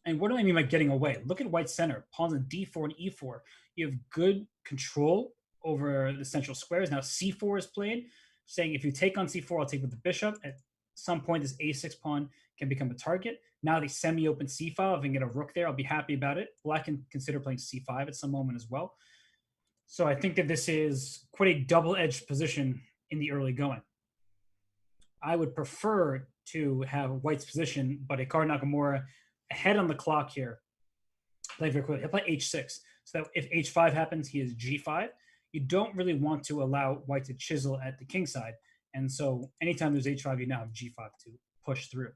And what do I mean by getting away? Look at white center, pawns on d4 and e4. You have good control over the central squares. Now c4 is played, saying if you take on c4, I'll take with the bishop. At some point, this a6 pawn can become a target. Now the semi-open c file, if I can get a rook there, I'll be happy about it. Black can consider playing c5 at some moment as well. So I think that this is quite a double-edged position in the early going. I would prefer to have white's position, but Hikaru Nakamura ahead on the clock here. Playing very quickly. He'll play h6. So that if h5 happens, he is g5. You don't really want to allow white to chisel at the king side. And so anytime there's h5, you now have g5 to push through.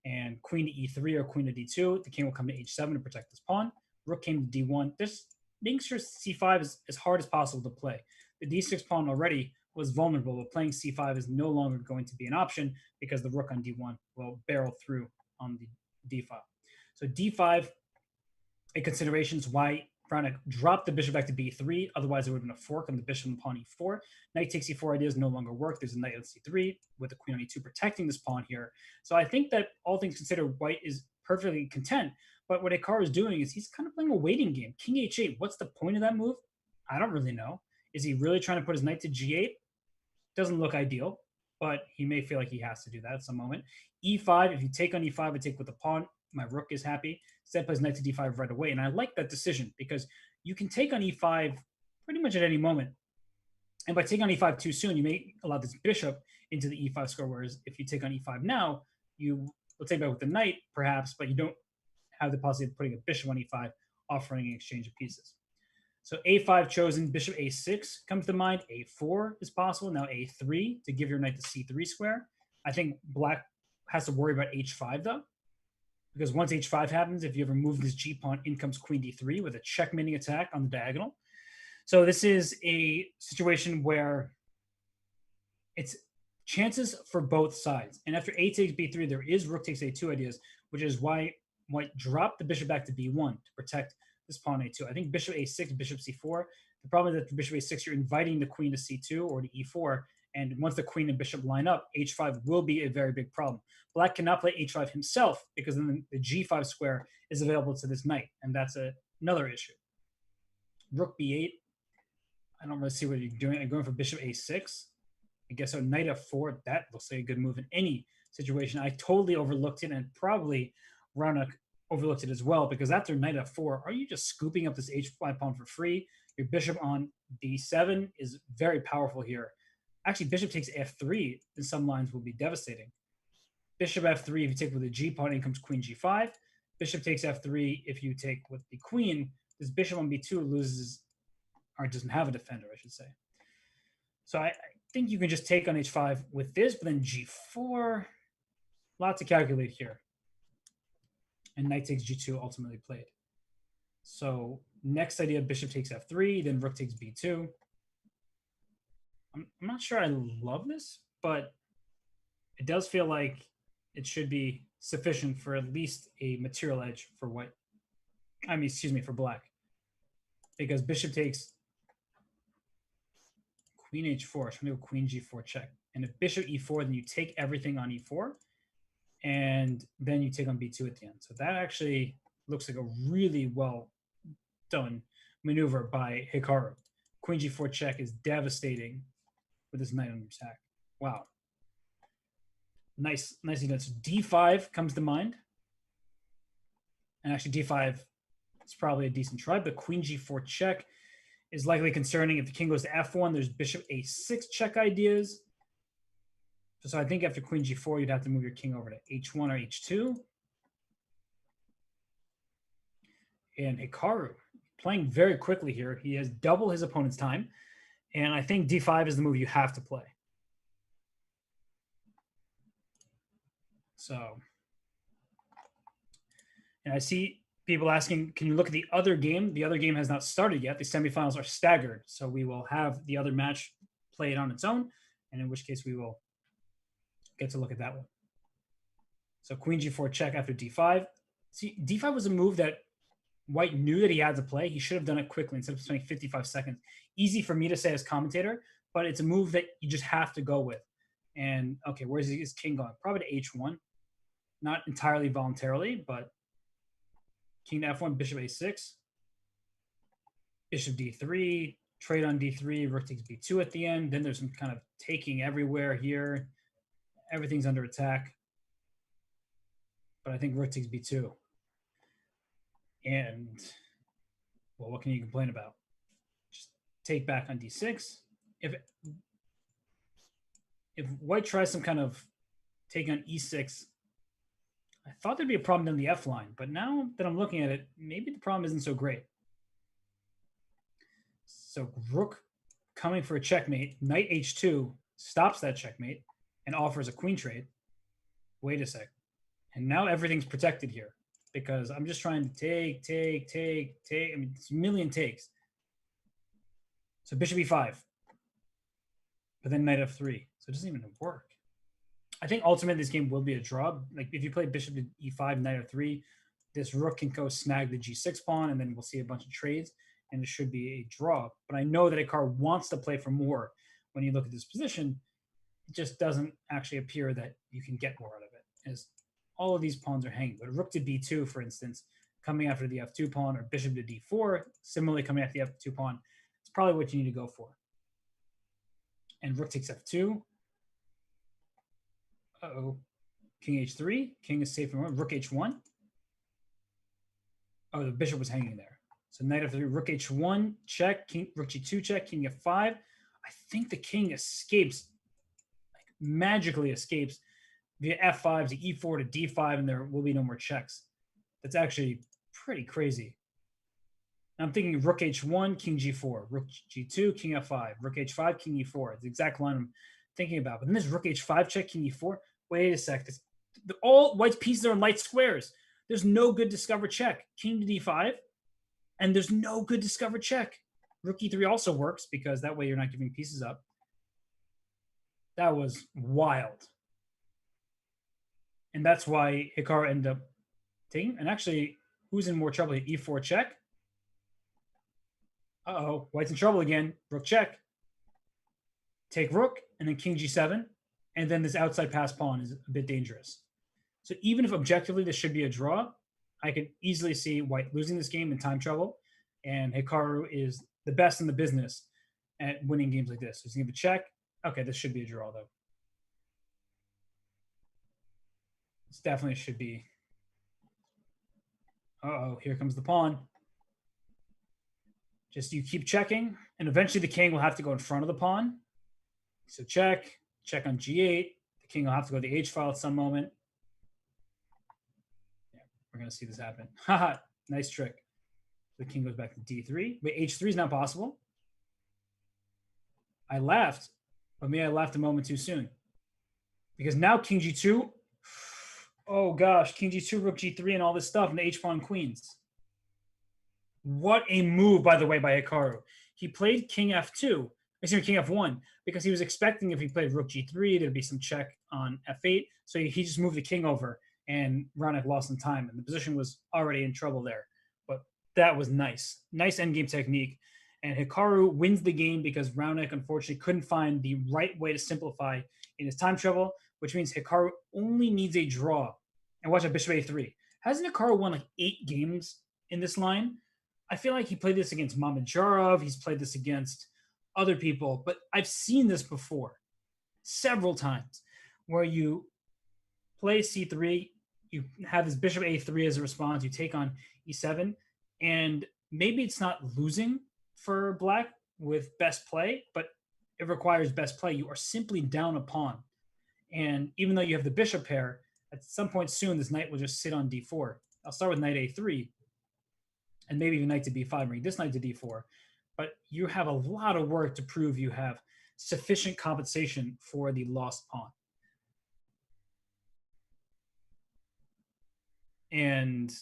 And queen to e3 or queen to d2, the king will come to h7 to protect this pawn. Rook came to d1. This making sure c5 is as hard as possible to play. The d6 pawn already was vulnerable, but playing c5 is no longer going to be an option because the rook on d1 will barrel through on the d file. So d5, a consideration is why Ranak dropped the bishop back to b3. Otherwise, there would have been a fork on the bishop and the pawn e4. Knight takes e4 ideas no longer work. There's a knight on c3 with the queen on e2 protecting this pawn here. So I think that all things considered, white is perfectly content. But what Hikaru is doing is he's kind of playing a waiting game. King h8, what's the point of that move? I don't really know. Is he really trying to put his knight to g8? Doesn't look ideal, but he may feel like he has to do that at some moment. e5, if you take on e5, I take with the pawn. My rook is happy. Instead plays knight to d5 right away. And I like that decision because you can take on e5 pretty much at any moment. And by taking on e5 too soon, you may allow this bishop into the e5 square. Whereas if you take on e5 now, you will take back with the knight, perhaps, but you don't have the possibility of putting a bishop on e5, offering an exchange of pieces. So a5 chosen, bishop a6 comes to mind. a4 is possible. Now a3 to give your knight the c3 square. I think black has to worry about h5 though, because once h5 happens, if you ever move this g pawn, in comes queen d3 with a checkmating attack on the diagonal. So this is a situation where it's chances for both sides. And after a takes b3, there is rook takes a2 ideas, which is why white dropped the bishop back to b1 to protect this pawn a2. I think bishop a6, bishop c4. The problem is that for bishop a6, you're inviting the queen to c2 or to e4, And once the queen and bishop line up, h5 will be a very big problem. Black cannot play h5 himself because then the g5 square is available to this knight, and that's another issue. Rook b8. I don't really see what you're doing. I'm going for bishop a6. I guess so. Knight f4. That looks like a good move in any situation. I totally overlooked it, and probably Rana overlooked it as well, because after knight f4, are you just scooping up this h5 pawn for free? Your bishop on d7 is very powerful here. Actually, bishop takes f3 in some lines will be devastating. Bishop f3, if you take with the g pawn, in comes queen g5. Bishop takes f3, if you take with the queen, this bishop on b2 loses, or doesn't have a defender, I should say. So I think you can just take on h5 with this, but then g4, lot to calculate here. And knight takes g2 ultimately played. So next idea, bishop takes f3, then rook takes b2. I'm not sure I love this, but it does feel like it should be sufficient for at least a material edge for white. I mean, excuse me, for black. Because bishop takes queen h4. So I'm going to go queen g4 check. And if bishop e4, then you take everything on e4. And then you take on b2 at the end. So that actually looks like a really well done maneuver by Hikaru. Queen g4 check is devastating with this knight on attack. Wow. Nicely done. So d5 comes to mind. And actually d5 is probably a decent try, but queen g4 check is likely concerning. If the king goes to f1, there's bishop a6 check ideas. So I think after queen g4, you'd have to move your king over to h1 or h2. And Hikaru playing very quickly here. He has double his opponent's time. And I think d5 is the move you have to play. So, and I see people asking, can you look at the other game? The other game has not started yet. The semifinals are staggered. So we will have the other match played on its own. And in which case we will get to look at that one. So queen g4 check after d5. See, d5 was a move that white knew that he had to play. He should have done it quickly instead of spending 55 seconds. Easy for me to say as commentator, but it's a move that you just have to go with. And okay, where's his king going? Probably to h1. Not entirely voluntarily, but king to f1, bishop a6, bishop d3, trade on d3, rook takes b2 at the end. Then there's some kind of taking everywhere here. Everything's under attack. But I think rook takes b2. And, well, what can you complain about? Just take back on d6. If white tries some kind of take on e6, I thought there'd be a problem on the f line. But now that I'm looking at it, maybe the problem isn't so great. So rook coming for a checkmate. Knight h2 stops that checkmate and offers a queen trade. Wait a sec. And now everything's protected here because I'm just trying to take. I mean, it's a million takes. So bishop e5. But then knight f3. So it doesn't even work. I think ultimately this game will be a draw. Like if you play bishop to e5, knight f3, this rook can go snag the g6 pawn, and then we'll see a bunch of trades, and it should be a draw. But I know that Hikaru wants to play for more. When you look at this position, it just doesn't actually appear that you can get more out of it, as all of these pawns are hanging. But rook to b2, for instance, coming after the f2 pawn, or bishop to d4, similarly coming after the f2 pawn, it's probably what you need to go for. And rook takes f2. Uh-oh. King h3. King is safe from one. Rook h1. Oh, the bishop was hanging there. So knight f3, rook h1, check. King, rook g2, check. King f5. I think the king escapes, like magically escapes via f5 to e4 to d5, and there will be no more checks. That's actually pretty crazy. I'm thinking rook h1, king g4, rook g2, king f5, rook h5, king e4. It's the exact line I'm thinking about. But then this rook h5 check, king e4. Wait a sec. All white's pieces are in light squares. There's no good discover check. King to d5, and there's no good discover check. Rook e3 also works because that way you're not giving pieces up. That was wild. And that's why Hikaru ended up taking. And actually, who's in more trouble here? E4 check. Uh-oh, white's in trouble again. Rook check. Take rook, and then king g7, and then this outside pass pawn is a bit dangerous. So even if objectively this should be a draw, I could easily see white losing this game in time trouble, and Hikaru is the best in the business at winning games like this. So he's going to give a check. Okay, this should be a draw, though. This definitely should be. Uh-oh, here comes the pawn. Just you keep checking, and eventually the king will have to go in front of the pawn. So check on g8. The king will have to go to the h file at some moment. Yeah, we're going to see this happen. Haha, nice trick. The king goes back to d3. Wait, h3 is not possible. I laughed, but maybe I laughed a moment too soon. Because now king g2, oh gosh, king g2, rook g3, and all this stuff, and the h pawn queens. What a move, by the way, by Hikaru. He played king f2, excuse me, king f1, because he was expecting if he played rook g3, there'd be some check on f8. So he just moved the king over, and Raunak lost some time, and the position was already in trouble there. But that was nice. Nice endgame technique. And Hikaru wins the game because Raunak, unfortunately, couldn't find the right way to simplify in his time trouble, which means Hikaru only needs a draw. And watch out, bishop a3. Hasn't Hikaru won like 8 games in this line? I feel like he played this against Mamedyarov. He's played this against other people, but I've seen this before several times where you play c3, you have this bishop a3 as a response, you take on e7, and maybe it's not losing for black with best play, but it requires best play. You are simply down a pawn. And even though you have the bishop pair, at some point soon, this knight will just sit on d4. I'll start with knight a3, and maybe even knight to b5, bring this knight to d4. But you have a lot of work to prove you have sufficient compensation for the lost pawn. And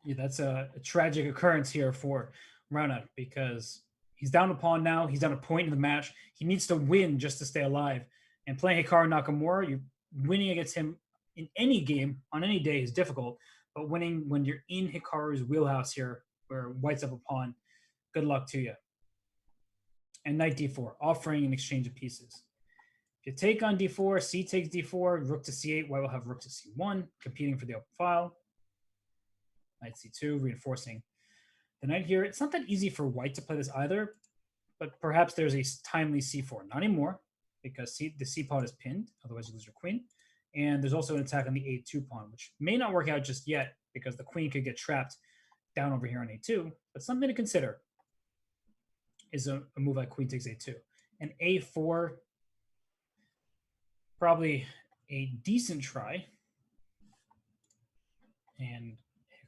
yeah, that's a tragic occurrence here for Raunak because he's down a pawn now. He's down a point in the match. He needs to win just to stay alive. And playing Hikaru Nakamura, you're winning against him in any game on any day is difficult. But winning when you're in Hikaru's wheelhouse here, where white's up a pawn, good luck to you. And knight d4, offering an exchange of pieces. If you take on d4, c takes d4, rook to c8, white will have rook to c1, competing for the open file. Knight c2, reinforcing the knight here. It's not that easy for white to play this either, but perhaps there's a timely c4. Not anymore, because the c pawn is pinned, otherwise you lose your queen. And there's also an attack on the a2 pawn, which may not work out just yet, because the queen could get trapped down over here on a2. But something to consider is a move like queen takes a2. And a4, probably a decent try. And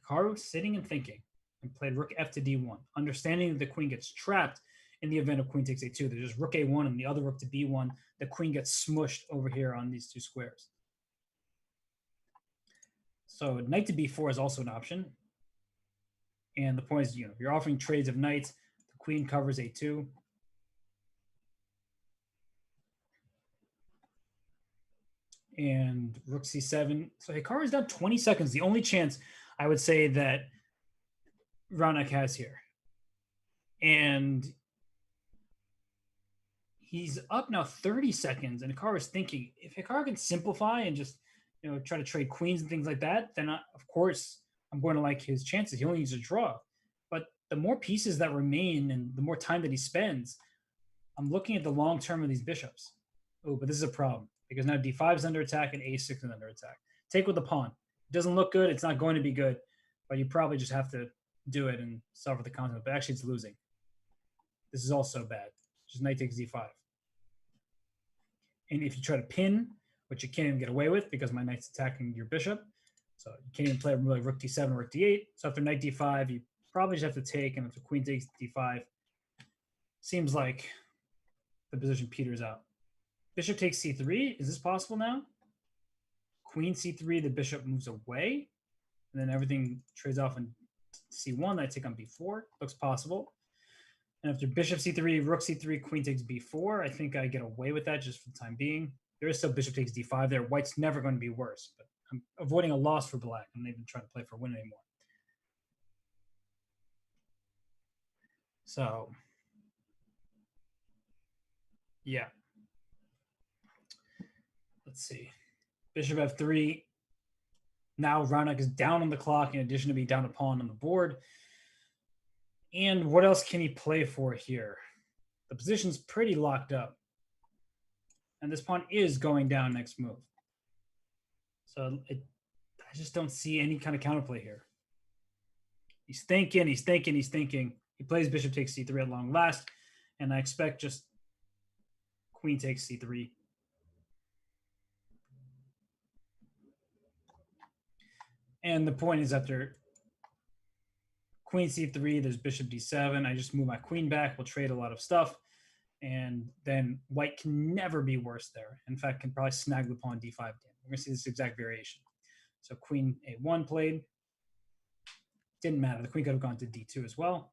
Hikaru sitting and thinking, and played rook f to d1, understanding that the queen gets trapped in the event of queen takes a2. There's just rook a1 and the other rook to b1. The queen gets smushed over here on these two squares. So knight to b4 is also an option. And the point is, you're offering trades of knights. The queen covers a2. And rook c7. So Hikaru is down 20 seconds. The only chance I would say that Raunak has here. And he's up now 30 seconds. And Hikaru is thinking, if Hikaru can simplify and just try to trade queens and things like that, then of course I'm going to like his chances. He only needs a draw. But the more pieces that remain and the more time that he spends, I'm looking at the long term of these bishops. Oh, but this is a problem because now d5 is under attack and a6 is under attack. Take with the pawn. It doesn't look good. It's not going to be good, but you probably just have to do it and suffer the consequence. But actually, it's losing. This is also bad. Just knight takes d5. And if you try to pin, which you can't even get away with because my knight's attacking your bishop, so you can't even play really rook d7 or rook d8. So after knight d5, you probably just have to take, and if the queen takes d5, seems like the position peters out. Bishop takes c3. Is this possible now? Queen c3, the bishop moves away, and then everything trades off in c1. I take on b4. Looks possible. And after bishop c3, rook c3, queen takes b4, I think I get away with that just for the time being. There is still bishop takes d5 there. White's never going to be worse, but I'm avoiding a loss for black. I'm not even trying to play for a win anymore. So Yeah. Let's see. Bishop f3. Now Raunak is down on the clock in addition to being down a pawn on the board. And what else can he play for here? The position's pretty locked up. And this pawn is going down next move. So I just don't see any kind of counterplay here. He's thinking. He plays bishop takes c3 at long last. And I expect just queen takes c3. And the point is after queen c3, there's bishop d7. I just move my queen back. We'll trade a lot of stuff. And then white can never be worse there. In fact, can probably snag the pawn d5 again. We're going to see this exact variation. So queen a1 played. Didn't matter. The queen could have gone to d2 as well.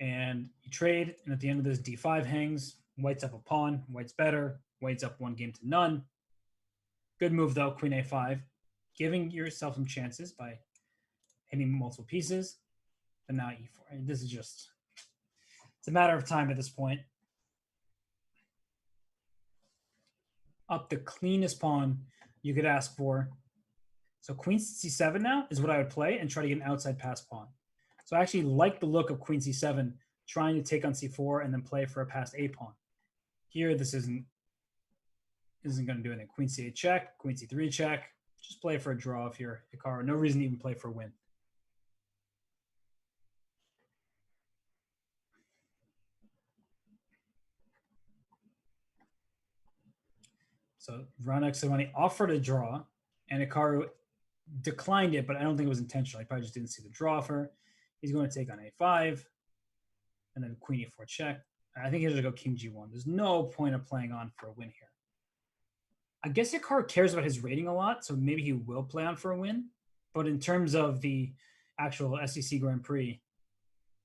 And you trade. And at the end of this, d5 hangs. White's up a pawn. White's better. White's up 1 game to none. Good move, though, queen a5. Giving yourself some chances by hitting multiple pieces. But now e4. And this is just... It's a matter of time at this point. Up the cleanest pawn you could ask for. So queen c7 now is what I would play and try to get an outside pass pawn. So I actually like the look of queen c7, trying to take on c4 and then play for a passed a pawn. Here, this isn't going to do anything. Queen c8 check, queen c3 check. Just play for a draw if you're Hikaru. No reason to even play for a win. So Raunak Sawani offered a draw, and Hikaru declined it, but I don't think it was intentional. He probably just didn't see the draw offer. He's going to take on a5, and then queen e4 check. I think he's going to go king g1. There's no point of playing on for a win here. I guess Hikaru cares about his rating a lot, so maybe he will play on for a win. But in terms of the actual SCC Grand Prix,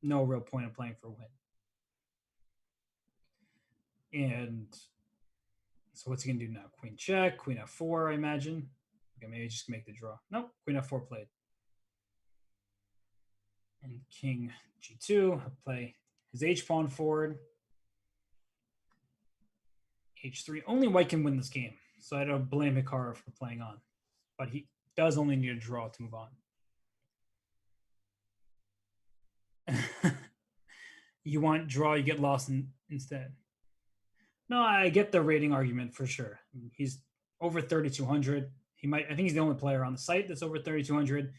no real point of playing for a win. And so what's he going to do now? Queen check, queen f4, I imagine. Okay, maybe just make the draw. Nope, queen f4 played. And king g2, I'll play his h-pawn forward. h3. Only white can win this game, so I don't blame Hikaru for playing on. But he does only need a draw to move on. You want draw, you get lost instead. No, I get the rating argument for sure. He's over 3,200. I think he's the only player on the site that's over 3,200.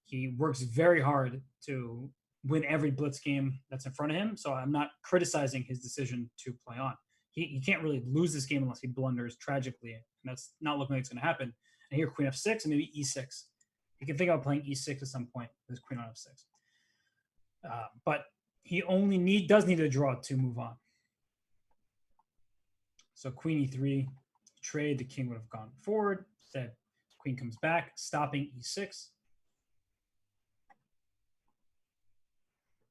He works very hard to win every blitz game that's in front of him. So I'm not criticizing his decision to play on. He can't really lose this game unless he blunders tragically. And that's not looking like it's going to happen. And here, queen f6 and maybe e6. You can think about playing e6 at some point with queen on f6. But he only does need a draw to move on. So queen e3, trade, the king would have gone forward. Instead, queen comes back, stopping e6.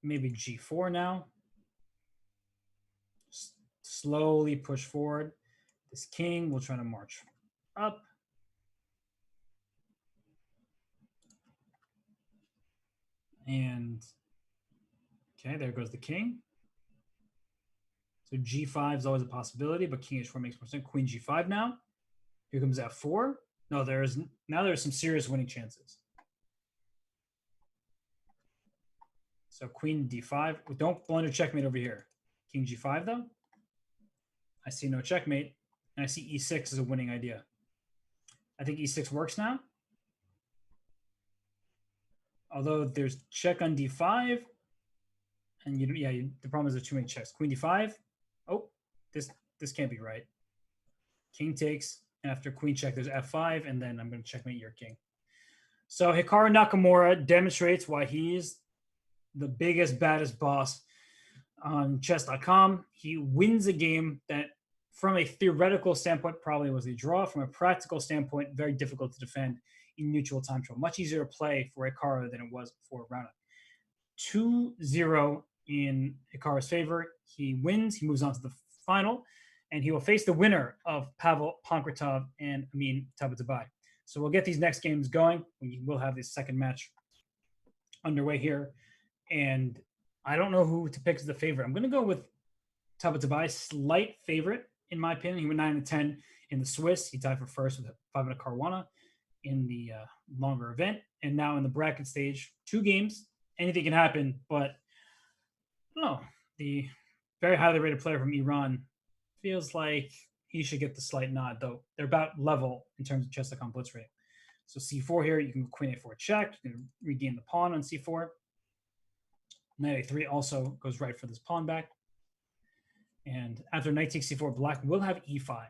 Maybe g4 now. Slowly push forward. This king will try to march up. And, okay, there goes the king. So g5 is always a possibility, but king h4 makes more sense. Queen g5 now. Here comes f4. No, there's some serious winning chances. So queen d5. Don't blunder checkmate over here. King g5 though. I see no checkmate, and I see e6 is a winning idea. I think e6 works now. Although there's check on d5, and the problem is there's too many checks. Queen d5. Oh, this can't be right. King takes, and after queen check, there's f5, and then I'm going to checkmate your king. So Hikaru Nakamura demonstrates why he's the biggest, baddest boss on Chess.com. He wins a game that, from a theoretical standpoint, probably was a draw. From a practical standpoint, very difficult to defend in neutral time control. Much easier to play for Hikaru than it was for Raunak. 2-0 in Hikaru's favor. He wins. He moves on to the final, and he will face the winner of Pavel Pankratov and Amin Tabatabai. So we'll get these next games going. We will have this second match underway here. And I don't know who to pick as the favorite. I'm going to go with Tabatabai, slight favorite, in my opinion. He went 9 to 10 in the Swiss. He tied for first with 500 Caruana in the longer event. And now in the bracket stage, 2 games. Anything can happen, but no, the very highly rated player from Iran feels like he should get the slight nod, though they're about level in terms of Chess.com blitz rating. So c4 here, you can queen a4 check, you can regain the pawn on c4. Knight a3 also goes right for this pawn back. And after knight takes c4, black will have e5.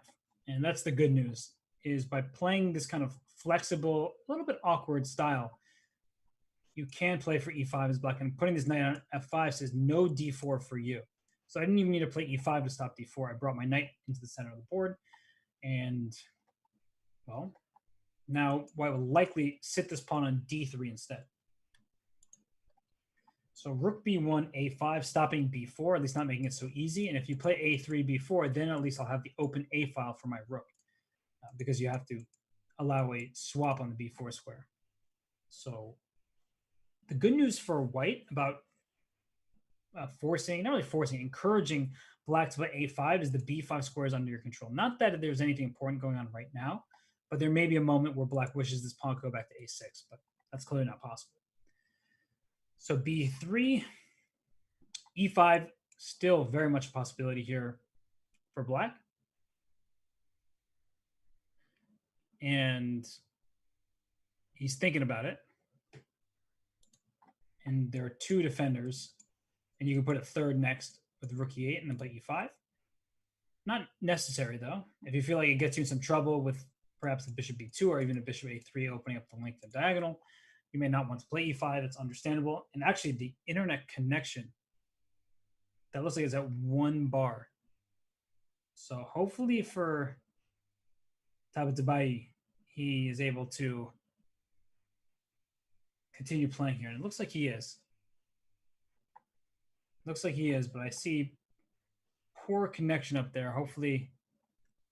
And that's the good news, is by playing this kind of flexible, a little bit awkward style, you can play for e5 as black. And putting this knight on f5 says no d4 for you. So I didn't even need to play e5 to stop d4. I brought my knight into the center of the board. And, well, now white will likely sit this pawn on d3 instead. So rook b1, a5, stopping b4, at least not making it so easy. And if you play a3, b4, then at least I'll have the open a file for my rook, because you have to allow a swap on the b4 square. So the good news for white about forcing, not really forcing, encouraging black to play a5 is the b5 square is under your control. Not that there's anything important going on right now, but there may be a moment where black wishes this pawn go back to a6, but that's clearly not possible. So b3, e5, still very much a possibility here for black. And he's thinking about it. And there are 2 defenders. And you can put a third next with rook e8 and then play e5. Not necessary, though. If you feel like it gets you in some trouble with perhaps a bishop b2 or even a bishop a3 opening up the length of diagonal, you may not want to play e5. It's understandable. And actually, the internet connection, that looks like it's at 1 bar. So hopefully for Tabatabai, he is able to continue playing here. And it looks like he is. Looks like he is, but I see poor connection up there. Hopefully,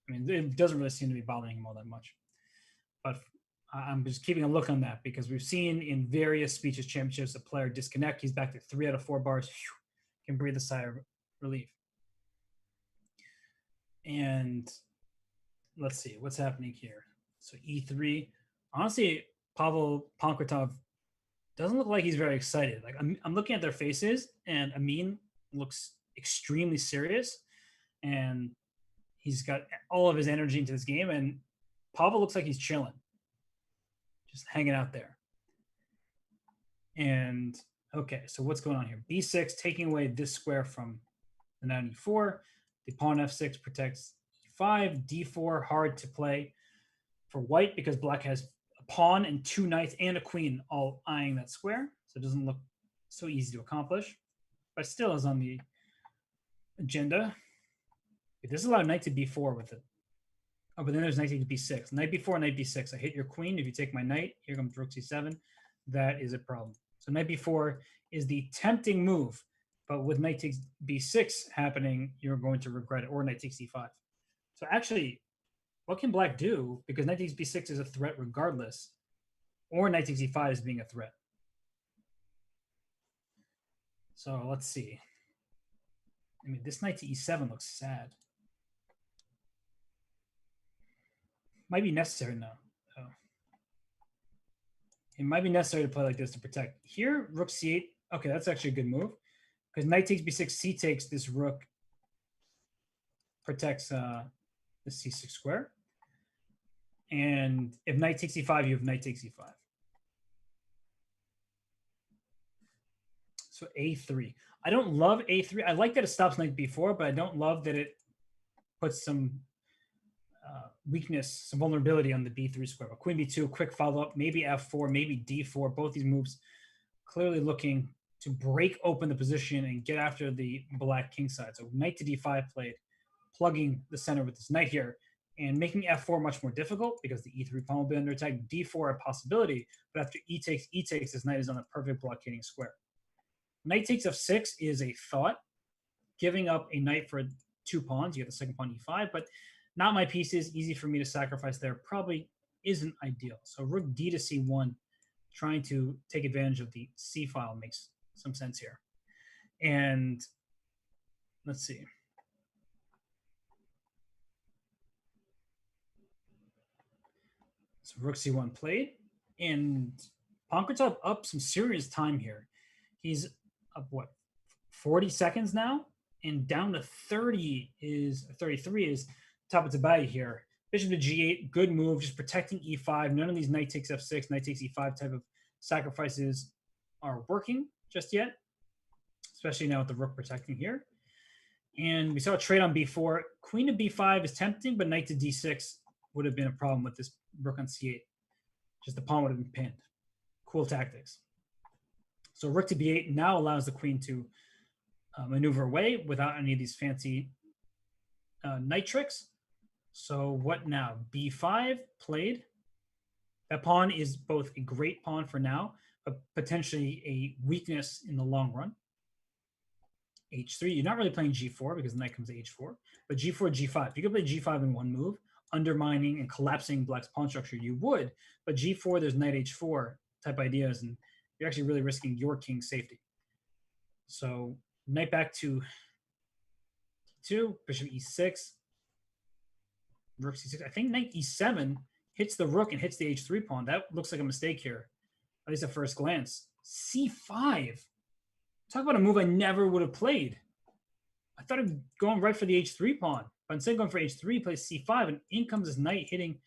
I mean, it doesn't really seem to be bothering him all that much. But I'm just keeping a look on that because we've seen in various speeches championships a player disconnect. He's back to 3 out of 4 bars. Whew, can breathe a sigh of relief. And let's see what's happening here. So e3. Honestly, Pavel Pankratov doesn't look like he's very excited. Like I'm looking at their faces, and Amin looks extremely serious, and he's got all of his energy into this game. And Pavel looks like he's chilling, just hanging out there. And okay, so what's going on here? b6, taking away this square from the knight e4. The pawn f6 protects e5. d4, hard to play for white because black has a pawn and 2 knights and a queen all eyeing that square. So it doesn't look so easy to accomplish, but still is on the agenda. This is allowed knight to b4 with it. Oh, but then there's knight to b6. Knight b4, knight b6. I hit your queen. If you take my knight, here comes rook c7. That is a problem. So knight b4 is the tempting move, but with knight takes b6 happening, you're going to regret it, or knight takes e5. So actually, what can black do? Because knight takes b6 is a threat regardless, or knight takes e5 is being a threat. So let's see. I mean, this knight to e7 looks sad. Might be necessary now. Oh. It might be necessary to play like this to protect. Here, rook c8. Okay, that's actually a good move. Because knight takes b6, c takes, this rook protects the c6 square. And if knight takes e5, you have knight takes e5. So a3. I don't love a3. I like that it stops knight b4, but I don't love that it puts some weakness, some vulnerability on the b3 square. But queen b2, quick follow-up, maybe f4, maybe d4. Both these moves clearly looking to break open the position and get after the black king side. So knight to d5 played, plugging the center with this knight here, and making f4 much more difficult because the e3 pawn will be under attack. d4 a possibility, but after e takes, this knight is on the perfect blockading square. Knight takes f6 is a thought, giving up a knight for 2 pawns. You get the second pawn e5, but not my pieces. Easy for me to sacrifice there. Probably isn't ideal. So rook d to c1, trying to take advantage of the c file makes some sense here. And let's see. Rook c1 played, and Pankratov up some serious time here. He's up what, 40 seconds now, and down to 33 is Tabatabai here. Bishop to g8, good move, just protecting e5. None of these knight takes f6, knight takes e5 type of sacrifices are working just yet, especially now with the rook protecting here. And we saw a trade on b4. Queen to b5 is tempting, but knight to d6 would have been a problem with this rook on c8. Just the pawn would have been pinned. Cool tactics. So rook to b8 now allows the queen to maneuver away without any of these fancy knight tricks. So what now? b5 played. That pawn is both a great pawn for now, but potentially a weakness in the long run. h3. You're not really playing g4 because the knight comes to h4, but g4, g5. If you could play g5 in one move, undermining and collapsing black's pawn structure, you would. But g4, there's knight h4 type ideas, and you're actually really risking your king's safety. So knight back to d2, bishop e6, rook c6. I think knight e7 hits the rook and hits the h3 pawn. That looks like a mistake here, at least at first glance. c5. Talk about a move I never would have played. I thought of going right for the h3 pawn, but instead of going for h3, plays c5, and in comes this knight hitting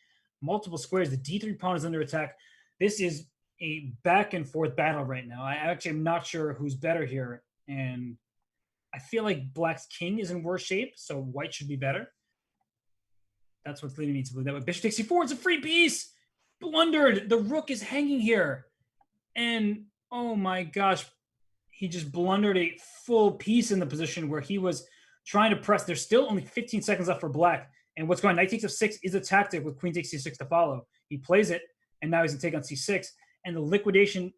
multiple squares. The d3 pawn is under attack. This is a back and forth battle right now. I actually am not sure who's better here, and I feel like black's king is in worse shape, so white should be better. That's what's leading me to believe that. But bishop takes c4, it's a free piece. Blundered. The rook is hanging here, and oh my gosh, he just blundered a full piece in the position where he was trying to press. There's still only 15 seconds left for black. And what's going on? Knight takes f6 is a tactic with queen takes c6 to follow. He plays it, and now he's going to take on c6. And the liquidation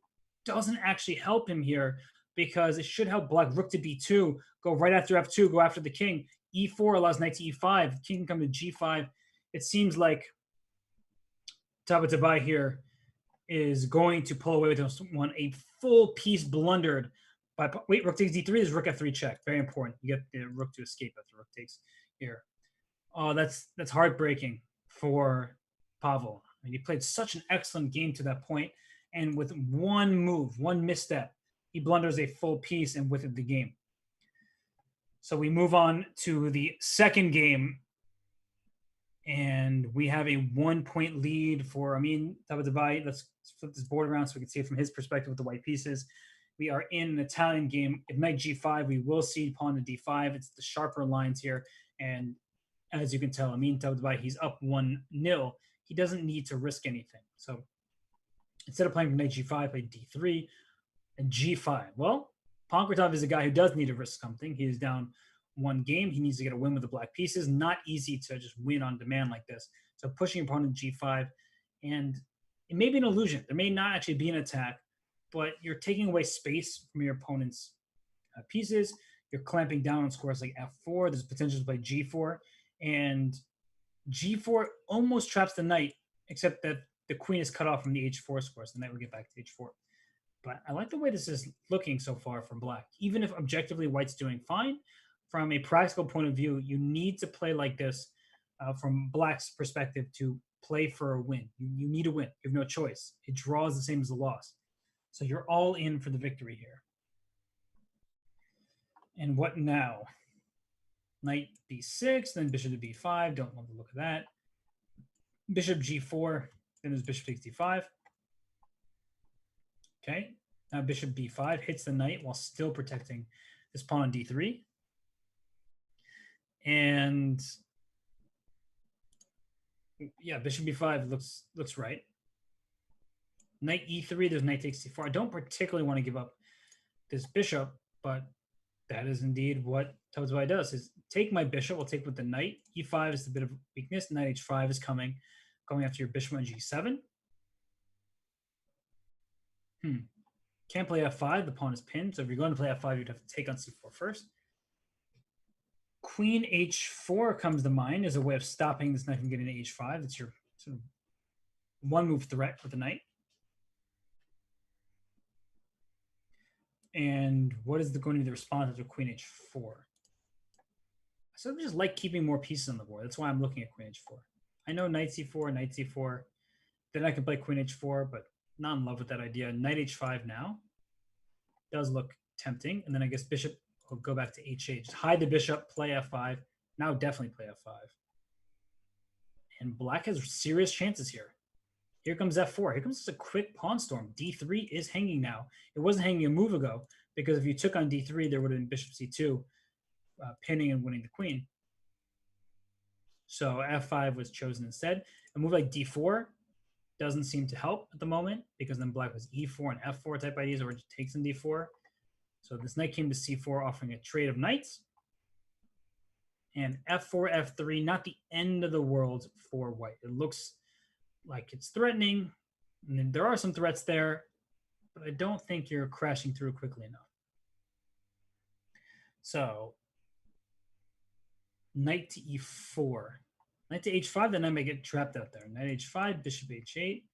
doesn't actually help him here because it should help black. Rook to b2, go right after f2, go after the king. e4 allows knight to e5. The king can come to g5. It seems like Tabatabai here is going to pull away with this one. A full piece blundered. Wait, rook takes d3 is rook f3 check. Very important. You get the rook to escape after rook takes here. Oh, that's heartbreaking for Pavel. I mean, he played such an excellent game to that point, and with one move, one misstep, he blunders a full piece and with it the game. So we move on to the second game, and we have a 1-point lead for Amin Tabatabai. Let's flip this board around so we can see it from his perspective with the white pieces. We are in an Italian game. If knight g5, we will cede pawn to d5. It's the sharper lines here. And as you can tell, Amin Tabatabai, he's up 1-0. He doesn't need to risk anything. So instead of playing knight g5, play d3 and g5. Well, Pankratov is a guy who does need to risk something. He is down one game. He needs to get a win with the black pieces. Not easy to just win on demand like this. So pushing opponent g5. And it may be an illusion. There may not actually be an attack, but you're taking away space from your opponent's pieces. You're clamping down on scores like f4. There's potential to play g4. And g4 almost traps the knight, except that the queen is cut off from the h4 square, so the knight will get back to h4. But I like the way this is looking so far for black. Even if objectively white's doing fine, from a practical point of view, you need to play like this from black's perspective to play for a win. You need a win. You have no choice. A draw is the same as a loss. So you're all in for the victory here. And what now? Knight b6, then bishop to b5. Don't love the look of that. Bishop g4, then there's bishop takes d5. Okay, now bishop b5 hits the knight while still protecting this pawn on d3. And yeah, bishop b5 looks right. Knight e3, there's knight takes c4. I don't particularly want to give up this bishop, but that is indeed what Tabatabai does, is take my bishop, we'll take with the knight. e5 is a bit of weakness. Knight h5 is going after your bishop on g7. Can't play f5, the pawn is pinned. So if you're going to play f5, you'd have to take on c4 first. Queen h4 comes to mind as a way of stopping this knight from getting to h5. It's your sort of one move threat with the knight. And what is going to be the response after queen h4? So I just like keeping more pieces on the board. That's why I'm looking at queen h4. I know knight c4, Then I can play queen h4, but not in love with that idea. Knight h5 now does look tempting. And then I guess bishop will go back to h8. Just hide the bishop, play f5. Now definitely play f5. And black has serious chances here. Here comes f4. Here comes a quick pawn storm. d3 is hanging now. It wasn't hanging a move ago, because if you took on d3, there would have been bishop c2, pinning and winning the queen. So f5 was chosen instead. A move like d4 doesn't seem to help at the moment, because then black was e4 and f4 type ideas, or it just takes in d4. So this knight came to c4, offering a trade of knights. And f4, f3, not the end of the world for white. It looks like it's threatening, and then there are some threats there, but I don't think you're crashing through quickly enough. So knight to e4. Knight to h5, then I may get trapped out there. Knight h5, bishop h8.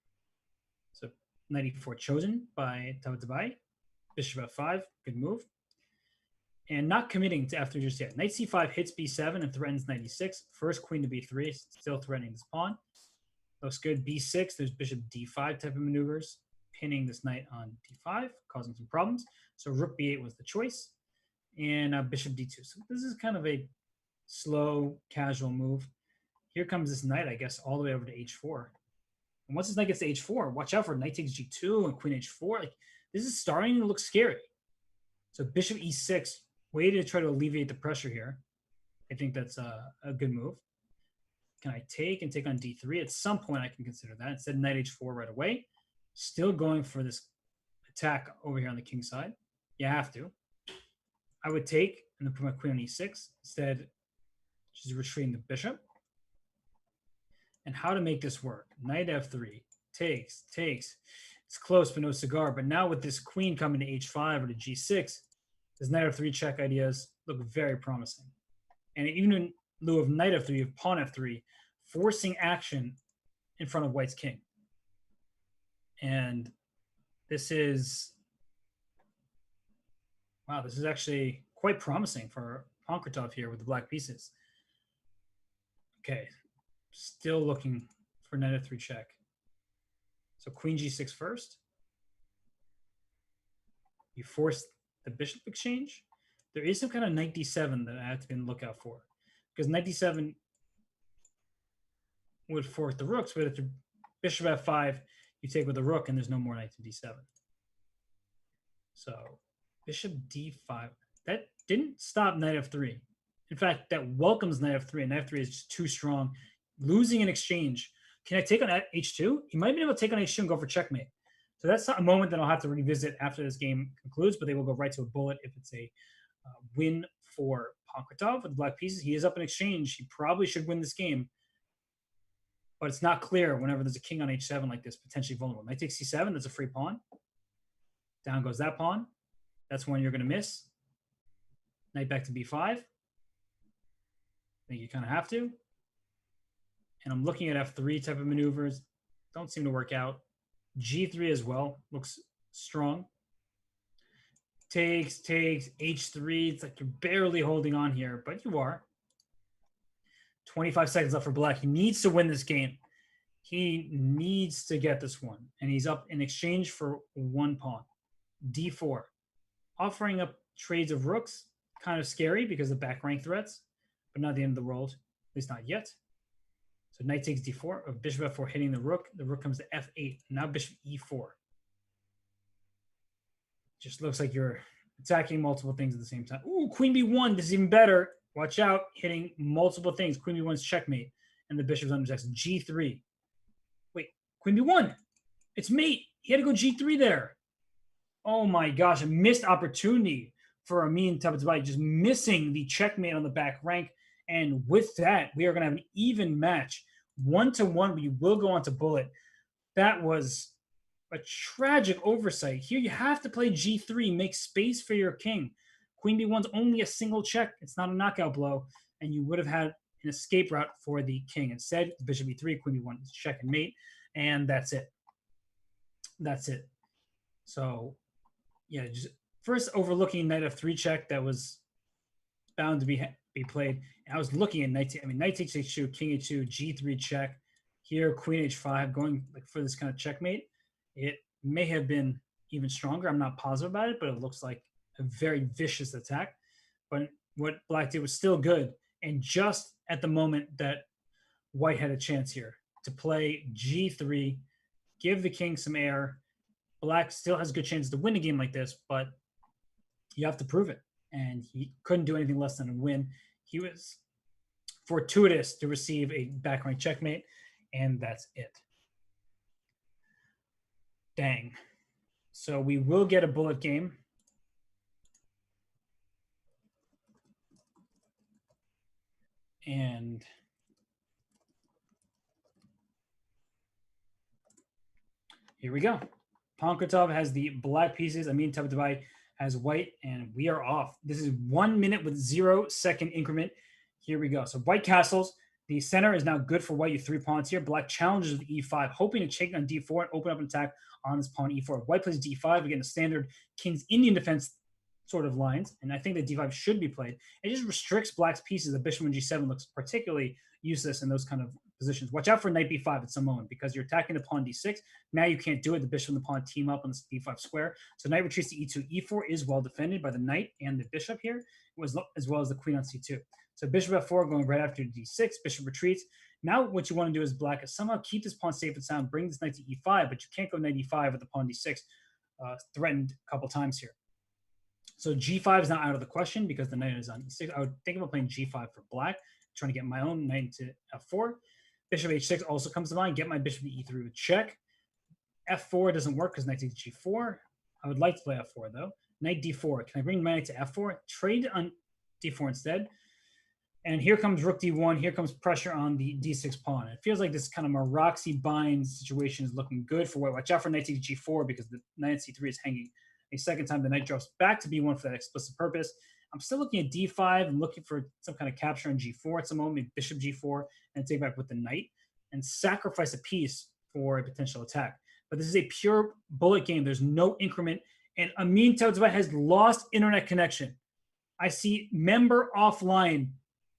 So knight e4 chosen by Tabatabai. Bishop f5, good move. And not committing to f3 just yet. Knight c5 hits b7 and threatens knight e6. First queen to b3, still threatening this pawn. Looks good. b6, there's bishop d5 type of maneuvers, pinning this knight on d5, causing some problems. So rook b8 was the choice. And bishop d2. So this is kind of a slow, casual move. Here comes this knight, I guess, all the way over to h4. And once this knight gets to h4, watch out for knight takes g2 and queen h4. Like, this is starting to look scary. So bishop e6, way to try to alleviate the pressure here. I think that's a good move. Can I take and take on d3? At some point, I can consider that. Instead, knight h4 right away. Still going for this attack over here on the king side. You have to. I would take and then put my queen on e6. Instead, just retreating the bishop. And how to make this work. Knight f3. Takes. It's close, but no cigar. But now with this queen coming to h5 or to g6, this knight f3 check ideas look very promising. And even in lieu of knight f3, you have pawn f3, forcing action in front of white's king. And this is, wow, this is actually quite promising for Pankratov here with the black pieces. Okay, still looking for knight f3 check. So queen g6 first. You force the bishop exchange. There is some kind of knight d7 that I have to be on the lookout for, because knight d7 would fork the rooks, but if the bishop f5, you take with the rook, and there's no more knight to d7. So bishop d5. That didn't stop knight f3. In fact, that welcomes knight f3, and knight f3 is just too strong. Losing an exchange. Can I take on h2? He might be able to take on h2 and go for checkmate. So that's a moment that I'll have to revisit after this game concludes, but they will go right to a bullet if it's a win for Pankratov with the black pieces. He is up in exchange. He probably should win this game, but it's not clear whenever there's a king on h7 like this, potentially vulnerable. Knight takes c7, that's a free pawn. Down goes that pawn. That's one you're going to miss. Knight back to b5. I think you kind of have to. And I'm looking at f3 type of maneuvers. Don't seem to work out. g3 as well. Looks strong. Takes, h3. It's like you're barely holding on here, but you are. 25 seconds left for black. He needs to win this game. He needs to get this one. And he's up in exchange for one pawn. d4. Offering up trades of rooks. Kind of scary because of back rank threats, but not the end of the world. At least not yet. So knight takes d4, bishop f4 hitting the rook. The rook comes to f8. Now bishop e4. Just looks like you're attacking multiple things at the same time. Ooh, queen b1. This is even better. Watch out, hitting multiple things. Queen b1's checkmate, and the bishop's under attack. g3. Wait, queen b1. It's mate. He had to go g3 there. Oh my gosh, a missed opportunity for Amin Tabatabai, just missing the checkmate on the back rank. And with that, we are going to have an even match. 1-1, we will go on to bullet. That was a tragic oversight. Here you have to play g3, make space for your king. Queen b1's only a single check. It's not a knockout blow. And you would have had an escape route for the king. Instead, bishop e3, queen b1 is check and mate. And that's it. That's it. So, yeah, just first overlooking knight f3 check that was bound to be played. And I was looking at knight takes h2, king h2, g3 check. Here, queen h5, going like for this kind of checkmate. It may have been even stronger. I'm not positive about it, but it looks like a very vicious attack. But what black did was still good. And just at the moment that white had a chance here to play g3, give the king some air. Black still has a good chance to win a game like this, but you have to prove it. And he couldn't do anything less than a win. He was fortuitous to receive a back rank checkmate, and that's it. Dang. So we will get a bullet game. And here we go. Pankratov has the black pieces. Amin Tabatabai has white, and we are off. This is 1 minute with 0-second increment. Here we go. So white castles. The center is now good for white. You 3 pawns here. Black challenges with e5, hoping to check on d4 and open up an attack on this pawn e4. White plays d5, again, a standard King's Indian defense sort of lines, and I think that d5 should be played. It just restricts black's pieces. The bishop on g7 looks particularly useless in those kind of positions. Watch out for knight b5 at some moment because you're attacking the pawn d6. Now you can't do it. The bishop and the pawn team up on this d5 square. So knight retreats to e2. e4 is well defended by the knight and the bishop here, as well as the queen on c2. So bishop f4 going right after d6. Bishop retreats. Now what you want to do is black is somehow keep this pawn safe and sound, bring this knight to e5, but you can't go knight e5 with the pawn d6 threatened a couple times here. So g5 is not out of the question because the knight is on e6. I would think about playing g5 for black, trying to get my own knight into f4. Bishop h6 also comes to mind. Get my bishop to e3 with check. f4 doesn't work because knight takes g4. I would like to play f4 though. Knight d4. Can I bring my knight to f4? Trade on d4 instead. And here comes rook d1. Here comes pressure on the d6 pawn. It feels like this kind of Maroczy bind situation is looking good for white. Watch out for knight takes g4 because the knight at c3 is hanging. A second time, the knight drops back to b1 for that explicit purpose. I'm still looking at d5 and looking for some kind of capture on g4 at some moment, maybe bishop g4, and take back with the knight and sacrifice a piece for a potential attack. But this is a pure bullet game. There's no increment. And Amin Tabatabai has lost internet connection. I see member offline,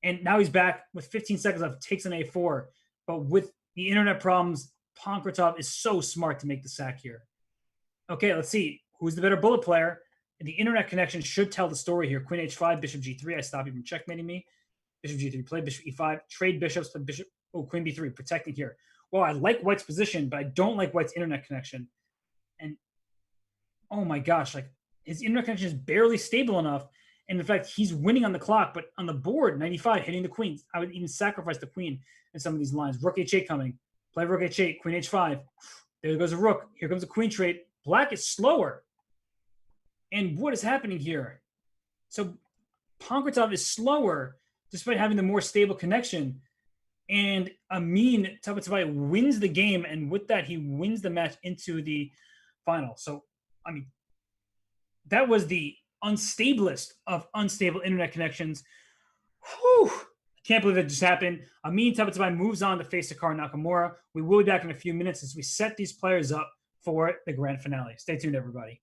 and now he's back with 15 seconds left, takes an a4. But with the internet problems, Pankratov is so smart to make the sack here. Okay, let's see. Who's the better bullet player? And the internet connection should tell the story here. Queen h5, bishop g3. I stop you from checkmating me. Bishop g3, play bishop e5. Trade bishops, play bishop. Oh, queen b3, protecting here. Well, I like white's position, but I don't like white's internet connection. And oh my gosh, like his internet connection is barely stable enough. And in fact, he's winning on the clock, but on the board, 95, hitting the queen. I would even sacrifice the queen in some of these lines. Rook h8 coming. Play rook h8, queen h5. There goes a rook. Here comes a queen trade. Black is slower. And what is happening here? So Pankratov is slower despite having the more stable connection. And Amin Tabatabai wins the game. And with that, he wins the match into the final. So, I mean, that was the unstablest of unstable internet connections. Whew. I can't believe that just happened. Amin Tabatabai moves on to face Hikaru Nakamura. We will be back in a few minutes as we set these players up for the grand finale. Stay tuned, everybody.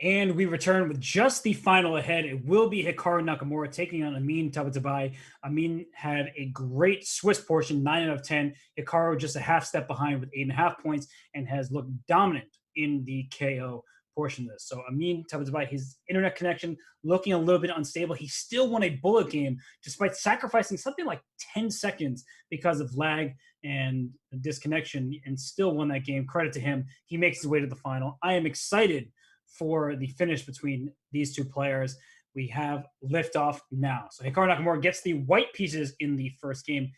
And we return with just the final ahead. It will be Hikaru Nakamura taking on Amin Tabatabai. Amin had a great Swiss portion, 9 out of 10. Hikaru just a half step behind with 8.5 points and has looked dominant in the KO portion of this. So Amin Tabatabai, his internet connection looking a little bit unstable. He still won a bullet game despite sacrificing something like 10 seconds because of lag and disconnection and still won that game. Credit to him. He makes his way to the final. I am excited for the finish between these two players. We have liftoff now. So Hikaru Nakamura gets the white pieces in the first game.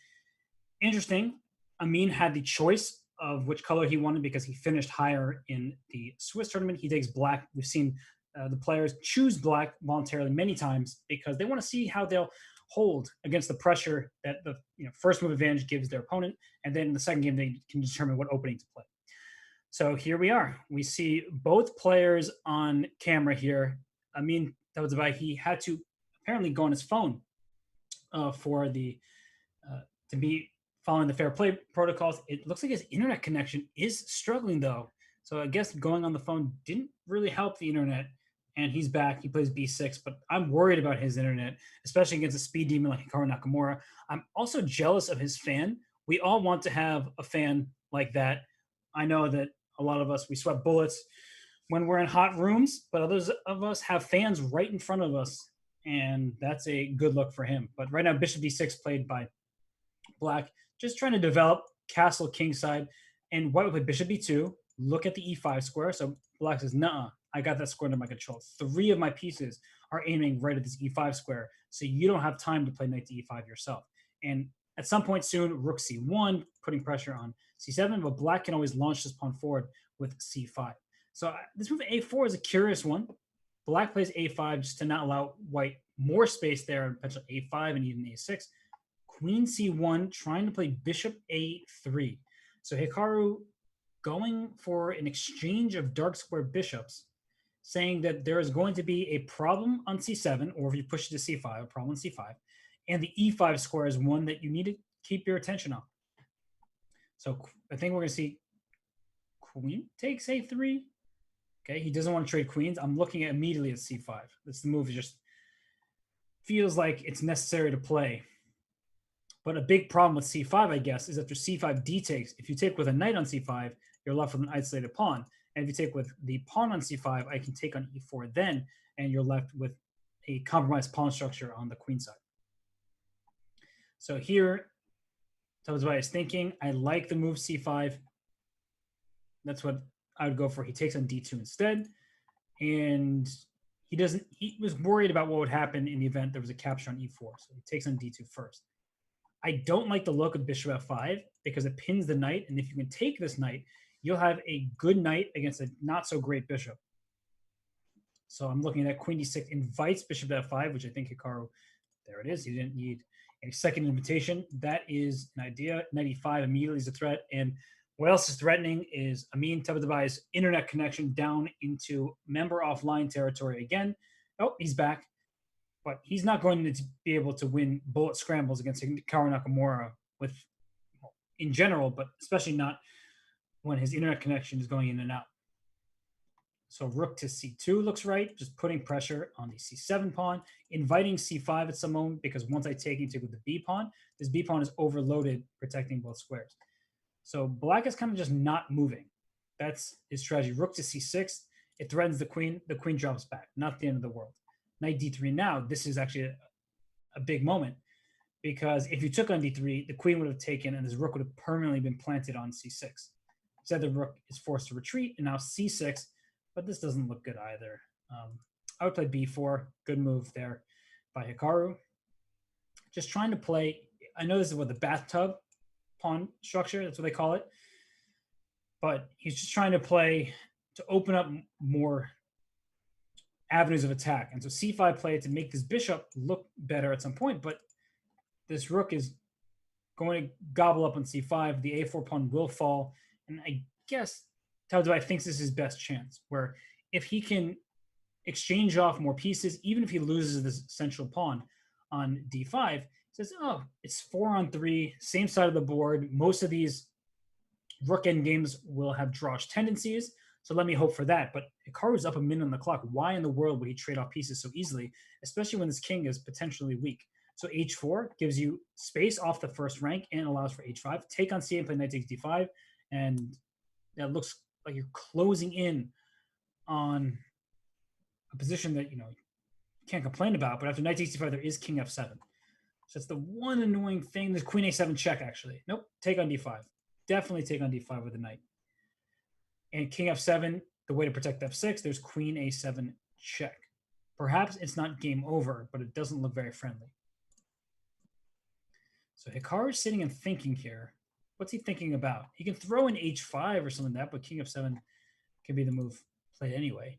Interesting. Amin had the choice of which color he wanted because he finished higher in the Swiss tournament. He takes black. We've seen the players choose black voluntarily many times because they want to see how they'll hold against the pressure that the first move advantage gives their opponent, and then in the second game they can determine what opening to play. So here we are. We see both players on camera here. Amin Tabatabai, he had to apparently go on his phone for the to be following the fair play protocols. It looks like his internet connection is struggling though. So I guess going on the phone didn't really help the internet. And he's back. He plays B6, but I'm worried about his internet, especially against a speed demon like Hikaru Nakamura. I'm also jealous of his fan. We all want to have a fan like that. I know that a lot of us, we sweat bullets when we're in hot rooms, but others of us have fans right in front of us, and that's a good look for him. But right now, Bishop D6 played by Black, just trying to develop castle kingside, and White would play Bishop B2, look at the E5 square. So Black says, nah, I got that square under my control. 3 of my pieces are aiming right at this E5 square, so you don't have time to play knight to E5 yourself. And at some point soon, Rook C1, putting pressure on C7, but Black can always launch this pawn forward with C5. So this move A4 is a curious one. Black plays A5 just to not allow White more space there, potential A5 and even A6. Queen C1, trying to play Bishop A3. So Hikaru going for an exchange of dark square bishops, saying that there is going to be a problem on C7, or if you push it to C5, a problem on C5, and the E5 square is one that you need to keep your attention on. So I think we're going to see Queen takes A3. Okay, he doesn't want to trade queens. I'm looking at immediately at C5. This move just feels like it's necessary to play. But a big problem with C5, I guess, is after C5 D takes, if you take with a knight on C5, you're left with an isolated pawn. And if you take with the pawn on C5, I can take on E4 then, and you're left with a compromised pawn structure on the queen side. So here, tells what I was thinking. I like the move C5. That's what I would go for. He takes on D2 instead. And he was worried about what would happen in the event there was a capture on E4. So he takes on D2 first. I don't like the look of Bishop F5 because it pins the knight. And if you can take this knight, you'll have a good knight against a not so great bishop. So I'm looking at Queen D6 invites Bishop F5, which I think Hikaru, there it is. He didn't need a second invitation. That is an idea. Knight E5 immediately is a threat. And what else is threatening is Amin Tabatabai's internet connection down into member offline territory again. Oh, he's back. But he's not going to be able to win bullet scrambles against Hikaru Nakamura in general, but especially not when his internet connection is going in and out. So Rook to C2 looks right, just putting pressure on the C7 pawn, inviting C5 at some moment, because once I take with the B pawn, this B pawn is overloaded, protecting both squares. So Black is kind of just not moving. That's his strategy. Rook to C6, it threatens the queen drops back, not the end of the world. Knight D3 now, this is actually a big moment, because if you took on D3, the queen would have taken and this rook would have permanently been planted on C6. Instead, the rook is forced to retreat, and now C6, but this doesn't look good either. I would play B4, good move there by Hikaru. Just trying to play, I know this is what the bathtub pawn structure, that's what they call it, but he's just trying to play to open up more avenues of attack. And so C5 played to make this bishop look better at some point, but this rook is going to gobble up on C5. The A4 pawn will fall. And I guess Tabatabai thinks this is his best chance, where if he can exchange off more pieces, even if he loses this central pawn on D5, he says, oh, it's 4-on-3, same side of the board. Most of these rook end games will have drawish tendencies. So let me hope for that. But Hikaru's up a minute on the clock. Why in the world would he trade off pieces so easily, especially when this king is potentially weak? So h4 gives you space off the first rank and allows for h5. Take on c8, play knight takes d5, and that looks like you're closing in on a position that you can't complain about. But after knight takes d5, there is king f7. So that's the one annoying thing. There's queen a7 check, actually. Nope, take on d5. Definitely take on d5 with the knight. And king f7, the way to protect f6, there's queen a7 check. Perhaps it's not game over, but it doesn't look very friendly. So Hikaru's sitting and thinking here. What's he thinking about? He can throw in h5 or something like that, but king f7 can be the move played anyway.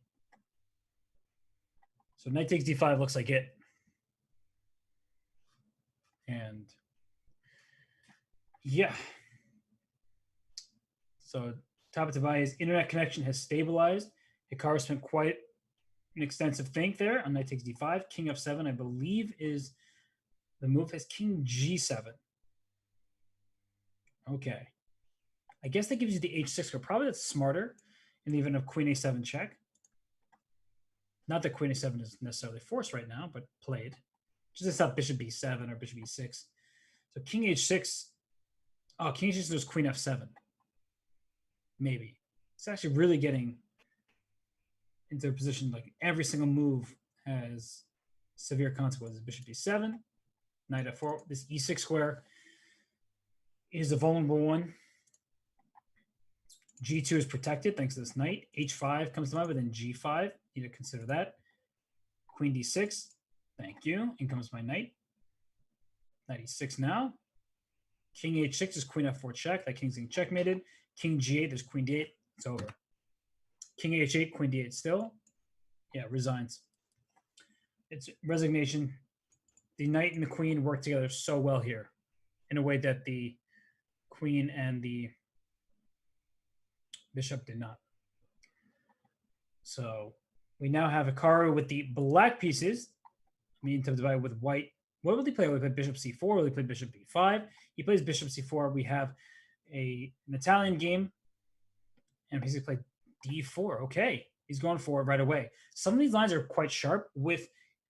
So knight takes d5 looks like it. And yeah. So Tabatavai's internet connection has stabilized. Hikaru spent quite an extensive think there on knight takes d5. King f7, I believe, is the move. Has king g7. Okay. I guess that gives you the h6 card. Probably that's smarter in the event of queen a7 check. Not that queen a7 is necessarily forced right now, but played. Just not bishop b7 or bishop e6. So king h6. Oh, king h6 is queen f7. Maybe. It's actually really getting into a position like every single move has severe consequences. Bishop d7, knight f4. This e6 square is a vulnerable one. g2 is protected thanks to this knight. h5 comes to mind, but then g5. Need to consider that. Queen d6. Thank you. In comes my knight. Knight e6 now. King h6 is queen f4 check. That king's getting checkmated. King g8, there's queen d8. It's over. King h8, queen d8 still. Yeah, resigns. It's resignation. The knight and the queen work together so well here in a way that the queen and the bishop did not. So we now have Hikaru with the black pieces. I mean, to divide with white. What will he play? Will he play bishop c4? Will he play bishop b5? He plays bishop c4. We have an Italian game, and he's going to play d4. Okay, he's going for it right away. Some of these lines are quite sharp. With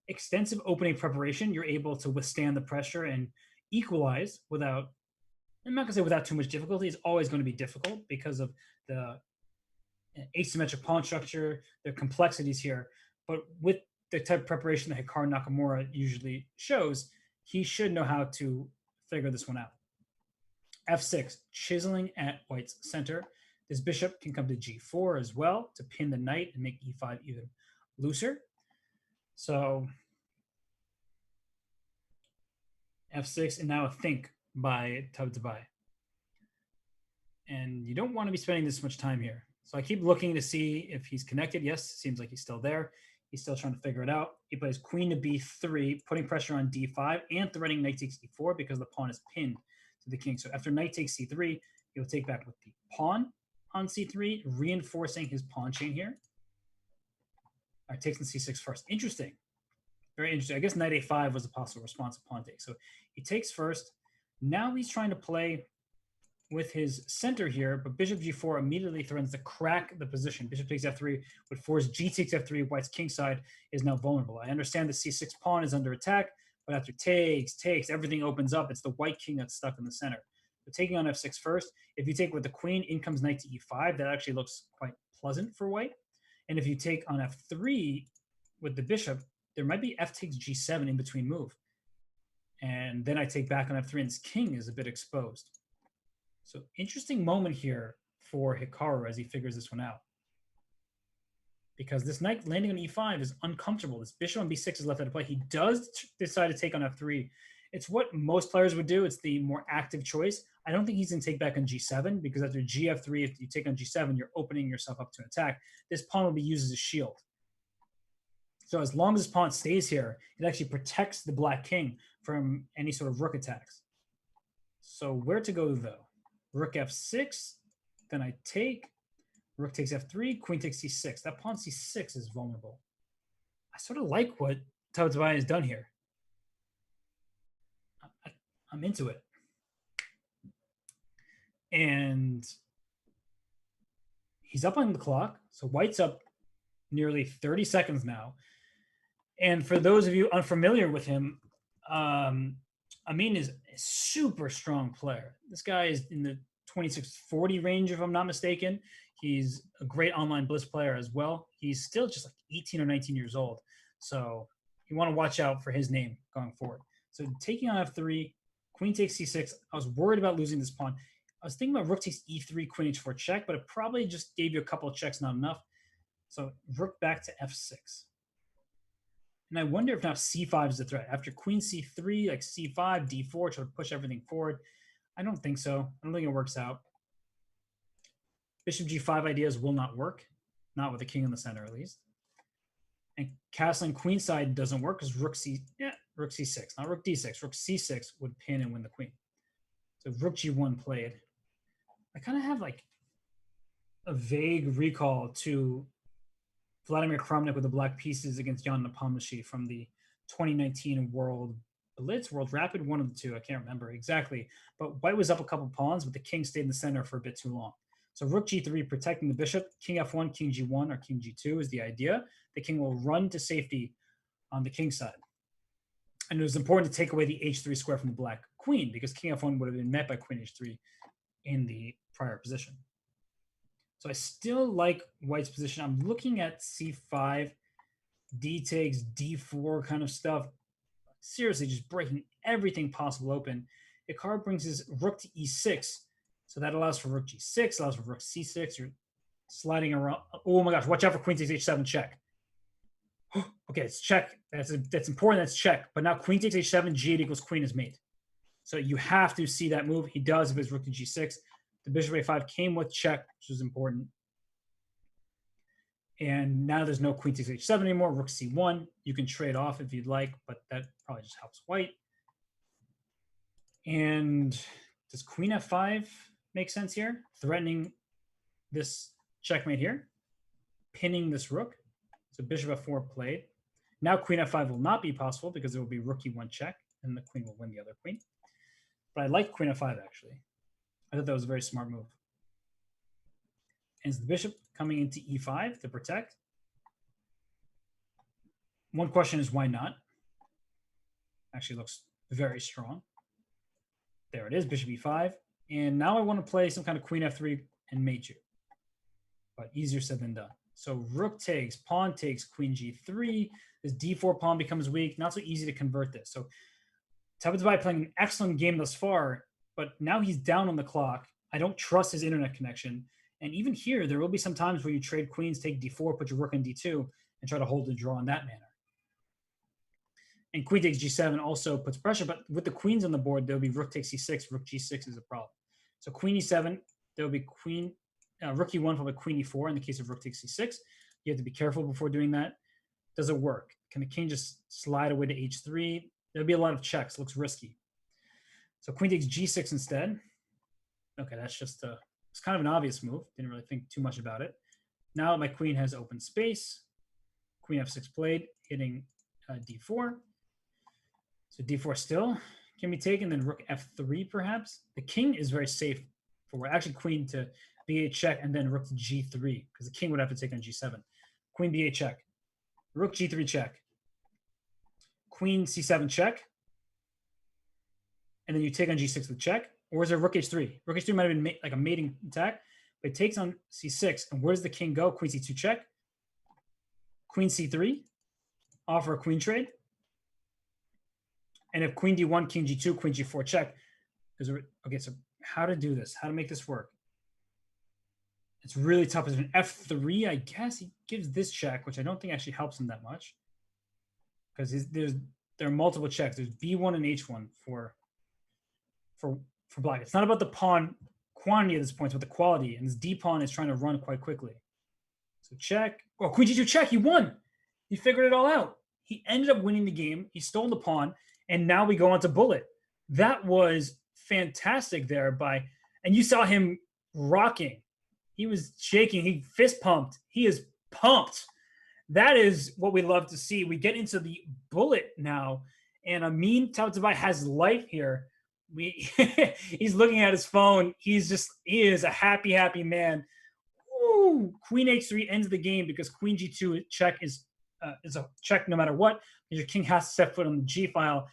extensive opening preparation, you're able to withstand the pressure and equalize without, I'm not going to say without too much difficulty. It's always going to be difficult because of the asymmetric pawn structure, the complexities here. But with the type of preparation that Hikaru Nakamura usually shows, he should know how to figure this one out. f6, chiseling at white's center. This bishop can come to g4 as well to pin the knight and make e5 even looser. So f6, and now a think by Tabatabai. And you don't want to be spending this much time here. So I keep looking to see if he's connected. Yes, seems like he's still there. He's still trying to figure it out. He plays queen to b3, putting pressure on d5 and threatening knight takes e4 because the pawn is pinned to the king. So after knight takes c3, he'll take back with the pawn on c3, reinforcing his pawn chain here. All right, takes on c6 first. Interesting. Very interesting. I guess knight a5 was a possible response to pawn take. So he takes first. Now he's trying to play with his center here, but bishop g4 immediately threatens to crack the position. Bishop takes f3 would force g takes f3. White's king side is now vulnerable. I understand the c6 pawn is under attack, but after takes, everything opens up. It's the white king that's stuck in the center. So taking on f6 first. If you take with the queen, in comes knight to e5. That actually looks quite pleasant for white. And if you take on f3 with the bishop, there might be f takes g7 in between move. And then I take back on f3, and this king is a bit exposed. So interesting moment here for Hikaru as he figures this one out. Because this knight landing on e5 is uncomfortable. This bishop on b6 is left out of play. He does decide to take on f3. It's what most players would do. It's the more active choice. I don't think he's going to take back on g7 because after gf3, if you take on g7, you're opening yourself up to an attack. This pawn will be used as a shield. So as long as this pawn stays here, it actually protects the black king from any sort of rook attacks. So where to go, though? Rook f6, then I take. Rook takes f3, queen takes c6. That pawn c6 is vulnerable. I sort of like what Tabatabai has done here. I'm into it. And He's up on the clock. So white's up nearly 30 seconds now. And for those of you unfamiliar with him, Amin is a super strong player. This guy is in the 2640 range, if I'm not mistaken. He's a great online Blitz player as well. He's still just like 18 or 19 years old. So you want to watch out for his name going forward. So taking on f3, queen takes c6. I was worried about losing this pawn. I was thinking about rook takes e3, queen h4 check, but it probably just gave you a couple of checks, not enough. So rook back to f6. And I wonder if now c5 is the threat. After queen c3, like c5, d4, try to push everything forward. I don't think so. I don't think it works out. Bishop g5 ideas will not work. Not with the king in the center, at least. And castling queenside doesn't work because rook c6, not rook d6. Rook c6 would pin and win the queen. So rook g1 played. I kind of have like a vague recall to Vladimir Kramnik with the black pieces against Jan Nepomniachtchi from the 2019 World Blitz, World Rapid, one of the two. I can't remember exactly. But white was up a couple pawns, but the king stayed in the center for a bit too long. So rook g3, protecting the bishop. King f1, king g1, or king g2 is the idea. The king will run to safety on the king side. And it was important to take away the h3 square from the black queen because king f1 would have been met by queen h3 in the prior position. So I still like white's position. I'm looking at c5, d takes, d4 kind of stuff. Seriously, just breaking everything possible open. Hikaru brings his rook to e6. So that allows for rook g6, allows for rook c6. You're sliding around. Oh my gosh, watch out for queen takes h7 check. Okay, it's check. That's important. That's check. But now queen takes h7, g8 equals queen is mate. So you have to see that move. He does if it's rook to g6. The bishop a5 came with check, which is important. And now there's no queen takes h7 anymore. Rook c1. You can trade off if you'd like, but that probably just helps white. And does queen f5 make sense here? Threatening this checkmate here. Pinning this rook. So bishop f4 played. Now queen f5 will not be possible because it will be rook e1 check, and the queen will win the other queen. But I like queen f5, actually. I thought that was a very smart move. And it's the bishop coming into e5 to protect. One question is why not? Actually looks very strong. There it is, bishop e5. And now I want to play some kind of queen f3 and mate you. But easier said than done. So rook takes, pawn takes, queen g3. This d4 pawn becomes weak. Not so easy to convert this. So Tabatabai playing an excellent game thus far, but now he's down on the clock. I don't trust his internet connection. And even here, there will be some times where you trade queens, take d4, put your rook on d2, and try to hold the draw in that manner. And queen takes g7 also puts pressure, but with the queens on the board, there'll be rook takes c6, rook g6 is a problem. So queen e7, there'll be queen, rook e1 followed by queen e4 in the case of rook takes c6. You have to be careful before doing that. Does it work? Can the king just slide away to h3? There'll be a lot of checks. Looks risky. So queen takes g6 instead. Okay, that's just it's kind of an obvious move. Didn't really think too much about it. Now my queen has open space. Queen f6 played, hitting d4. So d4 still can be taken. Then rook f3 perhaps. The king is very safe for actually queen to b8 check and then rook to g3 because the king would have to take on g7. Queen b8 check. Rook g3 check. Queen c7 check. And then you take on g6 with check. Or is it rook h3? Rook h3 might have been like a mating attack, but it takes on c6. And where does the king go? Queen c2 check. Queen c3. Offer a queen trade. And if queen d1, king g2, queen g4 check. Okay, so how to do this? How to make this work? It's really tough. As an f3, I guess he gives this check, which I don't think actually helps him that much. Because there are multiple checks. There's b1 and h1 for black. It's not about the pawn quantity at this point, but the quality. And this d pawn is trying to run quite quickly. So check. Oh, queen g2 check. He won. He figured it all out. He ended up winning the game. He stole the pawn. And now we go on to bullet. That was fantastic there and you saw him rocking. He was shaking. He fist pumped. He is pumped. That is what we love to see. We get into the bullet now. And Amin Tabatabai has life here. He's looking at his phone. He is a happy, happy man. Ooh, Woo! Queen h3 ends the game because queen g2 check is a check no matter what. Your king has to step foot on the g file.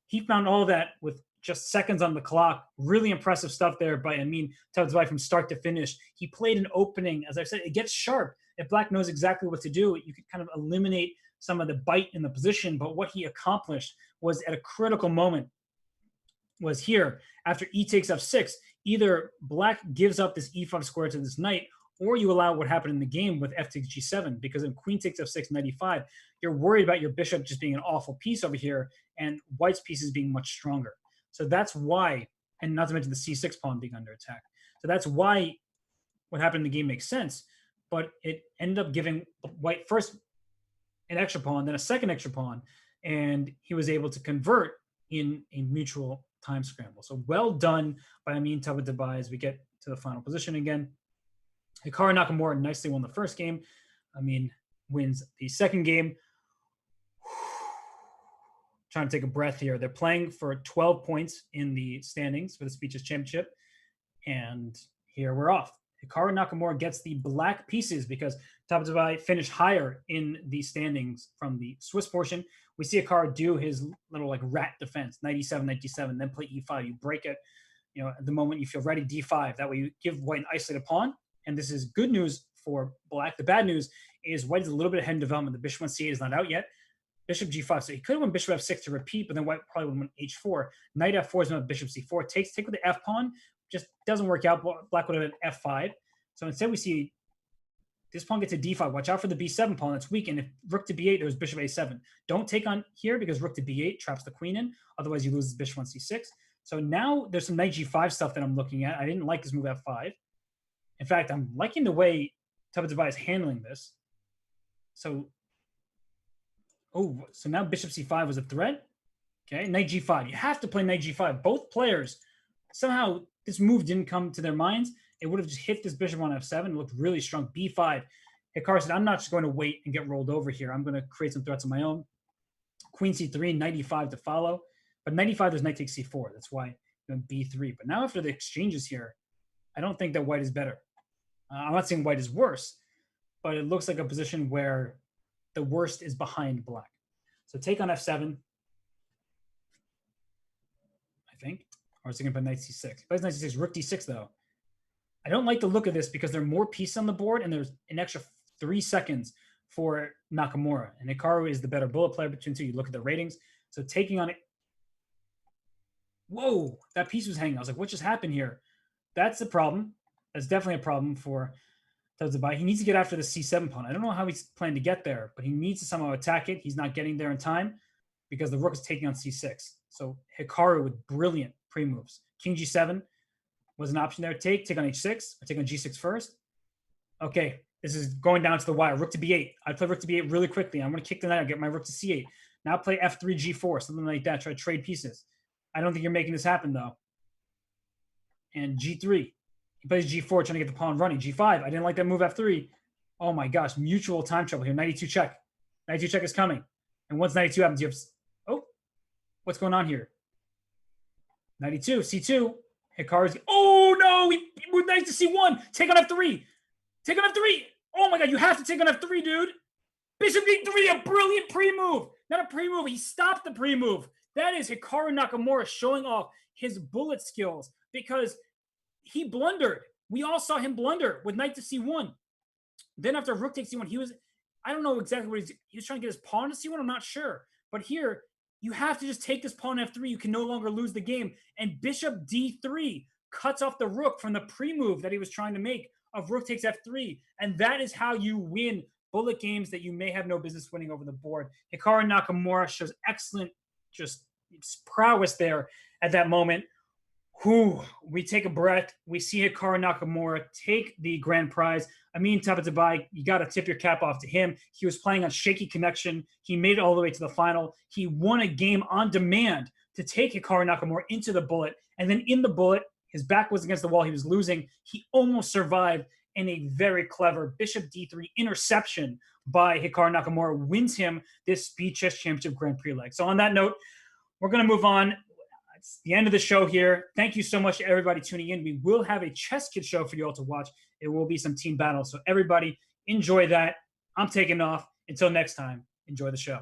He found all that with just seconds on the clock. Really impressive stuff there by Amin Tabatabai from start to finish. He played an opening. As I said, it gets sharp. If black knows exactly what to do, you can kind of eliminate some of the bite in the position. But what he accomplished was at a critical moment was here. After e takes f6, either black gives up this e5 square to this knight, or you allow what happened in the game with f takes g7, because if queen takes f6, knight e5, you're worried about your bishop just being an awful piece over here and white's pieces being much stronger. So that's why, and not to mention the c6 pawn being under attack. So that's why what happened in the game makes sense, but it ended up giving white first an extra pawn, then a second extra pawn, and he was able to convert in a mutual time scramble. So well done by Amin Tabatabai as we get to the final position again. Hikaru Nakamura nicely won the first game. Amin wins the second game. Trying to take a breath here. They're playing for 12 points in the standings for the Speeches Championship. And here we're off. Hikaru Nakamura gets the black pieces because Tabatabai finished higher in the standings from the Swiss portion. We see Hikaru do his little like rat defense, knight e7, knight d7, then play e5. You break it, at the moment you feel ready, d5. That way you give white an isolated pawn. And this is good news for black. The bad news is white is a little bit ahead in development. The bishop on c8 is not out yet. Bishop g5. So he could have won bishop f6 to repeat, but then white probably would have won h4. Knight f4 is not bishop c4. Take with the f pawn. Just doesn't work out. Black would have been f5. So instead we see this pawn gets a d5. Watch out for the b7 pawn. That's weak. And if rook to b8, there's bishop a7. Don't take on here because rook to b8 traps the queen in. Otherwise, you lose the bishop on c6. So now there's some knight g5 stuff that I'm looking at. I didn't like this move f5. In fact, I'm liking the way Tabatabai is handling this. So now bishop c5 was a threat. Okay, knight g5. You have to play knight g5. Both players, somehow this move didn't come to their minds. It would have just hit this bishop on f7. It looked really strong. b5. Hikaru said, I'm not just going to wait and get rolled over here. I'm going to create some threats of my own. Queen c3, knight e5 to follow. But knight e5, there's knight takes c4. That's why b3. But now after the exchanges here, I don't think that white is better. I'm not saying white is worse, but it looks like a position where the worst is behind black. So take on f7, I think. Or is it going to play knight c6? Plays knight c6, rook d6, though. I don't like the look of this because there are more pieces on the board, and there's an extra 3 seconds for Nakamura. And Hikaru is the better bullet player between two. You look at the ratings. So taking on it. Whoa, that piece was hanging. I was like, what just happened here? That's the problem. That's definitely a problem for Tabatabai. He needs to get after the c7 pawn. I don't know how he's planning to get there, but he needs to somehow attack it. He's not getting there in time because the rook is taking on c6. So Hikaru with brilliant pre-moves. King g7 was an option there. Take on h6. I take on g6 first. Okay, this is going down to the wire. Rook to b8. I play rook to b8 really quickly. I'm going to kick the knight. I'll get my rook to c8. Now play f3, g4, something like that. Try to trade pieces. I don't think you're making this happen, though. And g3. He plays g4, trying to get the pawn running. g5. I didn't like that move f3. Oh, my gosh. Mutual time trouble here. Knight e2 check. Knight e2 check is coming. And once knight e2 happens, you have... Oh, what's going on here? Knight e2, c2. Hikaru's... Oh, no! He moved knight to c1. Take on f3. Take on f3. Oh, my God. You have to take on f3, dude. Bishop e3, a brilliant pre-move. Not a pre-move. He stopped the pre-move. That is Hikaru Nakamura showing off his bullet skills because he blundered. We all saw him blunder with knight to c1. Then after rook takes c1, he was... I don't know exactly what he was trying to get his pawn to c1. I'm not sure. But here, you have to just take this pawn f3. You can no longer lose the game. And bishop d3 cuts off the rook from the pre-move that he was trying to make of rook takes f3. And that is how you win bullet games that you may have no business winning over the board. Hikaru Nakamura shows excellent just prowess there at that moment. We take a breath. We see Hikaru Nakamura take the grand prize. Amin Tabatabai, you got to tip your cap off to him. He was playing on shaky connection. He made it all the way to the final. He won a game on demand to take Hikaru Nakamura into the bullet. And then in the bullet, his back was against the wall. He was losing. He almost survived, and a very clever bishop d3 interception by Hikaru Nakamura wins him this Speed Chess Championship Grand Prix leg. So on that note, we're going to move on. That's the end of the show here. Thank you so much to everybody tuning in. We will have a Chess Kid show for you all to watch. It will be some team battles. So everybody enjoy that. I'm taking off. Until next time, enjoy the show.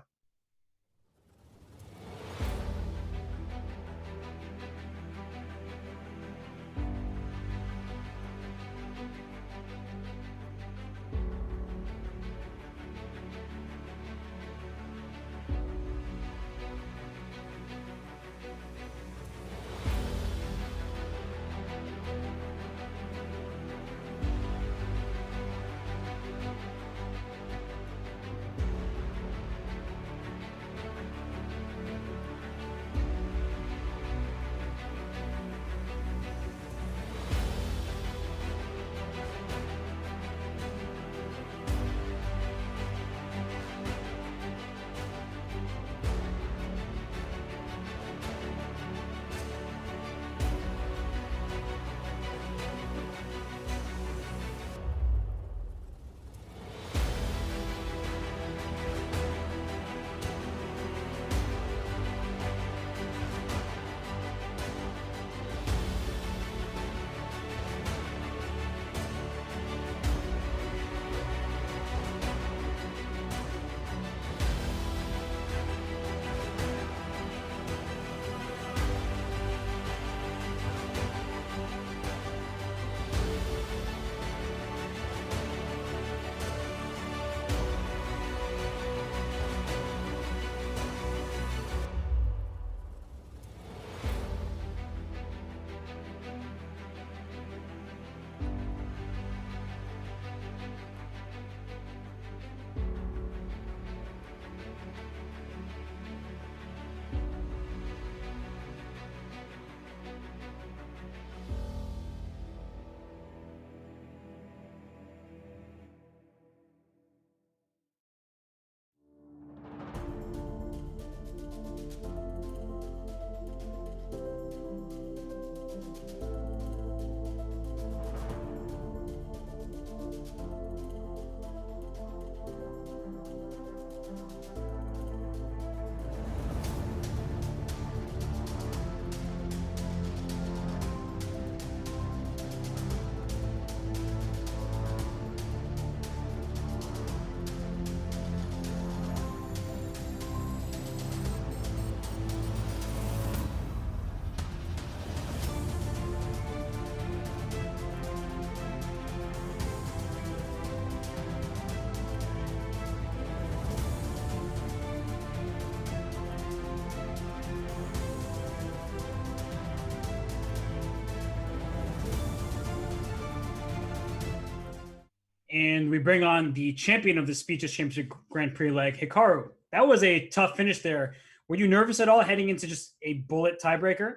And we bring on the champion of the Speeches Championship Grand Prix leg, Hikaru. That was a tough finish there. Were you nervous at all heading into just a bullet tiebreaker?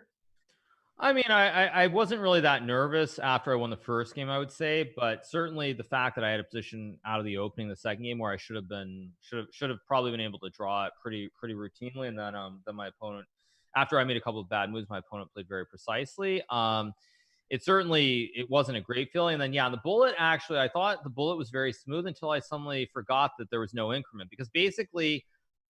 I mean, I wasn't really that nervous after I won the first game, I would say, but certainly the fact that I had a position out of the opening the second game where I should have probably been able to draw it pretty routinely, and then my opponent, after I made a couple of bad moves, my opponent played very precisely. It wasn't a great feeling. And then on the bullet, actually, I thought the bullet was very smooth until I suddenly forgot that there was no increment, because basically,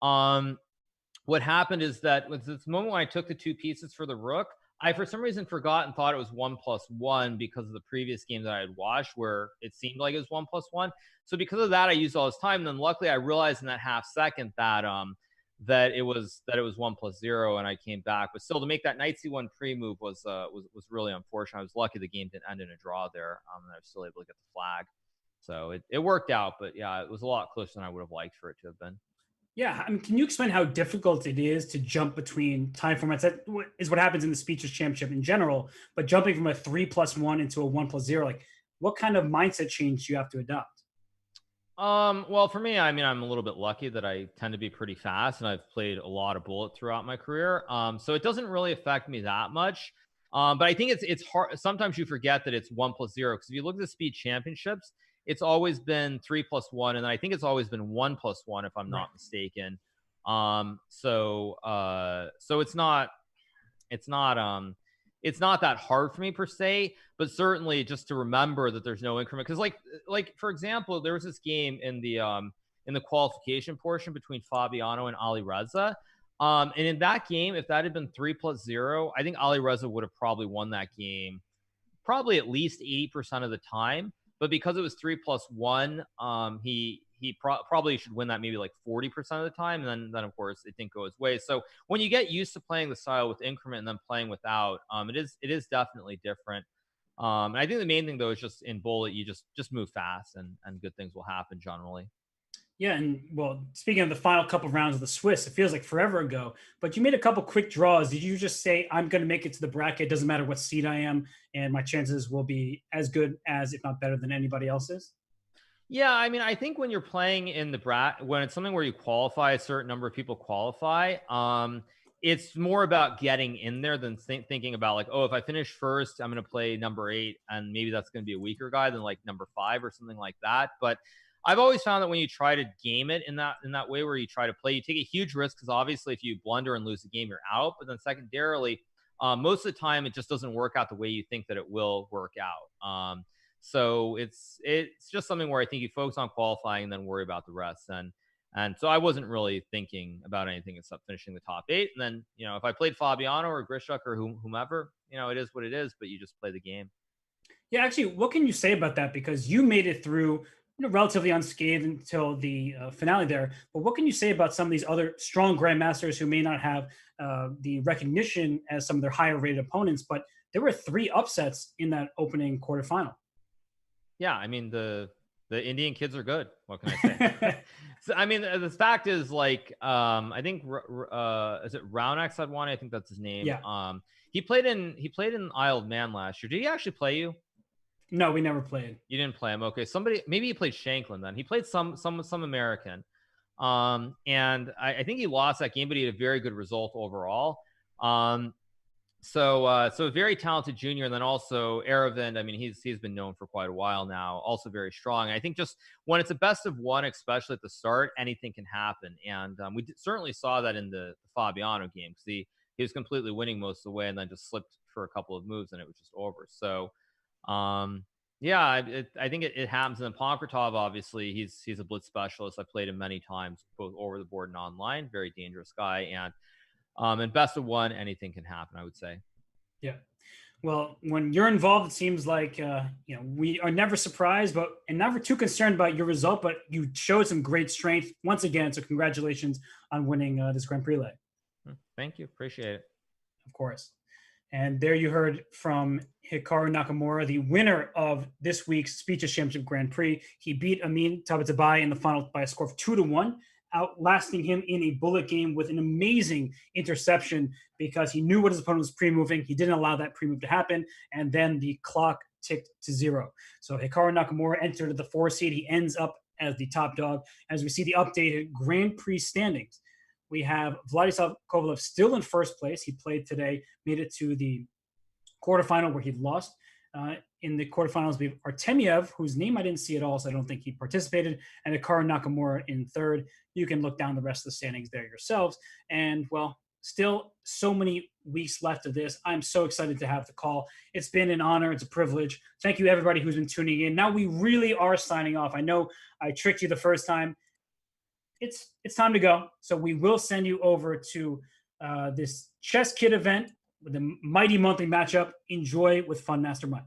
what happened is that with this moment when I took the two pieces for the rook, I for some reason forgot and thought it was 1+1 because of the previous game that I had watched where it seemed like it was 1+1. So because of that, I used all this time. And then luckily I realized in that half second that it was 1+0 and I came back. But still, to make that knight c1 pre-move was really unfortunate. I was lucky the game didn't end in a draw there, and I was still able to get the flag. So it worked out, but yeah, it was a lot closer than I would have liked for it to have been. Yeah, I mean, can you explain how difficult it is to jump between time formats? That is what happens in the Speeches Championship in general, but jumping from a 3+1 into a 1+0, like what kind of mindset change do you have to adopt? Well, for me, I mean, I'm a little bit lucky that I tend to be pretty fast, and I've played a lot of bullet throughout my career. So it doesn't really affect me that much. But I think it's hard. Sometimes you forget that it's 1+0, because if you look at the speed championships, it's always been 3+1, and I think it's always been 1+1 if I'm not mistaken. So it's not that hard for me per se, but certainly just to remember that there's no increment. Because like for example, there was this game in the qualification portion between Fabiano and Ali Reza. And in that game, if that had been 3+0, I think Ali Reza would have probably won that game probably at least 80% of the time. But because it was 3+1, probably should win that maybe like 40% of the time. And then of course it didn't go his way. So when you get used to playing the style with increment and then playing without, it is definitely different. And I think the main thing though is just in bullet, you just move fast and good things will happen generally. Yeah, and well, speaking of the final couple rounds of the Swiss, it feels like forever ago. But you made a couple quick draws. Did you just say, "I'm going to make it to the bracket. Doesn't matter what seed I am, and my chances will be as good as, if not better than anybody else's"? Yeah, I mean, I think when you're playing in the when it's something where you qualify, a certain number of people qualify. It's more about getting in there than thinking about like, oh, if I finish first, I'm going to play number 8, and maybe that's going to be a weaker guy than like number 5 or something like that. But I've always found that when you try to game it in that way, where you try to play, you take a huge risk because obviously, if you blunder and lose the game, you're out. But then secondarily, most of the time, it just doesn't work out the way you think that it will work out. So it's just something where I think you focus on qualifying and then worry about the rest. And so I wasn't really thinking about anything except finishing the top 8. And then, if I played Fabiano or Grishuk or whomever, it is what it is, but you just play the game. Yeah, actually, what can you say about that? Because you made it through, relatively unscathed until the finale there. But what can you say about some of these other strong grandmasters who may not have the recognition as some of their higher rated opponents? But there were 3 upsets in that opening quarterfinal. Yeah, I mean the Indian kids are good. What can I say? So, I mean, the fact is, like, I think is it Raunex had won? I think that's his name. Yeah. He played in Isle of Man last year. Did he actually play you? No, we never played. You didn't play him. Okay, somebody maybe he played Shanklin then. He played some American. And I think he lost that game, but he had a very good result overall. So a very talented junior, and then also Aravind. I mean, he's been known for quite a while now. Also very strong. And I think just when it's a best of one, especially at the start, anything can happen. And we certainly saw that in the Fabiano game, because he was completely winning most of the way, and then just slipped for a couple of moves, and it was just over. So, yeah, I think it happens. And then Pankratov, obviously, he's a blitz specialist. I've played him many times, both over the board and online. Very dangerous guy, and best of one, anything can happen, I would say. Yeah. Well, when you're involved, it seems like we are never surprised, and never too concerned about your result. But you showed some great strength once again. So congratulations on winning this Grand Prix leg. Thank you, appreciate it. Of course. And there you heard from Hikaru Nakamura, the winner of this week's Speeches Championship Grand Prix. He beat Amin Tabatabai in the final by a score of 2-1, outlasting him in a bullet game with an amazing interception because he knew what his opponent was pre-moving. He didn't allow that pre-move to happen, and then the clock ticked to 0. So Hikaru Nakamura entered the 4 seed. He ends up as the top dog. As we see the updated Grand Prix standings, we have Vladislav Kovalev still in first place. He played today, made it to the quarterfinal where he lost. In the quarterfinals, we have Artemiev, whose name I didn't see at all, so I don't think he participated, and Hikaru Nakamura in third. You can look down the rest of the standings there yourselves. And, well, still so many weeks left of this. I'm so excited to have the call. It's been an honor. It's a privilege. Thank you, everybody who's been tuning in. Now we really are signing off. I know I tricked you the first time. It's time to go. So we will send you over to this Chess Kid event with the mighty monthly matchup. Enjoy with Fun Master Mike.